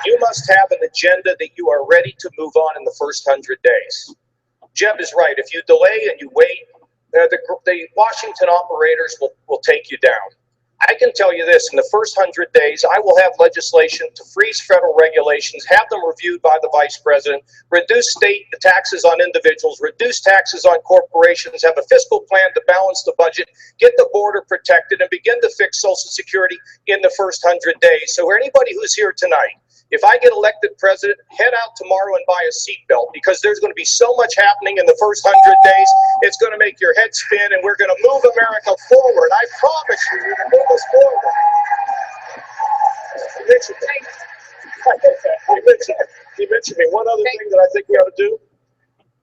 Speaker 2: You must have an agenda that you are ready to move on in the first 100 days. Jeb is right. If you delay and you wait, the Washington operators will take you down. I can tell you this, in the first 100 days, I will have legislation to freeze federal regulations, have them reviewed by the vice president, reduce state taxes on individuals, reduce taxes on corporations, have a fiscal plan to balance the budget, get the border protected, and begin to fix Social Security in the first 100 days. So anybody who's here tonight, if I get elected president, head out tomorrow and buy a seatbelt, because there's going to be so much happening in the first 100 days. It's going to make your head spin, and we're going to move America forward. I promise you, we're going to move us forward.
Speaker 19: He mentioned me. One other thing that I think we ought to do,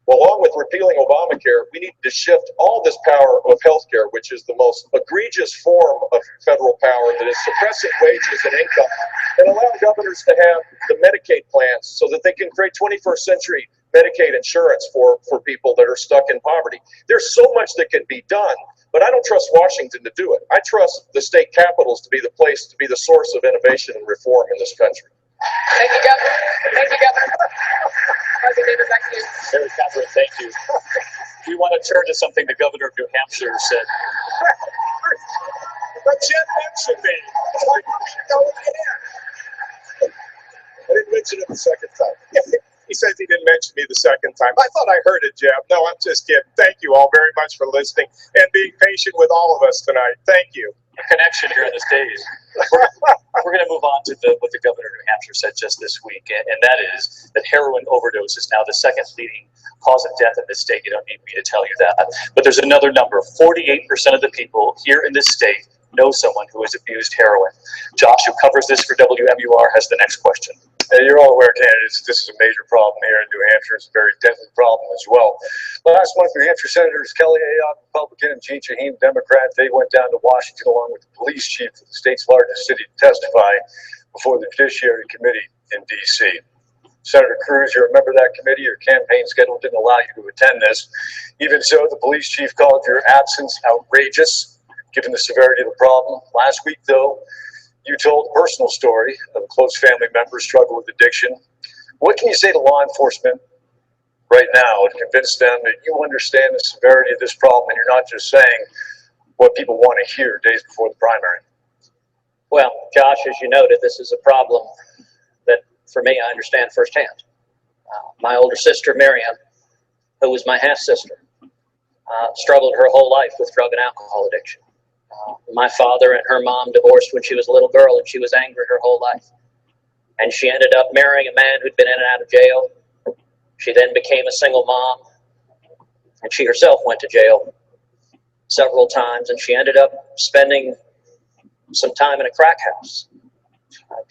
Speaker 19: well, along with repealing Obamacare, we need to shift all this power of healthcare, which is the most egregious form of federal power that is suppressing wages and income, and allow governors to have the Medicaid plans so that they can create 21st century Medicaid insurance for people that are stuck in poverty. There's so much that can be done, but I don't trust Washington to do it. I trust the state capitals to be the place, to be the source of innovation and reform in this country.
Speaker 18: Thank you, Governor. Thank you, Governor. President David, back to you.
Speaker 2: Mary Catherine, thank you. We want to turn to something the governor of New Hampshire said.
Speaker 12: But Jeb mentioned me. Why don't you go again? I didn't mention it the second time. He says he didn't mention me the second time. I thought I heard it, Jeb. No, I'm just kidding. Thank you all very much for listening and being patient with all of us tonight. Thank you.
Speaker 2: A connection here in the stage. We're going to move on to what the governor of New Hampshire said just this week, and that is that heroin overdose is now the second leading cause of death in this state. You don't need me to tell you that. But there's another number. 48% of the people here in this state know someone who has abused heroin. Josh, who covers this for WMUR, has the next question.
Speaker 9: You're all aware, candidates, this is a major problem here in New Hampshire. It's a very deadly problem as well. Last month, New Hampshire Senators Kelly Ayotte, Republican, and Jean Shaheen, Democrat, they went down to Washington along with the police chief of the state's largest city to testify before the Judiciary Committee in D.C. Senator Cruz, you're a member of that committee. Your campaign schedule didn't allow you to attend this. Even so, the police chief called your absence outrageous. given the severity of the problem. Last week, though, you told a personal story of a close family member struggling with addiction. What can you say to law enforcement right now to convince them that you understand the severity of this problem and you're not just saying what people want to hear days before the primary?
Speaker 15: Well, Josh, as you noted, this is a problem that, for me, I understand firsthand. My older sister, Miriam, who was my half-sister, struggled her whole life with drug and alcohol addiction. My father and her mom divorced when she was a little girl, and she was angry her whole life. And she ended up marrying a man who'd been in and out of jail. She then became a single mom, and she herself went to jail several times, and she ended up spending some time in a crack house.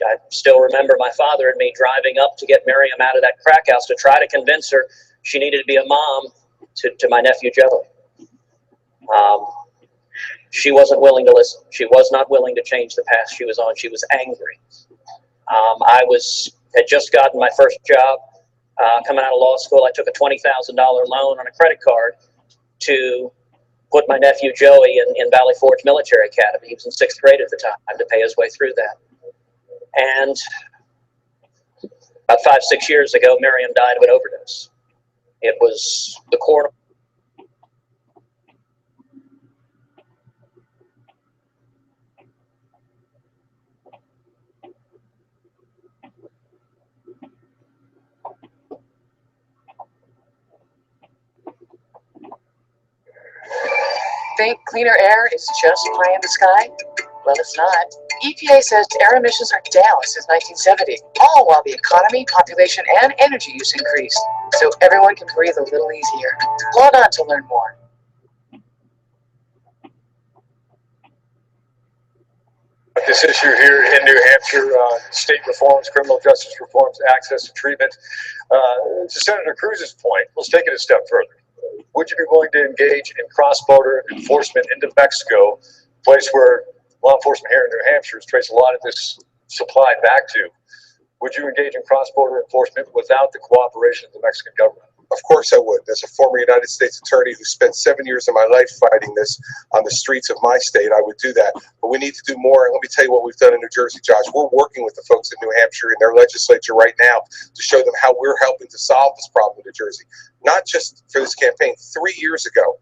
Speaker 15: I still remember my father and me driving up to get Miriam out of that crack house to try to convince her she needed to be a mom to my nephew Joey. She wasn't willing to listen. She was not willing to change the path she was on. She was angry. I had just gotten my first job coming out of law school. I took a $20,000 loan on a credit card to put my nephew Joey in Valley Forge Military Academy. He was in 6th grade at the time, to pay his way through that. And about 5-6 years ago, Miriam died of an overdose. It was the core.
Speaker 11: Think cleaner air is just pie in the sky? Well, it's not. EPA says air emissions are down since 1970, all while the economy, population, and energy use increased. So everyone can breathe a little easier. Log on to learn more.
Speaker 9: This issue here in New Hampshire, state reforms, criminal justice reforms, access to treatment. To Senator Cruz's point, let's take it a step further. Would you be willing to engage in cross-border enforcement into Mexico, a place where law enforcement here in New Hampshire has traced a lot of this supply back to? Would you engage in cross-border enforcement without the cooperation of the Mexican government?
Speaker 12: Of course I would. As a former United States attorney who spent 7 years of my life fighting this on the streets of my state, I would do that. But we need to do more. And let me tell you what we've done in New Jersey, Josh. We're working with the folks in New Hampshire and their legislature right now to show them how we're helping to solve this problem in New Jersey. Not just for this campaign. 3 years ago,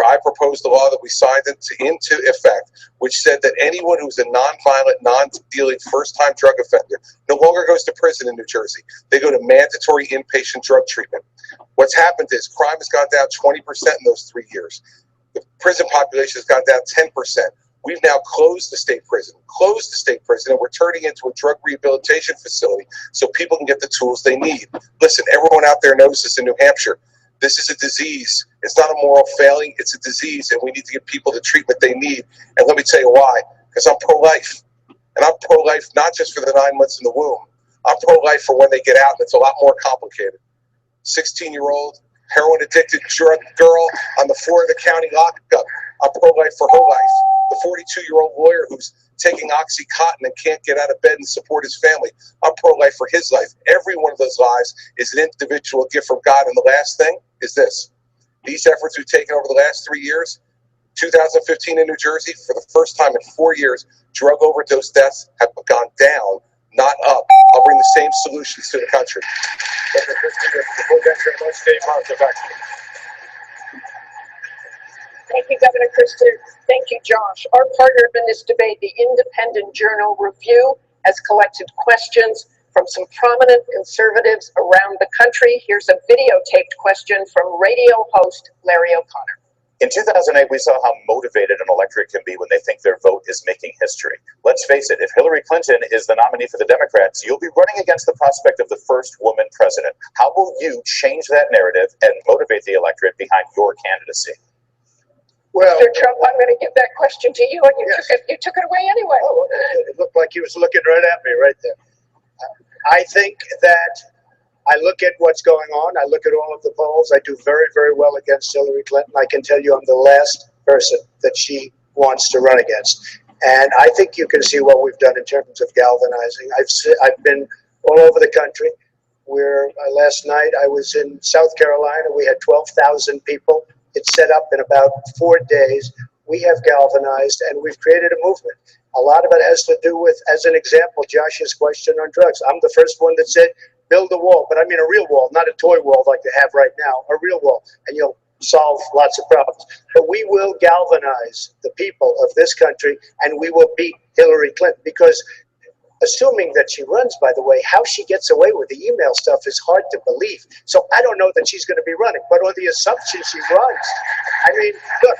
Speaker 12: I proposed a law that we signed into effect, which said that anyone who's a non-violent, non-dealing, first-time drug offender no longer goes to prison in New Jersey. They go to mandatory inpatient drug treatment. What's happened is crime has gone down 20% in those 3 years. The prison population has gone down 10%. We've now closed the state prison, and we're turning into a drug rehabilitation facility so people can get the tools they need. Listen, everyone out there knows this in New Hampshire. This is a disease. It's not a moral failing. It's a disease, and we need to give people the treatment they need. And let me tell you why. Because I'm pro-life. And I'm pro-life not just for the 9 months in the womb. I'm pro-life for when they get out, and it's a lot more complicated. 16-year-old, heroin-addicted drug girl on the floor of the county lockup. I'm pro-life for her life. The 42-year-old lawyer who's taking OxyContin and can't get out of bed and support his family. I'm pro-life for his life. Every one of those lives is an individual gift from God. And the last thing is this. These efforts we've taken over the last 3 years, 2015 in New Jersey, for the first time in 4 years, drug overdose deaths have gone down, not up. I'll bring the same solutions to the country.
Speaker 14: Thank you, Governor Christie. Thank you, Josh. Our partner in this debate, the Independent Journal Review, has collected questions from some prominent conservatives around the country. Here's a videotaped question from radio host Larry O'Connor.
Speaker 10: In 2008, we saw how motivated an electorate can be when they think their vote is making history. Let's face it, if Hillary Clinton is the nominee for the Democrats, you'll be running against the prospect of the first woman president. How will you change that narrative and motivate the electorate behind your candidacy?
Speaker 14: Well, Mr. Trump, I'm going to give that question to you, and you took it away anyway.
Speaker 17: Oh, it looked like he was looking right at me right there. I think that I look at what's going on. I look at all of the polls. I do very, very well against Hillary Clinton. I can tell you I'm the last person that she wants to run against. And I think you can see what we've done in terms of galvanizing. I've been all over the country. Last night I was in South Carolina. We had 12,000 people. It's set up in about 4 days. we have galvanized and we've created a movement. A lot of it has to do with, as an example, Josh's question on drugs. I'm the first one that said, build a wall, but I mean a real wall, not a toy wall like they have right now, a real wall, and you'll solve lots of problems. But we will galvanize the people of this country, and we will beat Hillary Clinton, because assuming that she runs, by the way, how she gets away with the email stuff is hard to believe. So I don't know that she's going to be running, but on the assumption she runs, I mean, look,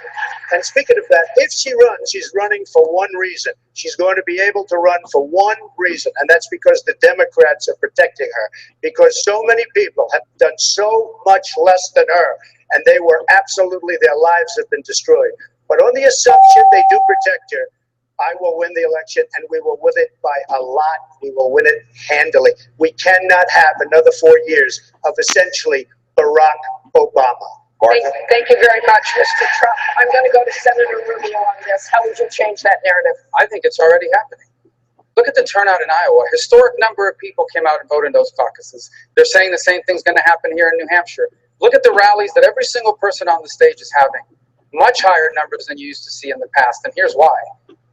Speaker 17: and speaking of that, if she runs, she's running for one reason. She's going to be able to run for one reason, and that's because the Democrats are protecting her, because so many people have done so much less than her, and they were absolutely, their lives have been destroyed. But on the assumption they do protect her, I will win the election, and we will win it by a lot. We will win it handily. We cannot have another 4 years of essentially Barack Obama.
Speaker 14: Thank you very much, Mr. Trump. I'm going to go to Senator Rubio on this. How would you change that narrative?
Speaker 13: I think it's already happening. Look at the turnout in Iowa. A historic number of people came out and voted in those caucuses. They're saying the same thing's going to happen here in New Hampshire. Look at the rallies that every single person on the stage is having. Much higher numbers than you used to see in the past, and here's why.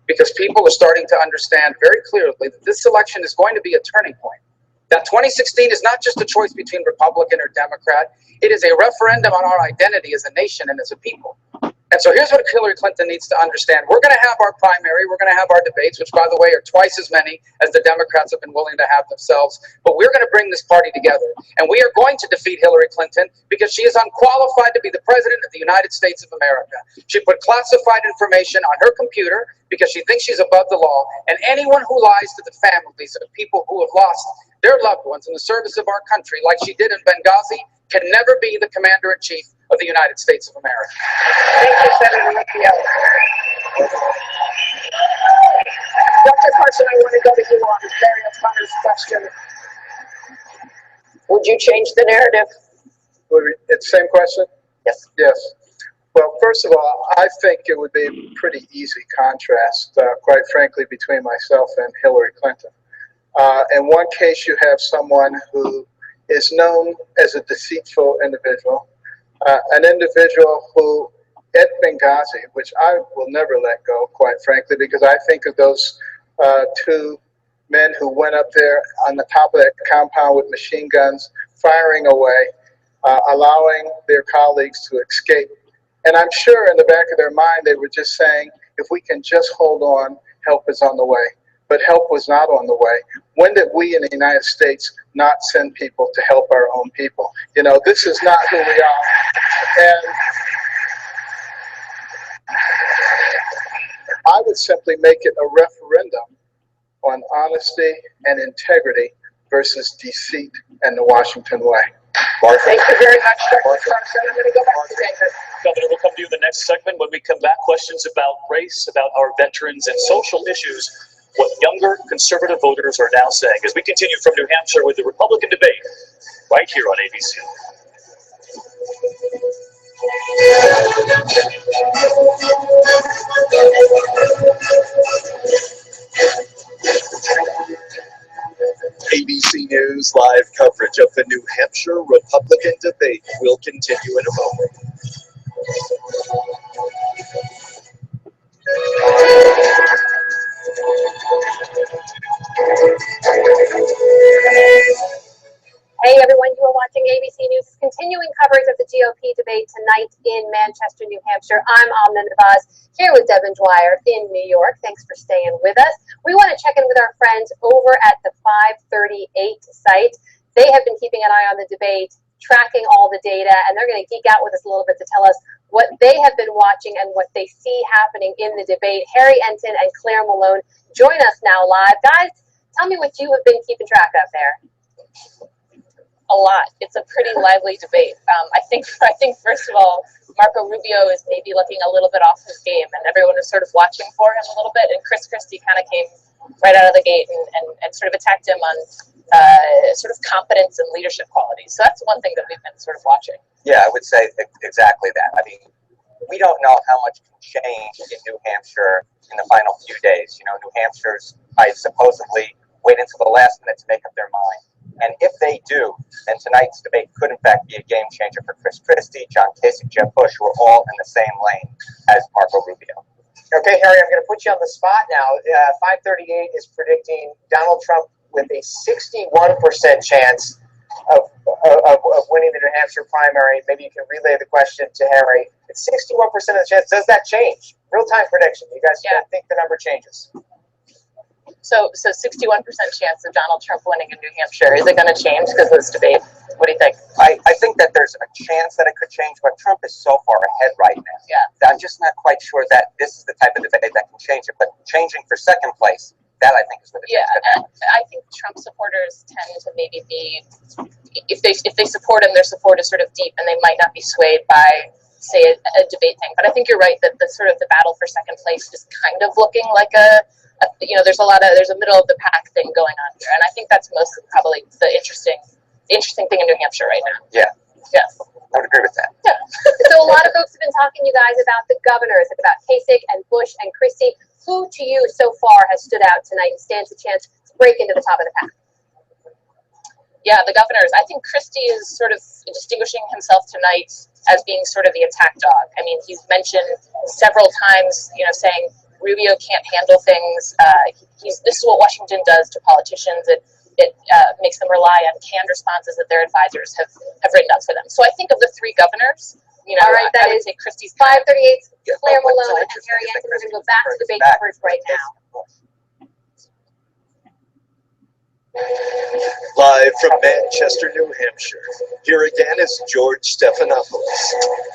Speaker 13: Because people are starting to understand very clearly that this election is going to be a turning point. That 2016 is not just a choice between Republican or Democrat. It is a referendum on our identity as a nation and as a people. And so here's what Hillary Clinton needs to understand. We're going to have our primary. We're going to have our debates, which, by the way, are twice as many as the Democrats have been willing to have themselves. But we're going to bring this party together. And we are going to defeat Hillary Clinton because she is unqualified to be the president of the United States of America. She put classified information on her computer because she thinks she's above the law. And anyone who lies to the families of people who have lost their loved ones in the service of our country, like she did in Benghazi, can never be the commander-in-chief of the United States of America.
Speaker 14: Thank you, Senator Rubio. Dr. Carson, I want to go to you on Barry O'Connor's question. Would you change the narrative?
Speaker 12: It's the same question?
Speaker 14: Yes.
Speaker 12: Yes. Well, first of all, I think it would be a pretty easy contrast, quite frankly, between myself and Hillary Clinton. In one case, you have someone who is known as a deceitful individual, an individual who, at Benghazi, which I will never let go, quite frankly, because I think of those two men who went up there on the top of that compound with machine guns, firing away, allowing their colleagues to escape. And I'm sure in the back of their mind, they were just saying, if we can just hold on, help is on the way. But help was not on the way. When did we in the United States not send people to help our own people? You know, this is not who we are. And I would simply make it a referendum on honesty and integrity versus deceit and the Washington way.
Speaker 14: Thank you very much, Dr. Carson. I'm going to go back to David.
Speaker 2: Governor, we'll come to you in the next segment. When we come back, questions about race, about our veterans, and social issues, what younger conservative voters are now saying, as we continue from New Hampshire with the Republican debate right here on ABC.
Speaker 20: ABC News live coverage of the New Hampshire Republican debate will continue in a moment.
Speaker 8: Hey everyone, you are watching ABC News' continuing coverage of the GOP debate tonight in Manchester, New Hampshire. I'm Amna Navaz here with Devin Dwyer in New York. Thanks for staying with us. We want to check in with our friends over at the 538 site. They have been keeping an eye on the debate, tracking all the data, and they're going to geek out with us a little bit to tell us what they have been watching and what they see happening in the debate. Harry Enton and Claire Malone join us now live. Guys, tell me what you have been keeping track of there.
Speaker 7: A lot. It's a pretty lively debate. I think first of all, Marco Rubio is maybe looking a little bit off his game, and everyone is sort of watching for him a little bit. And Chris Christie kind of came right out of the gate and sort of attacked him on sort of competence and leadership qualities. So that's one thing that we've been sort of watching.
Speaker 22: Yeah, I would say exactly that. I mean, we don't know how much can change in New Hampshire in the final few days. You know, New Hampshire's supposedly wait until the last minute to make up their mind. And if they do, then tonight's debate could in fact be a game changer for Chris Christie, John Kasich, Jeb Bush, who are all in the same lane as Marco Rubio. Okay, Harry, I'm going to put you on the spot now. 538 is predicting Donald Trump with a 61% chance of winning the New Hampshire primary. Maybe you can relay the question to Harry. It's 61% of the chance. Does that change? Real-time prediction. You guys think the number changes?
Speaker 7: So 61% chance of Donald Trump winning in New Hampshire. Is it going to change because of this debate? What do you think?
Speaker 22: I think that there's a chance that it could change, but Trump is so far ahead right now.
Speaker 7: Yeah.
Speaker 22: I'm just not quite sure that this is the type of debate that can change it. But changing for second place, that I think is what it is.
Speaker 7: Yeah, I think Trump supporters tend to maybe be, if they support him, their support is sort of deep, and they might not be swayed by, say, a debate thing. But I think you're right that the sort of the battle for second place is kind of looking like there's a middle of the pack thing going on here, and I think that's most probably the interesting thing in New Hampshire right now.
Speaker 22: Yeah.
Speaker 7: Yes.
Speaker 22: I would agree with that.
Speaker 7: Yeah.
Speaker 8: So a lot of folks have been talking to you guys about the governors, about Kasich and Bush and Christie. Who to you so far has stood out tonight and stands a chance to break into the top of the pack?
Speaker 7: Yeah, the governors. I think Christie is sort of distinguishing himself tonight as being sort of the attack dog. I mean, he's mentioned several times, saying Rubio can't handle things. This is what Washington does to politicians. It makes them rely on canned responses that their advisors have written up for them. So I think of the three governors,
Speaker 8: all right,
Speaker 7: I would say Christie's
Speaker 8: 538, Claire Malone and Harry Ensign. We're going to go back to debate coverage right now.
Speaker 20: Live from Manchester, New Hampshire, here again is George Stephanopoulos.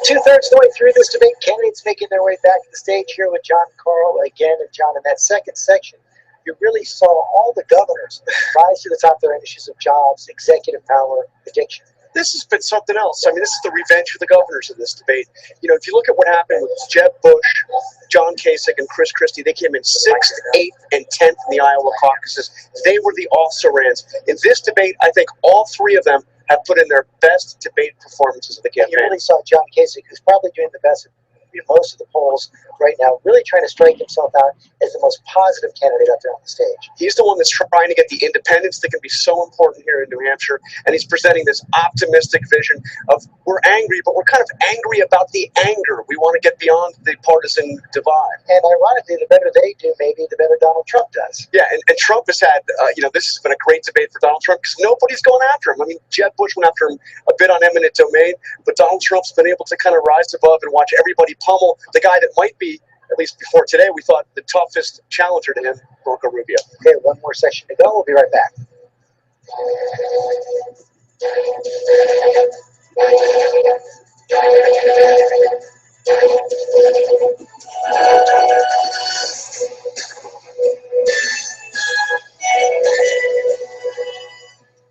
Speaker 6: Two-thirds the way through this debate, candidates making their way back to the stage here with John Carl again. And John, in that second section, you really saw all the governors rise to the top of their issues of jobs, executive power, addiction.
Speaker 12: This has been something else. I mean, this is the revenge of the governors in this debate. If you look at what happened with Jeb Bush, John Kasich, and Chris Christie, they came in 6th, 8th, and 10th in the Iowa caucuses. They were the also-rans. In this debate, I think all three of them have put in their best debate performances of the campaign.
Speaker 6: You really saw John Kasich, who's probably doing the best in most of the polls right now, really trying to strike himself out as the most positive candidate up there on the stage.
Speaker 12: He's the one that's trying to get the independence that can be so important here in New Hampshire, and he's presenting this optimistic vision of we're angry, but we're kind of angry about the anger. We want to get beyond the partisan divide.
Speaker 6: And ironically, the better they do, maybe the better Donald Trump does.
Speaker 12: Yeah, and Trump has had, this has been a great debate for Donald Trump because nobody's going after him. I mean, Jeb Bush went after him a bit on eminent domain, but Donald Trump's been able to kind of rise above and watch everybody pummel the guy that might be, at least before today, we thought the toughest challenger to him, Marco Rubio.
Speaker 6: Okay, one more section to go. We'll be right back.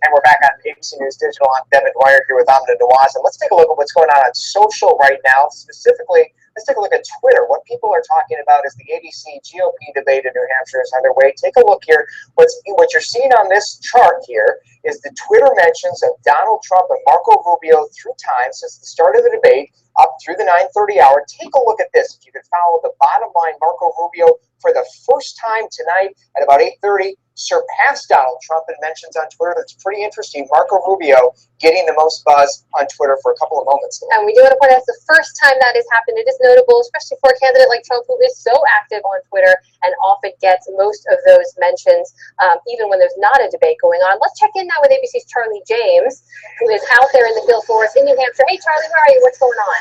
Speaker 22: And we're back on ABC News Digital. I'm Devin Dwyer here with Amna Nawaz. And let's take a look at what's going on social right now. Specifically, let's take a look at Twitter. What people are talking about is the ABC GOP debate in New Hampshire is underway. Take a look here. What you're seeing on this chart here is the Twitter mentions of Donald Trump and Marco Rubio through time since the start of the debate up through the 9:30 hour. Take a look at this. If you can follow the bottom line, Marco Rubio for the first time tonight at about 8:30 surpassed Donald Trump in mentions on Twitter. That's pretty interesting. Marco Rubio getting the most buzz on Twitter for a couple of moments.
Speaker 8: And we do want to point out it's the first time that has happened. It is notable, especially for a candidate like Trump, who is so active on Twitter and often gets most of those mentions, even when there's not a debate going on. Let's check in now with ABC's Charlie James, who is out there in the field for us in New Hampshire. Hey, Charlie, where are you? What's going on?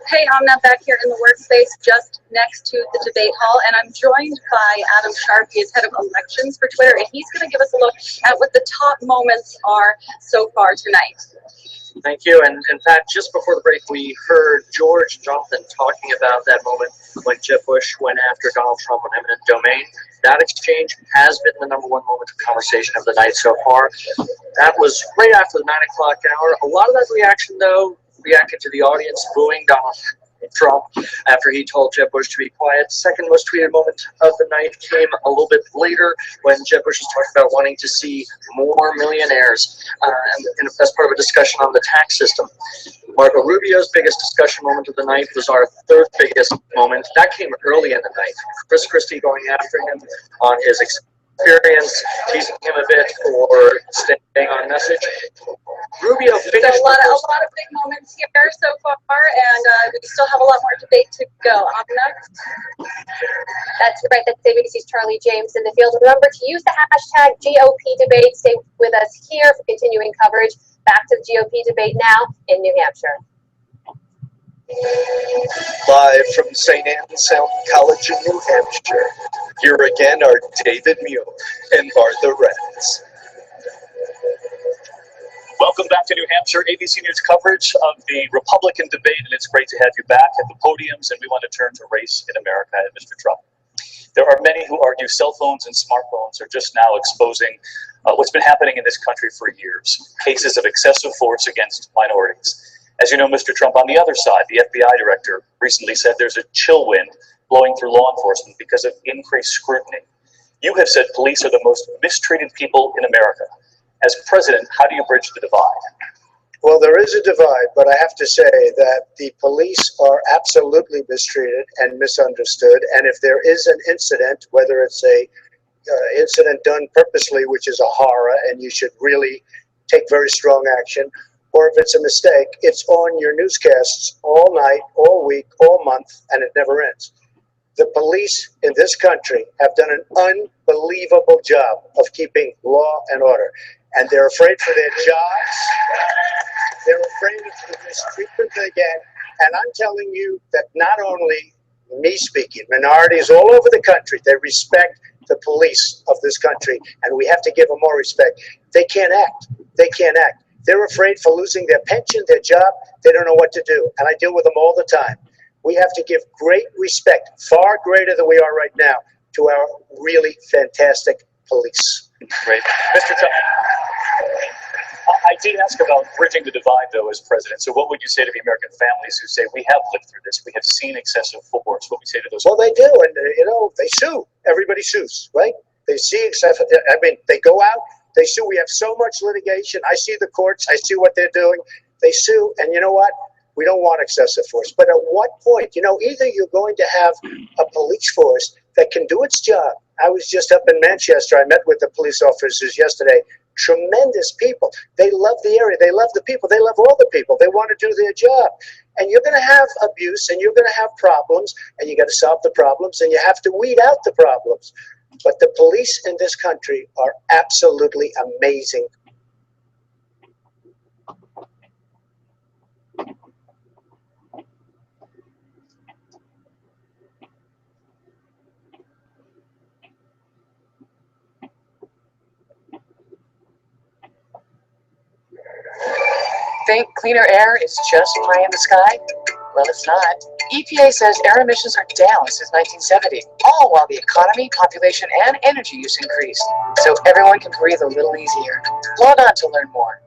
Speaker 1: Hey, I'm not back here in the workspace just next to the debate hall, and I'm joined by Adam Sharp. He is head of elections for Twitter, and he's going to give us a look at what the top moments are so far tonight.
Speaker 3: Thank you. And in fact, just before the break, we heard George and Jonathan talking about that moment when Jeb Bush went after Donald Trump on eminent domain. That exchange has been the #1 moment of conversation of the night so far. That was right after the 9 o'clock hour. A lot of that reaction, though, reacted to the audience booing Donald Trump after he told Jeb Bush to be quiet. Second most tweeted moment of the night came a little bit later when Jeb Bush was talking about wanting to see more millionaires, and that's part of a discussion on the tax system. Marco Rubio's biggest discussion moment of the night was our third biggest moment. That came early in the night. Chris Christie going after him on his experience teasing him a bit for staying on message. Rubio finished
Speaker 1: So a lot of big moments here so far, and we still have a lot more debate to go. Up next.
Speaker 8: That's right. That's ABC's Charlie James in the field. Remember to use the hashtag GOP debate. Stay with us here for continuing coverage. Back to the GOP debate now in New Hampshire.
Speaker 20: Live from St. Anselm College in New Hampshire, here again are David Mule and Martha Reds.
Speaker 2: Welcome back to New Hampshire, ABC News coverage of the Republican debate, and it's great to have you back at the podiums, and we want to turn to race in America and Mr. Trump. There are many who argue cell phones and smartphones are just now exposing what's been happening in this country for years, cases of excessive force against minorities. As you know, Mr. Trump, on the other side, the FBI director recently said there's a chill wind blowing through law enforcement because of increased scrutiny. You have said police are the most mistreated people in America. As president, how do you bridge the divide?
Speaker 17: Well, there is a divide, but I have to say that the police are absolutely mistreated and misunderstood. And if there is an incident, whether it's a incident done purposely, which is a horror, and you should really take very strong action, or if it's a mistake, it's on your newscasts all night, all week, all month, and it never ends. The police in this country have done an unbelievable job of keeping law and order. And they're afraid for their jobs. They're afraid of the mistreatment they get. And I'm telling you that not only me speaking, minorities all over the country, they respect the police of this country, and we have to give them more respect. They can't act. They can't act. They're afraid for losing their pension, their job. They don't know what to do. And I deal with them all the time. We have to give great respect, far greater than we are right now, to our really fantastic police.
Speaker 2: Great. Mr. Trump, I did ask about bridging the divide, though, as president. So what would you say to the American families who say, we have lived through this, we have seen excessive force? What would you say to those?
Speaker 17: Well, they do, and, they sue. Everybody sues, right? They see excessive, they go out, they sue. We have so much litigation. I see the courts. I see what they're doing. They sue, and you know what? We don't want excessive force. But at what point, either you're going to have a police force that can do its job. I was just up in Manchester. I met with the police officers yesterday. Tremendous people. They love the area. They love the people. They love all the people. They want to do their job. And you're going to have abuse, and you're going to have problems, and you got to solve the problems, and you have to weed out the problems. But the police in this country are absolutely amazing.
Speaker 11: Think cleaner air is just pie in the sky? Well, it's not. EPA says air emissions are down since 1970, all while the economy, population, and energy use increased. So everyone can breathe a little easier. Log on to learn more.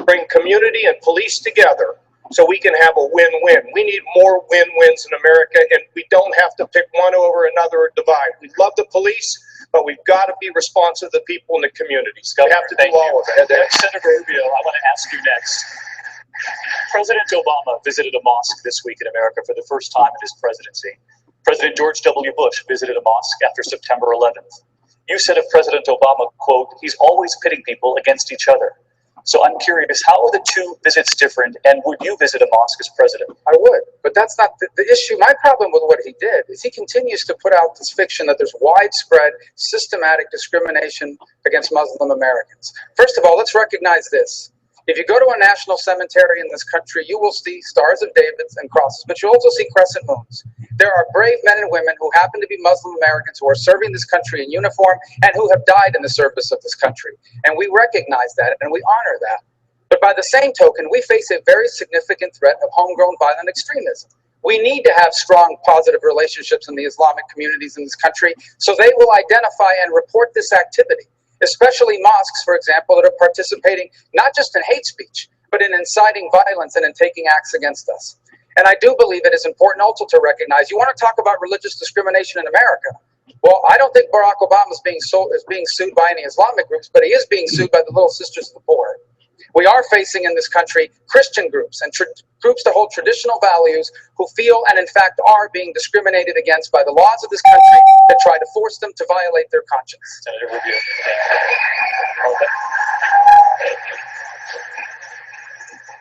Speaker 16: Bring community and police together so we can have a win-win. We need more win-wins in America, and we don't have to pick one over another or divide. We love the police, but we've got to be responsive to the people in the communities. We have to do all of it.
Speaker 2: Senator Rubio, I want to ask you next. President Obama visited a mosque this week in America for the first time in his presidency. President George W. Bush visited a mosque after September 11th. You said of President Obama, quote, he's always pitting people against each other. So I'm curious, how are the two visits different, and would you visit a mosque as president?
Speaker 13: I would, but that's not the issue. My problem with what he did is he continues to put out this fiction that there's widespread, systematic discrimination against Muslim Americans. First of all, let's recognize this. If you go to a national cemetery in this country, you will see stars of David and crosses, but you also see crescent moons. There are brave men and women who happen to be Muslim Americans who are serving this country in uniform and who have died in the service of this country. And we recognize that and we honor that. But by the same token, we face a very significant threat of homegrown violent extremism. We need to have strong, positive relationships in the Islamic communities in this country so they will identify and report this activity. Especially mosques, for example, that are participating not just in hate speech, but in inciting violence and in taking acts against us. And I do believe it is important also to recognize, you want to talk about religious discrimination in America. Well, I don't think Barack Obama is being sued by any Islamic groups, but he is being sued by the Little Sisters of the Poor. We are facing in this country Christian groups and groups that hold traditional values who feel and in fact are being discriminated against by the laws of this country that try to force them to violate their conscience.
Speaker 2: Senator Rubio.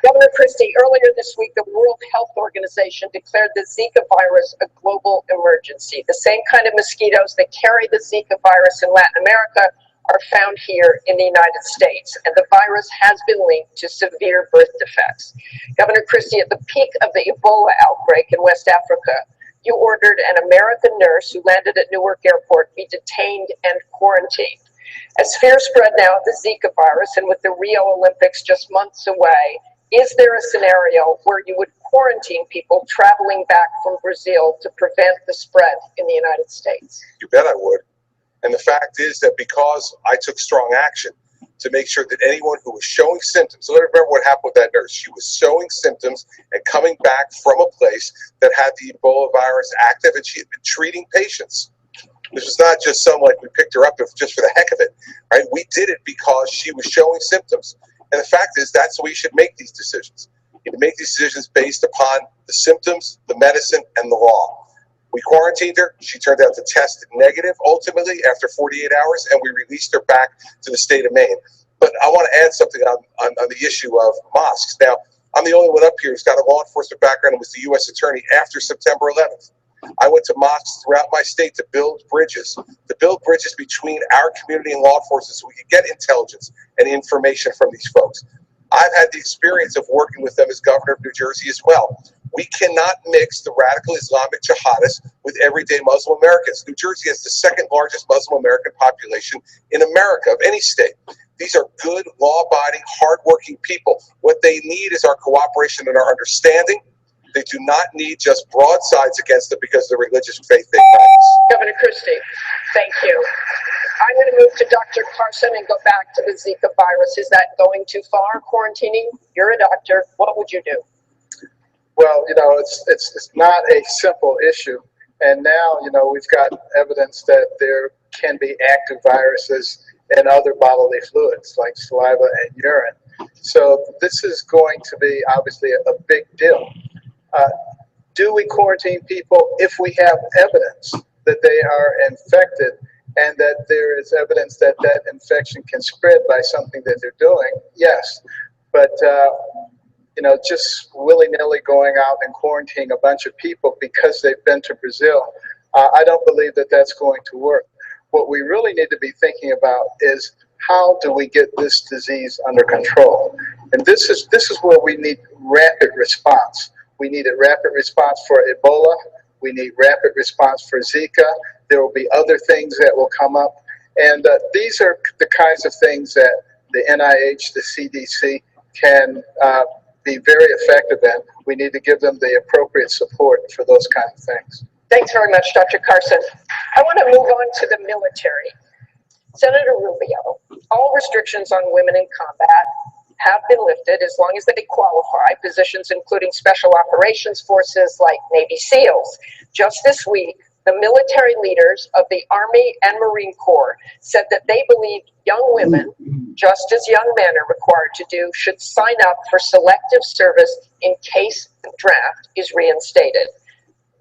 Speaker 14: Governor Christie, earlier this week, the World Health Organization declared the Zika virus a global emergency. The same kind of mosquitoes that carry the Zika virus in Latin America are found here in the United States, and the virus has been linked to severe birth defects. Governor Christie, at the peak of the Ebola outbreak in West Africa, you ordered an American nurse who landed at Newark Airport be detained and quarantined. As fear spread now of the Zika virus, and with the Rio Olympics just months away, is there a scenario where you would quarantine people traveling back from Brazil to prevent the spread in the United States?
Speaker 19: You bet I would. And the fact is that because I took strong action to make sure that anyone who was showing symptoms, so let me remember what happened with that nurse. She was showing symptoms and coming back from a place that had the Ebola virus active, and she had been treating patients. This was not just some like we picked her up just for the heck of it, right? We did it because she was showing symptoms. And the fact is, that's the way you should make these decisions. You make these decisions based upon the symptoms, the medicine, and the law. We quarantined her. She turned out to test negative ultimately after 48 hours, and we released her back to the state of Maine. But I want to add something on the issue of mosques. Now, I'm the only one up here who's got a law enforcement background and was the U.S. attorney after September 11th. I went to mosques throughout my state to build bridges between our community and law enforcement so we could get intelligence and information from these folks. I've had the experience of working with them as governor of New Jersey as well. We cannot mix the radical Islamic jihadists with everyday Muslim Americans. New Jersey has the second largest Muslim American population in America of any state. These are good, law-abiding, hardworking people. What they need is our cooperation and our understanding. They do not need just broadsides against them because of the religious faith they practice.
Speaker 14: Governor Christie, thank you. I'm going to move to Dr. Carson and go back to the Zika virus. Is that going too far, quarantining? You're a doctor. What would you do?
Speaker 12: Well, it's not a simple issue. And now, we've got evidence that there can be active viruses in other bodily fluids like saliva and urine. So this is going to be obviously a big deal. Do we quarantine people if we have evidence that they are infected and that there is evidence that that infection can spread by something that they're doing? Yes. But, just willy-nilly going out and quarantining a bunch of people because they've been to Brazil, I don't believe that that's going to work. What we really need to be thinking about is how do we get this disease under control? And this is where we need rapid response. We need a rapid response for Ebola. We need rapid response for Zika. There will be other things that will come up. And these are the kinds of things that the NIH, the CDC can be very effective in. We need to give them the appropriate support for those kinds of things.
Speaker 14: Thanks very much, Dr. Carson. I want to move on to the military. Senator Rubio, all restrictions on women in combat have been lifted as long as they qualify, positions including special operations forces like Navy SEALs. Just this week, the military leaders of the Army and Marine Corps said that they believe young women, just as young men are required to do, should sign up for selective service in case the draft is reinstated.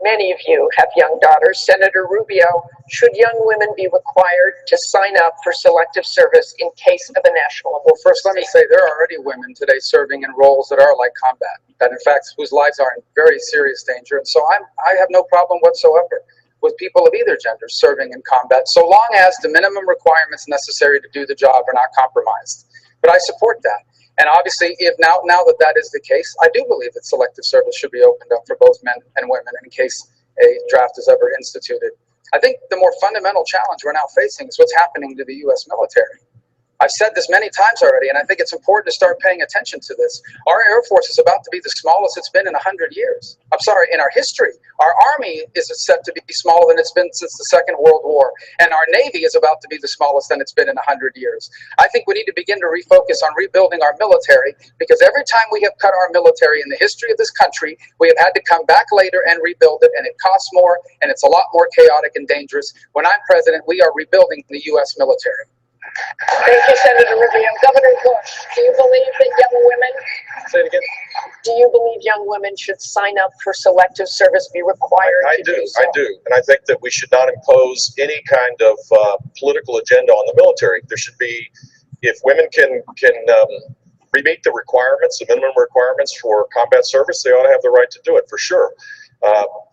Speaker 14: Many of you have young daughters. Senator Rubio, should young women be required to sign up for selective service in case of a national emergency?
Speaker 13: Well, first let me say there are already women today serving in roles that are like combat, that in fact whose lives are in very serious danger. And so I have no problem whatsoever with people of either gender serving in combat, so long as the minimum requirements necessary to do the job are not compromised. But I support that. And obviously, if now that is the case, I do believe that selective service should be opened up for both men and women in case a draft is ever instituted. I think the more fundamental challenge we're now facing is what's happening to the U.S. military. I've said this many times already, and I think it's important to start paying attention to this. Our Air Force is about to be the smallest it's been in 100 years. I'm sorry, in our history. Our Army is set to be smaller than it's been since the Second World War, and our Navy is about to be the smallest than it's been in 100 years. I think we need to begin to refocus on rebuilding our military, because every time we have cut our military in the history of this country, we have had to come back later and rebuild it, and it costs more, and it's a lot more chaotic and dangerous. When I'm president, we are rebuilding the U.S. military.
Speaker 14: Thank you, Senator Rubio. Governor Bush, do you believe that young women,
Speaker 19: Say it again.
Speaker 14: do you believe young women should sign up for selective service, be required
Speaker 19: I
Speaker 14: to
Speaker 19: do.
Speaker 14: do so?
Speaker 19: I do. And I think that we should not impose any kind of political agenda on the military. There should be, if women can meet the requirements, the minimum requirements for combat service, they ought to have the right to do it for sure.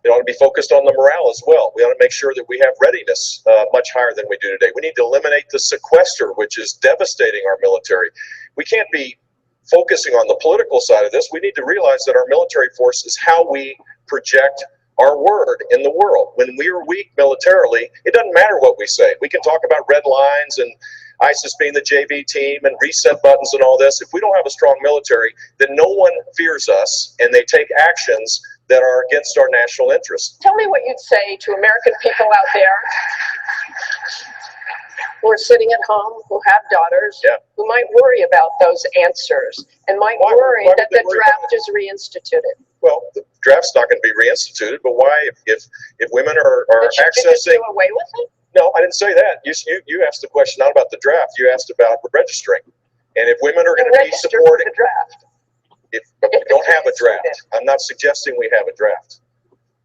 Speaker 19: They ought to be focused on the morale as well. We ought to make sure that we have readiness much higher than we do today. We need to eliminate the sequester, which is devastating our military. We can't be focusing on the political side of this. We need to realize that our military force is how we project our word in the world. When we are weak militarily, it doesn't matter what we say. We can talk about red lines and ISIS being the JV team and reset buttons and all this. If we don't have a strong military, then no one fears us and they take actions that are against our national interests.
Speaker 14: Tell me what you'd say to American people out there who are sitting at home, who have daughters, who might worry about those answers and might worry that the draft is reinstituted.
Speaker 19: Well, the draft's not going to be reinstituted, but why, if women are accessing...
Speaker 14: Should you do away with it?
Speaker 19: No, I didn't say that. You asked the question not about the draft. You asked about registering. And if women are going to be supporting...
Speaker 14: the draft.
Speaker 19: If we don't have a draft, I'm not suggesting we have a draft.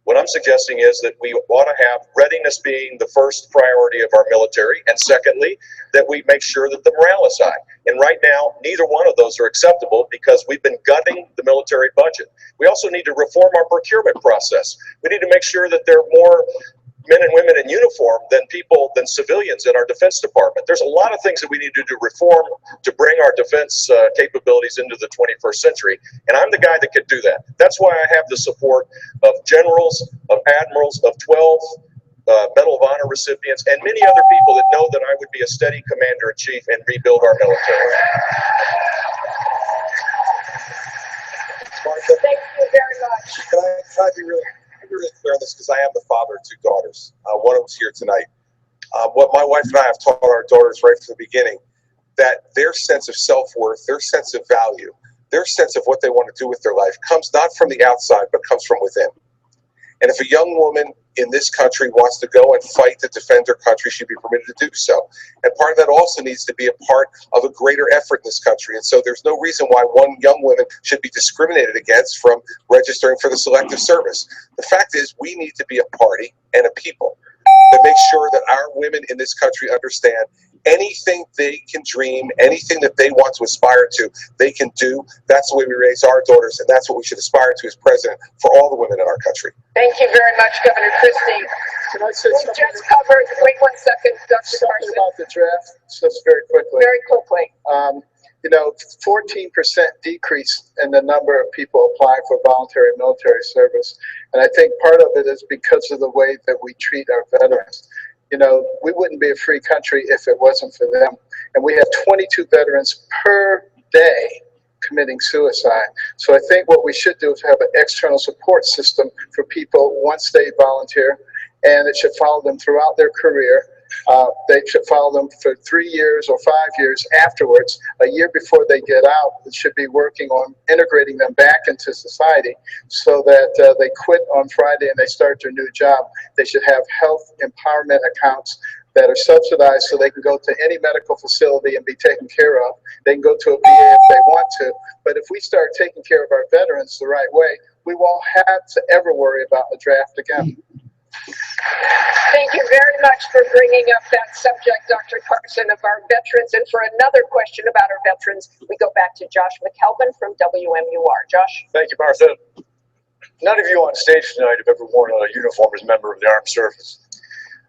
Speaker 19: What I'm suggesting is that we ought to have readiness being the first priority of our military, and secondly, that we make sure that the morale is high. And right now, neither one of those are acceptable because we've been gutting the military budget. We also need to reform our procurement process. We need to make sure that there are more men and women in uniform than civilians in our Defense Department. There's a lot of things that we need to do reform to bring our defense capabilities into the 21st century, and I'm the guy that could do that. That's why I have the support of generals, of admirals, of 12 Medal of Honor recipients, and many other people that know that I would be a steady commander-in-chief and rebuild our military.
Speaker 14: Thank you very much.
Speaker 12: Can I be really clear on this, because I am the father of two daughters. One of them's here tonight. What my wife and I have taught our daughters right from the beginning, that their sense of self-worth, their sense of value, their sense of what they want to do with their life comes not from the outside, but comes from within. And if a young woman in this country wants to go and fight to defend her country, she'd be permitted to do so. And part of that also needs to be a part of a greater effort in this country. And so there's no reason why one young woman should be discriminated against from registering for the selective service. The fact is, we need to be a party and a people that make sure that our women in this country understand anything they can dream, anything that they want to aspire to, they can do. That's the way we raise our daughters, and that's what we should aspire to as president for all the women in our country.
Speaker 14: Thank you very much, Governor Christie.
Speaker 12: Can I say
Speaker 14: we just covered, wait 1 second, Dr. Carson.
Speaker 12: About the draft, just very quickly.
Speaker 14: Very quickly.
Speaker 12: 14% decrease in the number of people applying for voluntary military service. And I think part of it is because of the way that we treat our veterans. We wouldn't be a free country if it wasn't for them. And we have 22 veterans per day committing suicide. So I think what we should do is have an external support system for people once they volunteer, and it should follow them throughout their career. They should follow them for 3 years or 5 years afterwards. A year before they get out, it should be working on integrating them back into society so that they quit on Friday and they start their new job. They should have health empowerment accounts that are subsidized so they can go to any medical facility and be taken care of. They can go to a VA if they want to. But if we start taking care of our veterans the right way, we won't have to ever worry about the draft again.
Speaker 14: Thank you very much for bringing up that subject, Dr. Carson, of our veterans. And for another question about our veterans, we go back to Josh McKelvin from WMUR. Josh?
Speaker 9: Thank you, Martha. None of you on stage tonight have ever worn a uniform as a member of the armed services.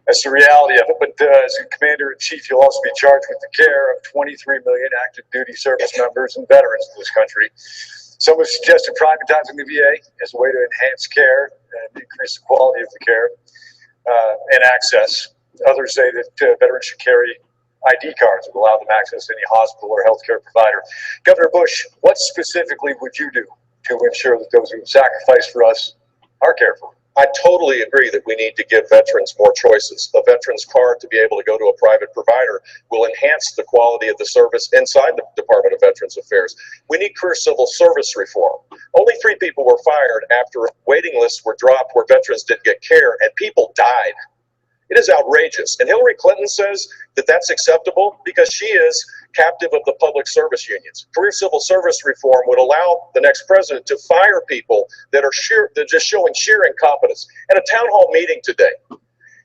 Speaker 9: That's the reality of it, but as a commander-in-chief, you'll also be charged with the care of 23 million active duty service members and veterans in this country. Some have suggested privatizing the VA as a way to enhance care and increase the quality of the care and access. Others say that veterans should carry ID cards that will allow them access to any hospital or healthcare provider. Governor Bush, what specifically would you do to ensure that those who sacrifice for us are cared for?
Speaker 19: I totally agree that we need to give veterans more choices. A veteran's card to be able to go to a private provider will enhance the quality of the service inside the Department of Veterans Affairs. We need career civil service reform. Only 3 people were fired after waiting lists were dropped where veterans didn't get care, and people died. It is outrageous. And Hillary Clinton says that that's acceptable because she is captive of the public service unions. Career civil service reform would allow the next president to fire people that are just showing sheer incompetence. At a town hall meeting today,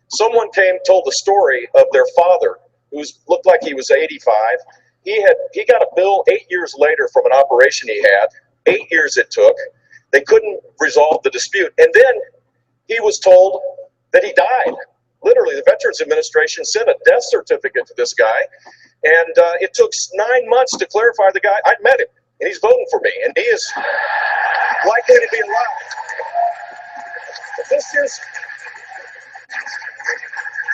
Speaker 19: someone told the story of their father, who looked like he was 85. He got a bill 8 years later from an operation he had. 8 years it took. They couldn't resolve the dispute. And then he was told that he died. Literally, the Veterans Administration sent a death certificate to this guy. And it took 9 months to clarify the guy. I met him, and he's voting for me. And he is likely to be alive.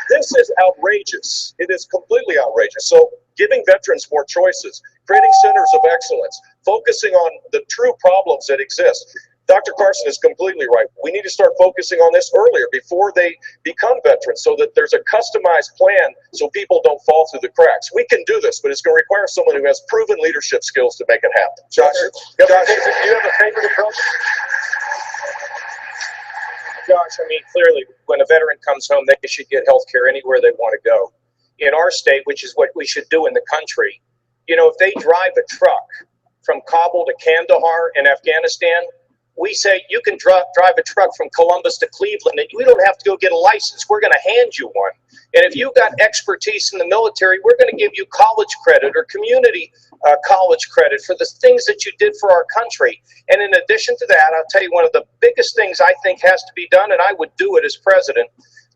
Speaker 19: This is outrageous. It is completely outrageous. So giving veterans more choices, creating centers of excellence, focusing on the true problems that exist. Dr. Carson is completely right. We need to start focusing on this earlier before they become veterans so that there's a customized plan so people don't fall through the cracks. We can do this, but it's going to require someone who has proven leadership skills to make it happen. Josh, do you have a favorite approach?
Speaker 16: Josh, I mean, clearly, when a veteran comes home, they should get health care anywhere they want to go. In our state, which is what we should do in the country, you know, if they drive a truck from Kabul to Kandahar in Afghanistan, we say you can drive a truck from Columbus to Cleveland and we don't have to go get a license. We're going to hand you one. And if you've got expertise in the military, we're going to give you college credit or community college credit for the things that you did for our country. And in addition to that, I'll tell you one of the biggest things I think has to be done, and I would do it as president.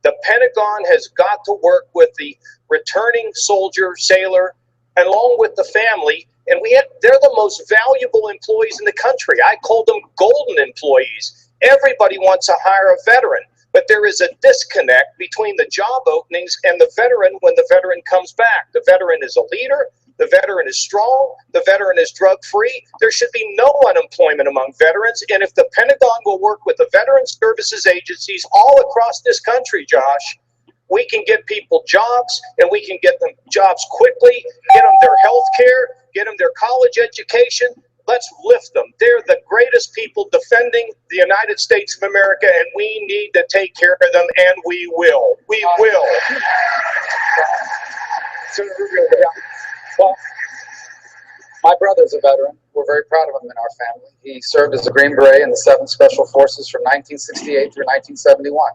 Speaker 16: The Pentagon has got to work with the returning soldier, sailor, along with the family. And they're the most valuable employees in the country. I call them golden employees. Everybody wants to hire a veteran, but there is a disconnect between the job openings and the veteran when the veteran comes back. The veteran is a leader. The veteran is strong. The veteran is drug-free. There should be no unemployment among veterans. And if the Pentagon will work with the veteran services agencies all across this country, Josh, we can get people jobs, and we can get them jobs quickly, get them their health care, get them their college education. Let's lift them. They're the greatest people defending the United States of America, and we need to take care of them, and we will. We will.
Speaker 13: Well, my brother's a veteran. We're very proud of him in our family. He served as a Green Beret in the 7th Special Forces from 1968 through 1971.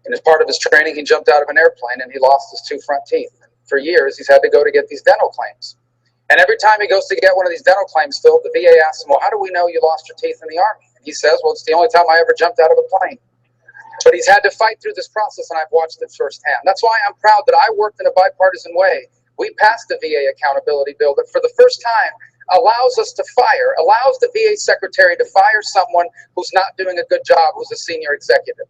Speaker 13: And as part of his training, he jumped out of an airplane and he lost his 2 front teeth. And for years, he's had to go to get these dental claims. And every time he goes to get one of these dental claims filled, the VA asks him, well, how do we know you lost your teeth in the Army? And he says, well, it's the only time I ever jumped out of a plane. But he's had to fight through this process, and I've watched it firsthand. That's why I'm proud that I worked in a bipartisan way. We passed the VA accountability bill that for the first time allows the VA secretary to fire someone who's not doing a good job, who's a senior executive.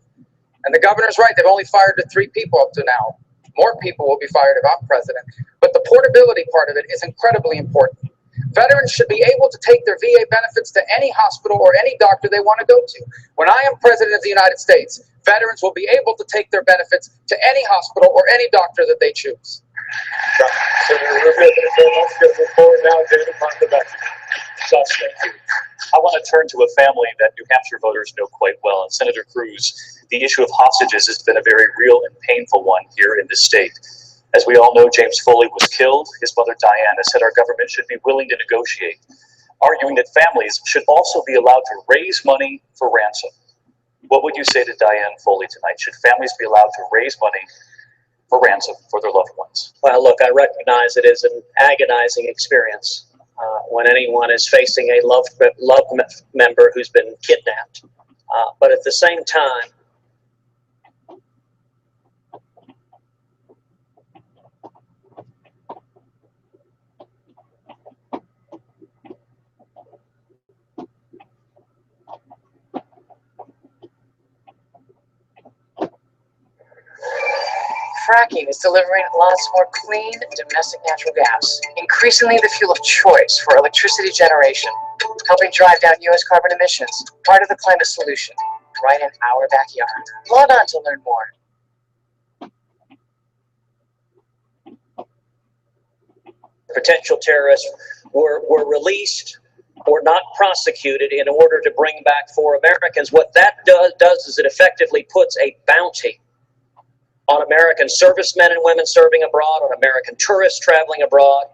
Speaker 13: And the governor's right, they've only fired 3 people up to now. More people will be fired if I'm president. But the portability part of it is incredibly important. Veterans should be able to take their VA benefits to any hospital or any doctor they want to go to. When I am president of the United States, veterans will be able to take their benefits to any hospital or any doctor that they choose.
Speaker 2: I want to turn to a family that New Hampshire voters know quite well. And Senator Cruz, the issue of hostages has been a very real and painful one here in the state. As we all know, James Foley was killed. His mother, Diana, said our government should be willing to negotiate, arguing that families should also be allowed to raise money for ransom. What would you say to Diane Foley tonight? Should families be allowed to raise money for ransom for their loved ones?
Speaker 15: Well, look, I recognize it is an agonizing experience when anyone is facing a loved member who's been kidnapped. But at the same time,
Speaker 11: fracking is delivering lots more clean domestic natural gas, increasingly the fuel of choice for electricity generation, helping drive down U.S. carbon emissions, part of the climate solution, right in our backyard. Log on to learn more.
Speaker 15: potential terrorists were released or not prosecuted in order to bring back 4 Americans. What that does is it effectively puts a bounty on American servicemen and women serving abroad, on American tourists traveling abroad.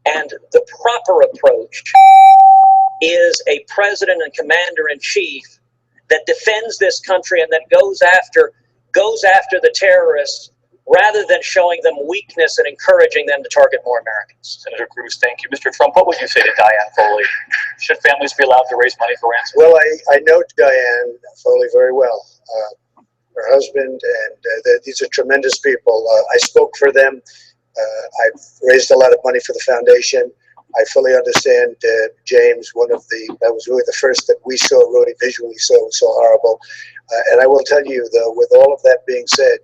Speaker 15: And the proper approach is a president and commander-in-chief that defends this country and that goes after the terrorists rather than showing them weakness and encouraging them to target more Americans.
Speaker 2: Senator Cruz, thank you. Mr. Trump, what would you say to Diane Foley? Should families be allowed to raise money for ransom?
Speaker 17: Well, I know Diane Foley very well. Her husband, and these are tremendous people. I spoke for them. I've raised a lot of money for the foundation. I fully understand James, that was really the first that we saw really visually so horrible. And I will tell you, though, with all of that being said,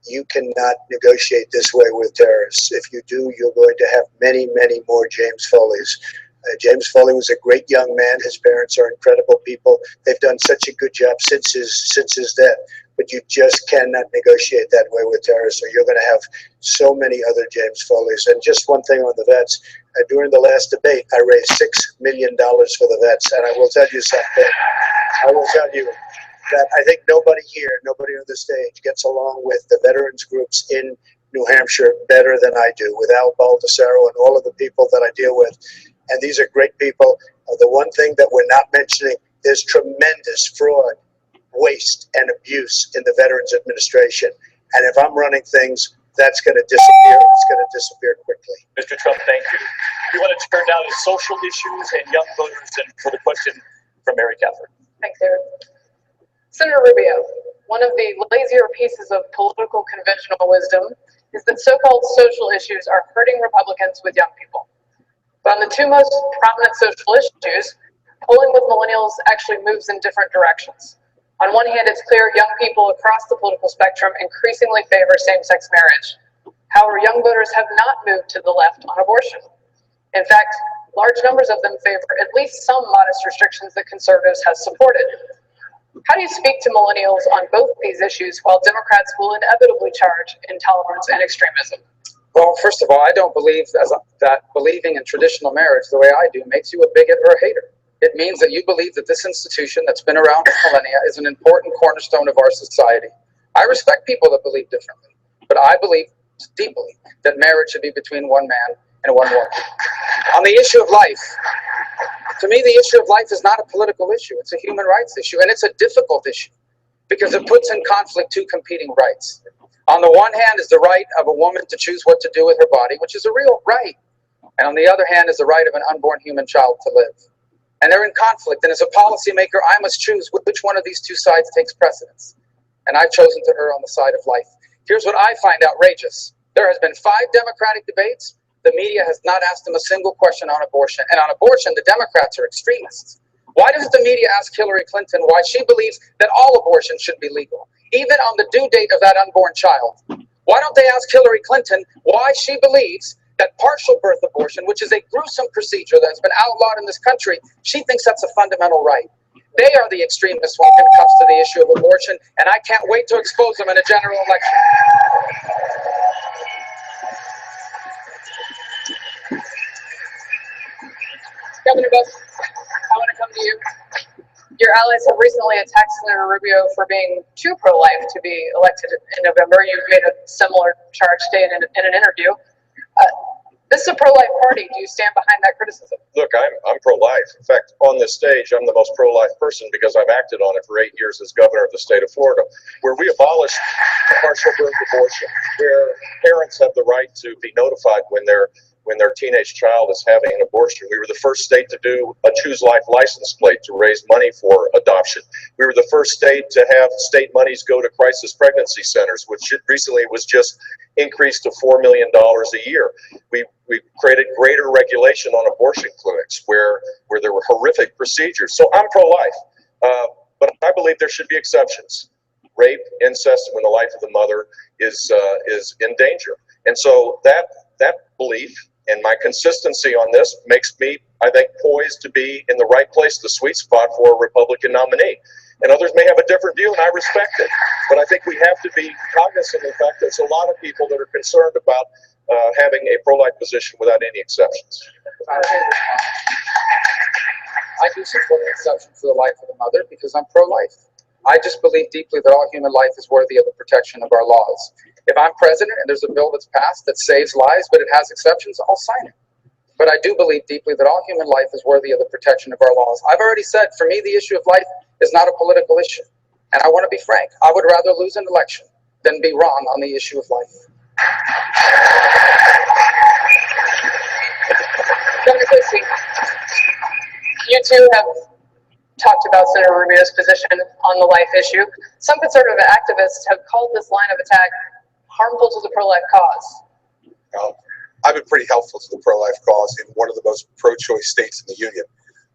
Speaker 17: you cannot negotiate this way with terrorists. If you do, you're going to have many, many more James Foleys. James Foley was a great young man. His parents are incredible people. They've done such a good job since his death. But you just cannot negotiate that way with terrorists, or you're going to have so many other James Foleys. And just one thing on the vets. During the last debate, I raised $6 million for the vets. And I will tell you something. I will tell you that I think nobody here, nobody on the stage gets along with the veterans groups in New Hampshire better than I do, with Al Baldessaro and all of the people that I deal with. And these are great people. The one thing that we're not mentioning, there's tremendous fraud, waste, and abuse in the Veterans Administration. And if I'm running things, that's going to disappear. It's going to disappear quickly.
Speaker 2: Mr. Trump, thank you. We want to turn now to social issues and young voters, and for the question from Mary Catherine.
Speaker 18: Thanks, David. Senator Rubio, one of the lazier pieces of political conventional wisdom is that so-called social issues are hurting Republicans with young people. But on the two most prominent social issues, polling with millennials actually moves in different directions. On one hand, it's clear young people across the political spectrum increasingly favor same-sex marriage. However, young voters have not moved to the left on abortion. In fact, large numbers of them favor at least some modest restrictions that conservatives have supported. How do you speak to millennials on both these issues while Democrats will inevitably charge intolerance and extremism?
Speaker 13: Well, first of all, I don't believe that believing in traditional marriage the way I do makes you a bigot or a hater. It means that you believe that this institution that's been around for millennia is an important cornerstone of our society. I respect people that believe differently, but I believe deeply that marriage should be between one man and one woman. On the issue of life, to me, the issue of life is not a political issue. It's a human rights issue, and it's a difficult issue because it puts in conflict two competing rights. On the one hand is the right of a woman to choose what to do with her body, which is a real right. And on the other hand is the right of an unborn human child to live. And they're in conflict. And as a policymaker, I must choose which one of these two sides takes precedence. And I've chosen to err on the side of life. Here's what I find outrageous. There has been 5 Democratic debates. The media has not asked them a single question on abortion. And on abortion, the Democrats are extremists. Why doesn't the media ask Hillary Clinton why she believes that all abortion should be legal, even on the due date of that unborn child? Why don't they ask Hillary Clinton why she believes that partial birth abortion, which is a gruesome procedure that's been outlawed in this country, she thinks that's a fundamental right? They are the extremists when it comes to the issue of abortion, and I can't wait to expose them in a general election.
Speaker 18: Governor Bush, I want to come to you. Your allies have recently attacked Senator Rubio for being too pro-life to be elected in November. You've made a similar charge today in an interview. This is a pro-life party. Do you stand behind that criticism?
Speaker 19: Look, I'm pro-life. In fact, on this stage, I'm the most pro-life person because I've acted on it for 8 years as governor of the state of Florida, where we abolished partial birth abortion, where parents have the right to be notified when their teenage child is having an abortion. We were the first state to do a Choose Life license plate to raise money for adoption. We were the first state to have state monies go to crisis pregnancy centers, which recently was just increased to $4 million a year. We created greater regulation on abortion clinics where there were horrific procedures. So I'm pro-life, but I believe there should be exceptions. Rape, incest, when the life of the mother is in danger. And so that belief and my consistency on this makes me, I think, poised to be in the right place, the sweet spot for a Republican nominee. And others may have a different view, and I respect it. But I think we have to be cognizant of the fact that there's a lot of people that are concerned about having a pro-life position without any exceptions.
Speaker 13: I do support an exception for the life of the mother because I'm pro-life. I just believe deeply that all human life is worthy of the protection of our laws. If I'm president and there's a bill that's passed that saves lives, but it has exceptions, I'll sign it. But I do believe deeply that all human life is worthy of the protection of our laws. I've already said, for me, the issue of life is not a political issue. And I want to be frank. I would rather lose an election than be wrong on the issue of life.
Speaker 18: Dr. Christie, you too have talked about Senator Rubio's position on the life issue. Some conservative activists have called this line of attack harmful to the pro-life cause.
Speaker 9: I've been pretty helpful to the pro-life cause in one of the most pro-choice states in the union.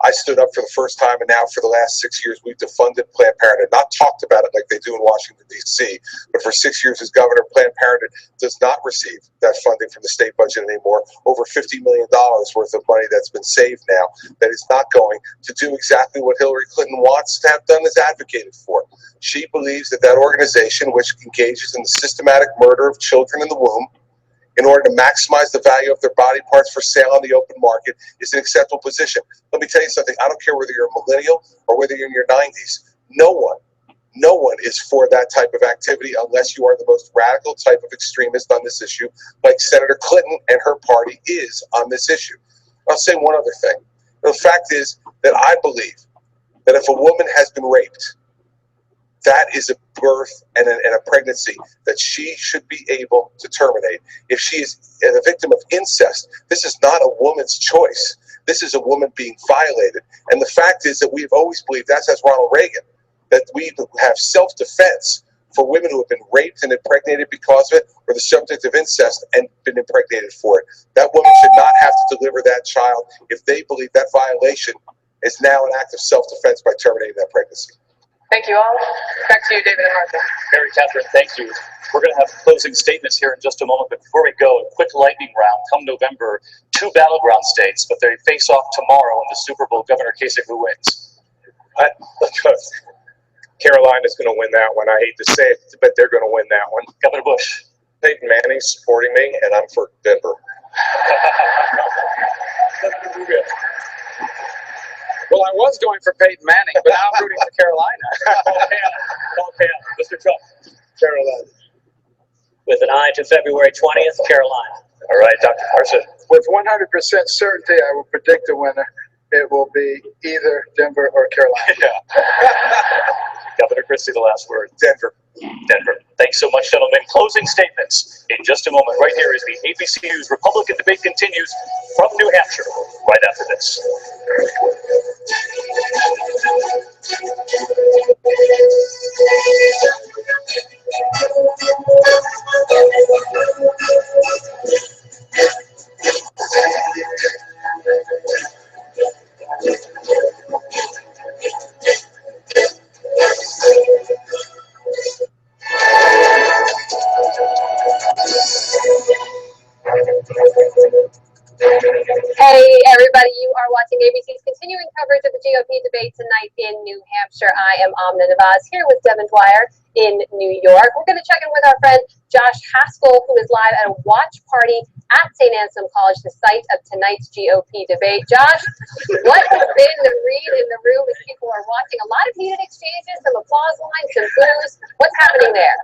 Speaker 9: I stood up for the first time, and now for the last 6 years, we've defunded Planned Parenthood, not talked about it like they do in Washington, D.C., but for 6 years as governor, Planned Parenthood does not receive that funding from the state budget anymore. Over $50 million worth of money that's been saved now that is not going to do exactly what Hillary Clinton wants to have done, is advocated for. She believes that that organization, which engages in the systematic murder of children in the womb, in order to maximize the value of their body parts for sale on the open market, is an acceptable position. Let me tell you something. I don't care whether you're a millennial or whether you're in your 90s. No one is for that type of activity unless you are the most radical type of extremist on this issue, like Senator Clinton and her party is on this issue. I'll say one other thing. The fact is that I believe that if a woman has been raped, that is a birth and a pregnancy that she should be able to terminate. If she is a victim of incest, this is not a woman's choice. This is a woman being violated. And the fact is that we've always believed, as has Ronald Reagan, that we have self-defense for women who have been raped and impregnated because of it, or the subject of incest and been impregnated for it. That woman should not have to deliver that child if they believe that violation is now an act of self-defense by terminating that pregnancy.
Speaker 18: Thank you all. Back to you, David and Martha.
Speaker 2: Mary Catherine, thank you. We're going to have closing statements here in just a moment, but before we go, a quick lightning round. Come November, 2 battleground states, but they face off tomorrow in the Super Bowl. Governor Kasich, who wins?
Speaker 16: Carolina's going to win that one. I hate to say it, but they're going to win that one.
Speaker 2: Governor Bush.
Speaker 19: Peyton Manning's supporting me, and I'm for Denver.
Speaker 2: Governor Rubio.
Speaker 13: Well, I was going for Peyton Manning, but now I'm rooting for Carolina.
Speaker 2: Okay, Mr. Trump.
Speaker 15: Carolina. With an eye to February 20th, Carolina.
Speaker 2: All right, Dr. Carson.
Speaker 12: With 100% certainty, I will predict a winner. It will be either Denver or Carolina.
Speaker 2: Yeah. Governor Christie, the last word.
Speaker 9: Denver.
Speaker 2: Denver. Thanks so much, gentlemen. Closing statements in just a moment. Right here as the ABC News Republican debate continues from New Hampshire right after this.
Speaker 8: Hey everybody, you are watching ABC's continuing coverage of the GOP debate tonight in New Hampshire. I am Amna Navaz here with Devin Dwyer in New York. We're going to check in with our friend Josh Haskell, who is live at a watch party at St. Anselm College, the site of tonight's GOP debate. Josh, what has been the read in the room as people are watching? A lot of heated exchanges, some applause lines, some boos. What's happening there?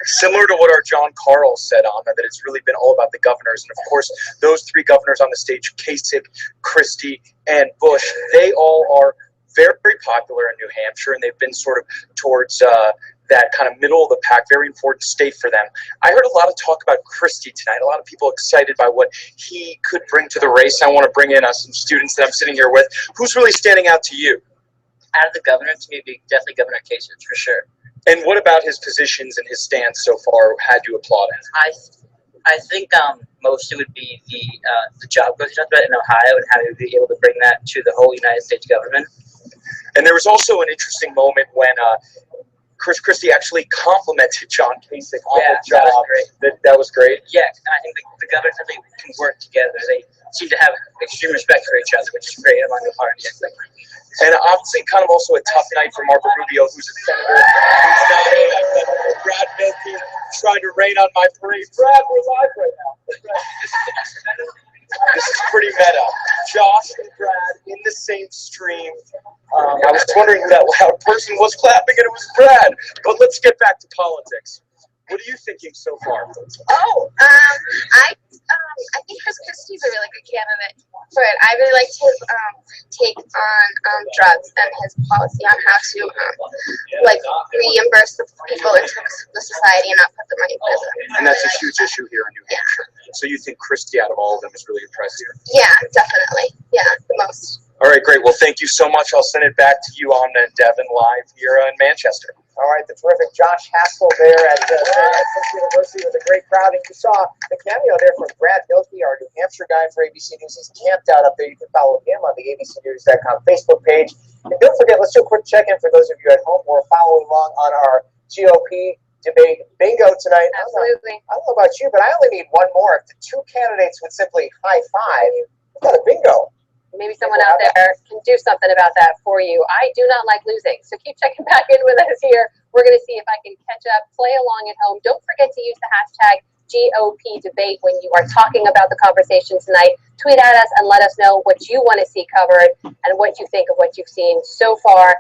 Speaker 5: Similar to what our John Carl said on that it's really been all about the governors. And of course, those three governors on the stage, Kasich, Christie, and Bush, they all are very popular in New Hampshire, and they've been sort of towards that kind of middle of the pack, very important state for them. I heard a lot of talk about Christie tonight, a lot of people excited by what he could bring to the race. I want to bring in some students that I'm sitting here with. Who's really standing out to you?
Speaker 21: Out of the governor, to me, it'd be definitely Governor Kasich, for sure.
Speaker 5: And what about his positions and his stance so far had you applauded?
Speaker 21: I think mostly would be the job growth he talked about in Ohio and how he would be able to bring that to the whole United States government.
Speaker 5: And there was also an interesting moment when Christie actually complimented John Kasich on the job. That was great.
Speaker 21: Yeah, and I think the governors definitely can work together. They seem to have extreme respect for each other, which is great among the party.
Speaker 5: And obviously kind of also a tough night for Marco Rubio, who's a senator, who's down Brad Milkey trying to rain on my parade. Brad, we're live right now. This is pretty meta. Josh and Brad in the same stream. I was wondering who that loud person was clapping, and it was Brad. But let's get back to politics. What are you thinking so far?
Speaker 4: I think Chris Christie's a really good candidate for it. I really like his take on drugs and his policy on how to reimburse the people into the society and not put the money in prison.
Speaker 5: And that's a huge issue here in New Hampshire. So you think Christie out of all of them is really impressive?
Speaker 4: Yeah, definitely. Yeah, the most.
Speaker 5: All right, great. Well, thank you so much. I'll send it back to you, Amna and Devin, live here in Manchester.
Speaker 22: All right, the terrific Josh Haskell there at University with a great crowd. And you saw the cameo there from Brad Hilke, our New Hampshire guy for ABC News. He's camped out up there. You can follow him on the abcnews.com Facebook page. And don't forget, let's do a quick check-in for those of you at home who are following along on our GOP debate bingo tonight.
Speaker 8: Absolutely.
Speaker 22: I don't know about you, but I only need one more. If the two candidates would simply high-five, we've got a bingo.
Speaker 8: Maybe someone out there can do something about that for you. I do not like losing, so keep checking back in with us here. We're going to see if I can catch up, play along at home. Don't forget to use the hashtag GOP debate when you are talking about the conversation tonight. Tweet at us and let us know what you want to see covered and what you think of what you've seen so far.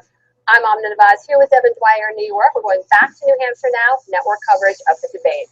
Speaker 8: I'm Amna Navaz here with Devin Dwyer in New York. We're going back to New Hampshire now, network coverage of the debate.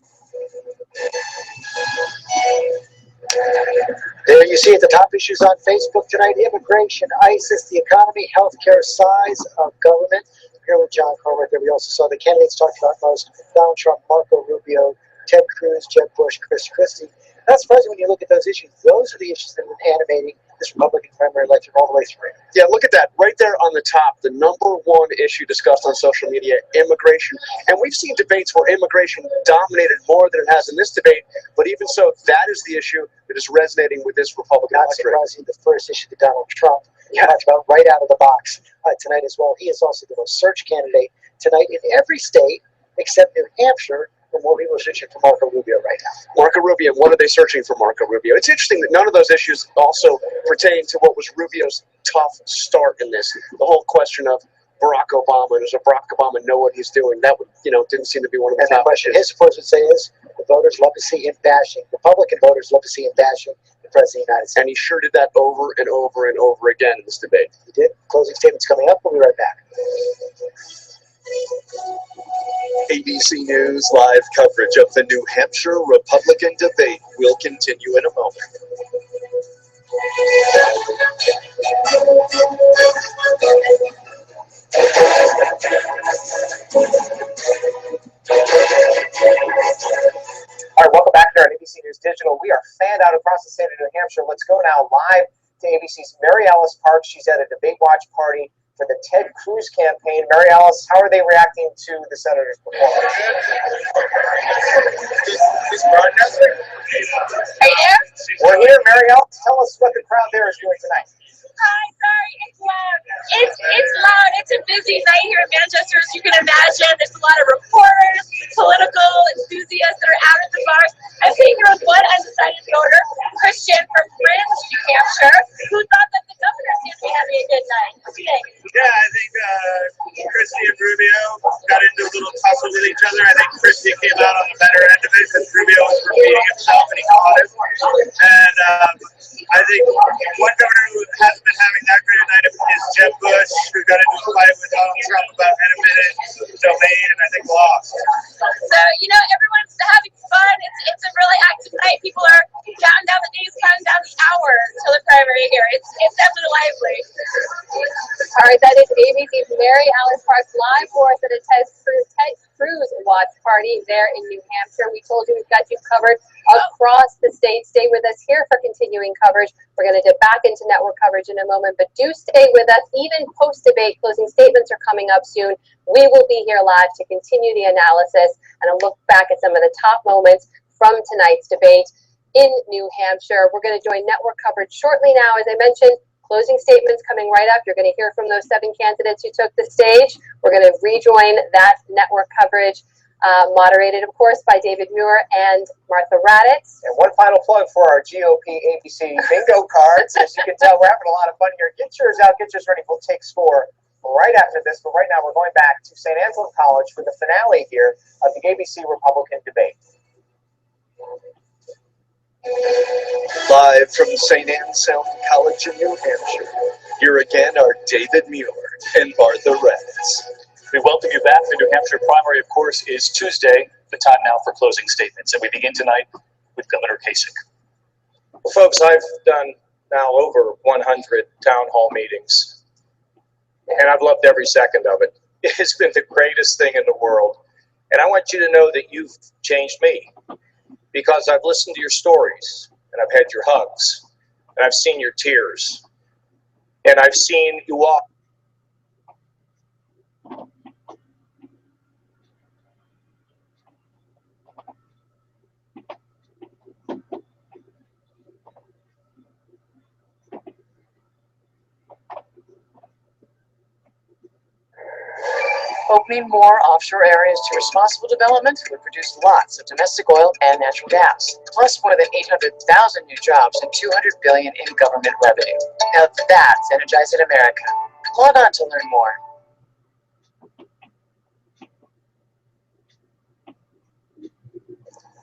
Speaker 6: There you see at the top issues on Facebook tonight: immigration, ISIS, the economy, healthcare, size of government. Here with John Carver. There we also saw the candidates talked about most: Donald Trump, Marco Rubio, Ted Cruz, Jeb Bush, Chris Christie. Not surprising when you look at those issues. Those are the issues that have been animating this Republican primary election all the way through.
Speaker 5: Yeah, look at that right there on the top. The number one issue discussed on social media, immigration. And we've seen debates where immigration dominated more than it has in this debate. But even so, that is the issue that is resonating with this Republican electorate.
Speaker 6: Not surprising, the first issue that Donald Trump talked about right out of the box tonight as well. He is also the most searched candidate tonight in every state except New Hampshire. And more people are searching for Marco Rubio right now.
Speaker 5: Marco Rubio, what are they searching for Marco Rubio? It's interesting that none of those issues also pertain to what was Rubio's tough start in this. The whole question of Barack Obama, does Barack Obama know what he's doing? That would, didn't seem to be one of the top
Speaker 6: question
Speaker 5: issues.
Speaker 6: his supporters would say is the voters love to see him bashing. Republican voters love to see him bashing the President of the United States.
Speaker 5: And he sure did that over and over and over again in this debate.
Speaker 6: He did. Closing statements coming up. We'll be right back.
Speaker 20: ABC News live coverage of the New Hampshire Republican debate will continue in a moment.
Speaker 22: All right, welcome back here on ABC News Digital. We are fanned out across the state of New Hampshire. Let's go now live to ABC's Mary Alice Parks. She's at a debate watch party for the Ted Cruz campaign. Mary Alice, how are they reacting to the senator's performance?
Speaker 4: Are you there?
Speaker 22: We're here, Mary Alice. Tell us what the crowd there is doing tonight.
Speaker 4: Hi, sorry, it's loud. It's loud. It's a busy night here in Manchester, as you can imagine. There's a lot of reporters, political enthusiasts that are out at the bars. I'm sitting here with one undecided voter, Christian from Fringe, New Hampshire, who thought that the governor seemed to be having a good night. What do you think?
Speaker 10: Yeah, I think Christie and Rubio got into a little tussle with each other. I think Christie came out on the better end of it because Rubio was repeating himself and he caught it. And I think one governor who hasn't been having that great a night is Jeb Bush, who got into a fight with Donald Trump about eminent domain and I think lost.
Speaker 4: So, everyone's having fun. It's a really active night. People are counting down the days, counting down the hours till the primary here. It's definitely lively.
Speaker 8: All right, that is ABC's Mary Alice Parks live for us at a Ted Cruz watch party there in New Hampshire. We told you we've got you covered across the state. Stay with us here for continuing coverage. We're going to dip back into network coverage in a moment, but do stay with us. Even post-debate, closing statements are coming up soon. We will be here live to continue the analysis and a look back at some of the top moments from tonight's debate in New Hampshire. We're going to join network coverage shortly now. As I mentioned, closing statements coming right up. You're going to hear from those 7 candidates who took the stage. We're going to rejoin that network coverage, moderated, of course, by David Muir and Martha Raddatz.
Speaker 22: And one final plug for our GOP ABC bingo cards. As you can tell, we're having a lot of fun here. Get yours out. Get yours ready. We'll take score right after this. But right now, we're going back to St. Anselm College for the finale here of the ABC Republican debate.
Speaker 20: Live from St. Anselm College in New Hampshire, here again are David Muir and Martha Raddatz.
Speaker 2: We welcome you back. The New Hampshire primary, of course, is Tuesday. The time now for closing statements. And we begin tonight with Governor Kasich.
Speaker 16: Well, folks, I've done now over 100 town hall meetings, and I've loved every second of it. It's been the greatest thing in the world. And I want you to know that you've changed me, because I've listened to your stories, and I've had your hugs, and I've seen your tears, and I've seen you all.
Speaker 11: Opening more offshore areas to responsible development would produce lots of domestic oil and natural gas, plus more than 800,000 new jobs and $200 billion in government revenue. Now that's energizing America. Log on to learn more.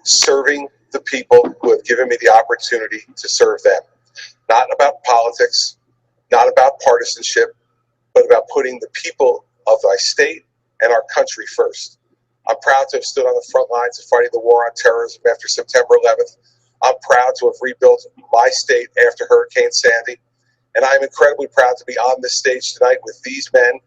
Speaker 19: Serving the people who have given me the opportunity to serve them. Not about politics, not about partisanship, but about putting the people of my state and our country first. I'm proud to have stood on the front lines of fighting the war on terrorism after September 11th. I'm proud to have rebuilt my state after Hurricane Sandy. And I'm incredibly proud to be on this stage tonight with these men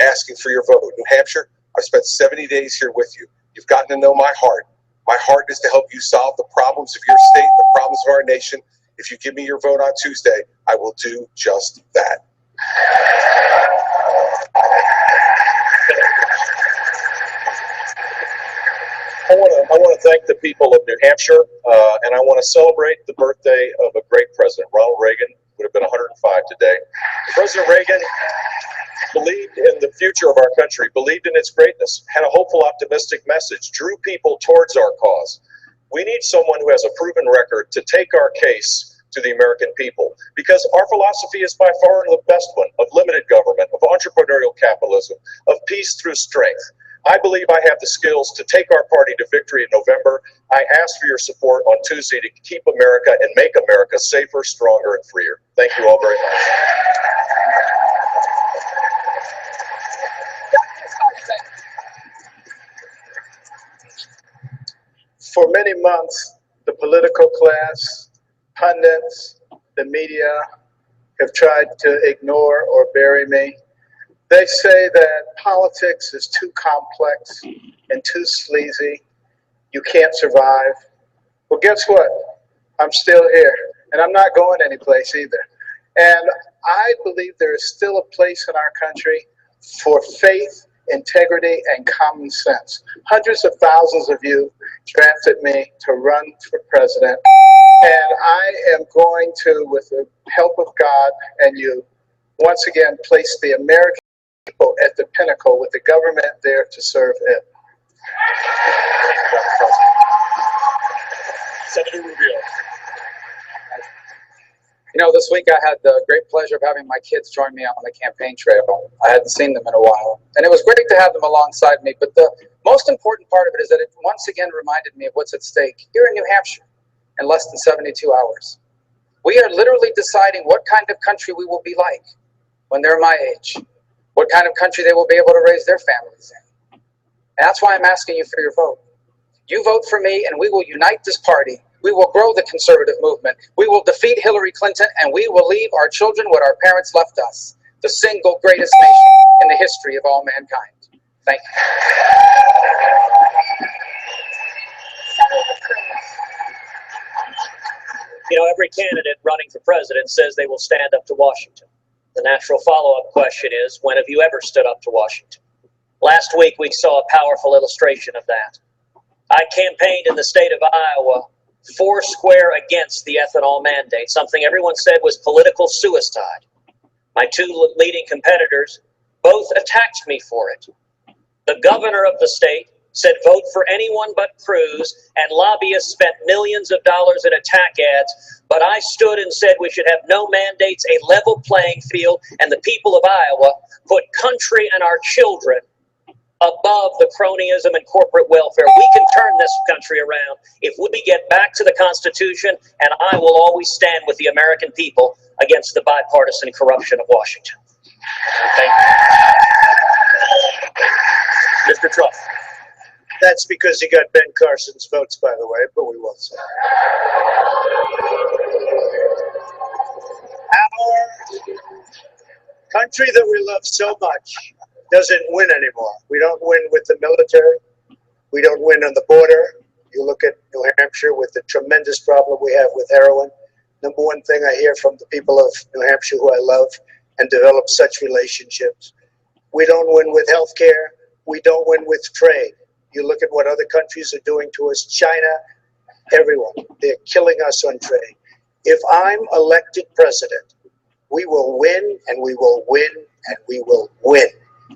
Speaker 19: asking for your vote. New Hampshire, I've spent 70 days here with you. You've gotten to know my heart. My heart is to help you solve the problems of your state and the problems of our nation. If you give me your vote on Tuesday, I will do just that.
Speaker 16: I want to thank the people of New Hampshire, and I want to celebrate the birthday of a great president. Ronald Reagan would have been 105 today. President Reagan believed in the future of our country, believed in its greatness, had a hopeful, optimistic message, drew people towards our cause. We need someone who has a proven record to take our case to the American people, because our philosophy is by far the best one, of limited government, of entrepreneurial capitalism, of peace through strength. I believe I have the skills to take our party to victory in November. I ask for your support on Tuesday to keep America and make America safer, stronger, and freer. Thank you all very much.
Speaker 17: For many months, the political class, pundits, the media have tried to ignore or bury me. They say that politics is too complex and too sleazy. You can't survive. Well, guess what? I'm still here, and I'm not going anyplace either. And I believe there is still a place in our country for faith, integrity, and common sense. Hundreds of thousands of you drafted me to run for president, and I am going to, with the help of God and you, once again place the American people at the pinnacle, with the government there to serve it.
Speaker 2: Senator Rubio.
Speaker 13: You know, this week I had the great pleasure of having my kids join me on the campaign trail. I hadn't seen them in a while, and it was great to have them alongside me. But the most important part of it is that it once again reminded me of what's at stake here in New Hampshire in less than 72 hours. We are literally deciding what kind of country we will be like when they're my age, what kind of country they will be able to raise their families in. And that's why I'm asking you for your vote. You vote for me, and we will unite this party. We will grow the conservative movement. We will defeat Hillary Clinton, and we will leave our children what our parents left us, the single greatest nation in the history of all mankind. Thank you.
Speaker 15: You know, every candidate running for president says they will stand up to Washington. The natural follow-up question is, when have you ever stood up to Washington? Last week, we saw a powerful illustration of that. I campaigned in the state of Iowa foursquare against the ethanol mandate, something everyone said was political suicide. My two leading competitors both attacked me for it. The governor of the state said vote for anyone but Cruz, and lobbyists spent millions of dollars in attack ads, but I stood and said we should have no mandates, a level playing field, and the people of Iowa put country and our children above the cronyism and corporate welfare. We can turn this country around if we get back to the Constitution, and I will always stand with the American people against the bipartisan corruption of Washington. Thank you.
Speaker 2: Mr. Trump.
Speaker 17: That's because he got Ben Carson's votes, by the way, but we won't say. Our country that we love so much doesn't win anymore. We don't win with the military. We don't win on the border. You look at New Hampshire with the tremendous problem we have with heroin. Number one thing I hear from the people of New Hampshire who I love and develop such relationships. We don't win with healthcare. We don't win with trade. You look at what other countries are doing to us, China, everyone. They're killing us on trade. If I'm elected president, we will win and we will win and we will win.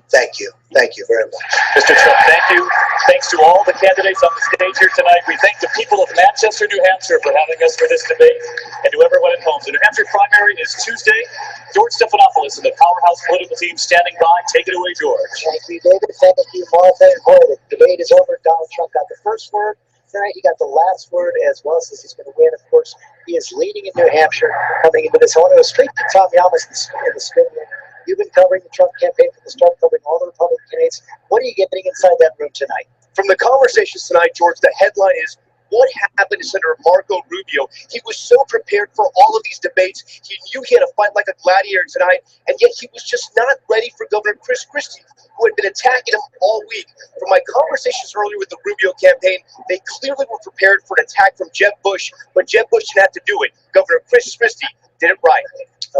Speaker 17: Thank you. Thank you very much.
Speaker 2: Mr. Trump, thank you. Thanks to all the candidates on the stage here tonight. We thank the people of Manchester, New Hampshire for having us for this debate, and to everyone at home. The New Hampshire primary is Tuesday. George Stephanopoulos and the Powerhouse political team standing by. Take it away, George.
Speaker 6: Thank you, David. Thank you, Martha. And boy, the debate is over. Donald Trump got the first word. Tonight, he got the last word as well, since he's going to win. Of course, he is leading in New Hampshire coming into this. I want to go straight to Tom Yamas in the studio. You've been covering the Trump campaign from the start, covering all the Republican candidates. What are you getting inside that room tonight?
Speaker 5: From the conversations tonight, George, the headline is, what happened to Senator Marco Rubio? He was so prepared for all of these debates. He knew he had to fight like a gladiator tonight, and yet he was just not ready for Governor Chris Christie, who had been attacking him all week. From my conversations earlier with the Rubio campaign, they clearly were prepared for an attack from Jeb Bush, but Jeb Bush didn't have to do it. Governor Chris Christie did it right.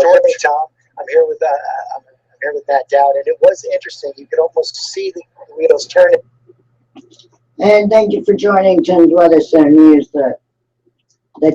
Speaker 5: George?
Speaker 6: Okay, Tom, I'm here with Matt Dowd, and it was interesting. You could almost see the wheels turning.
Speaker 3: And thank you for joining Tim's Weather Center News, the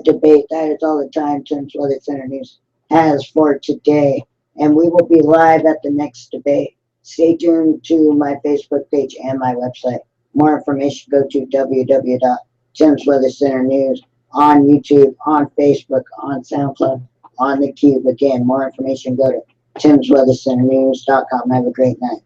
Speaker 3: debate. That is all the time Tim's Weather Center News has for today. And we will be live at the next debate. Stay tuned to my Facebook page and my website. More information, go to www.Tim's Weather Center News on YouTube, on Facebook, on SoundCloud, on the Cube. Again, more information, go to TimsWeatherCenterNews.com. Have a great night.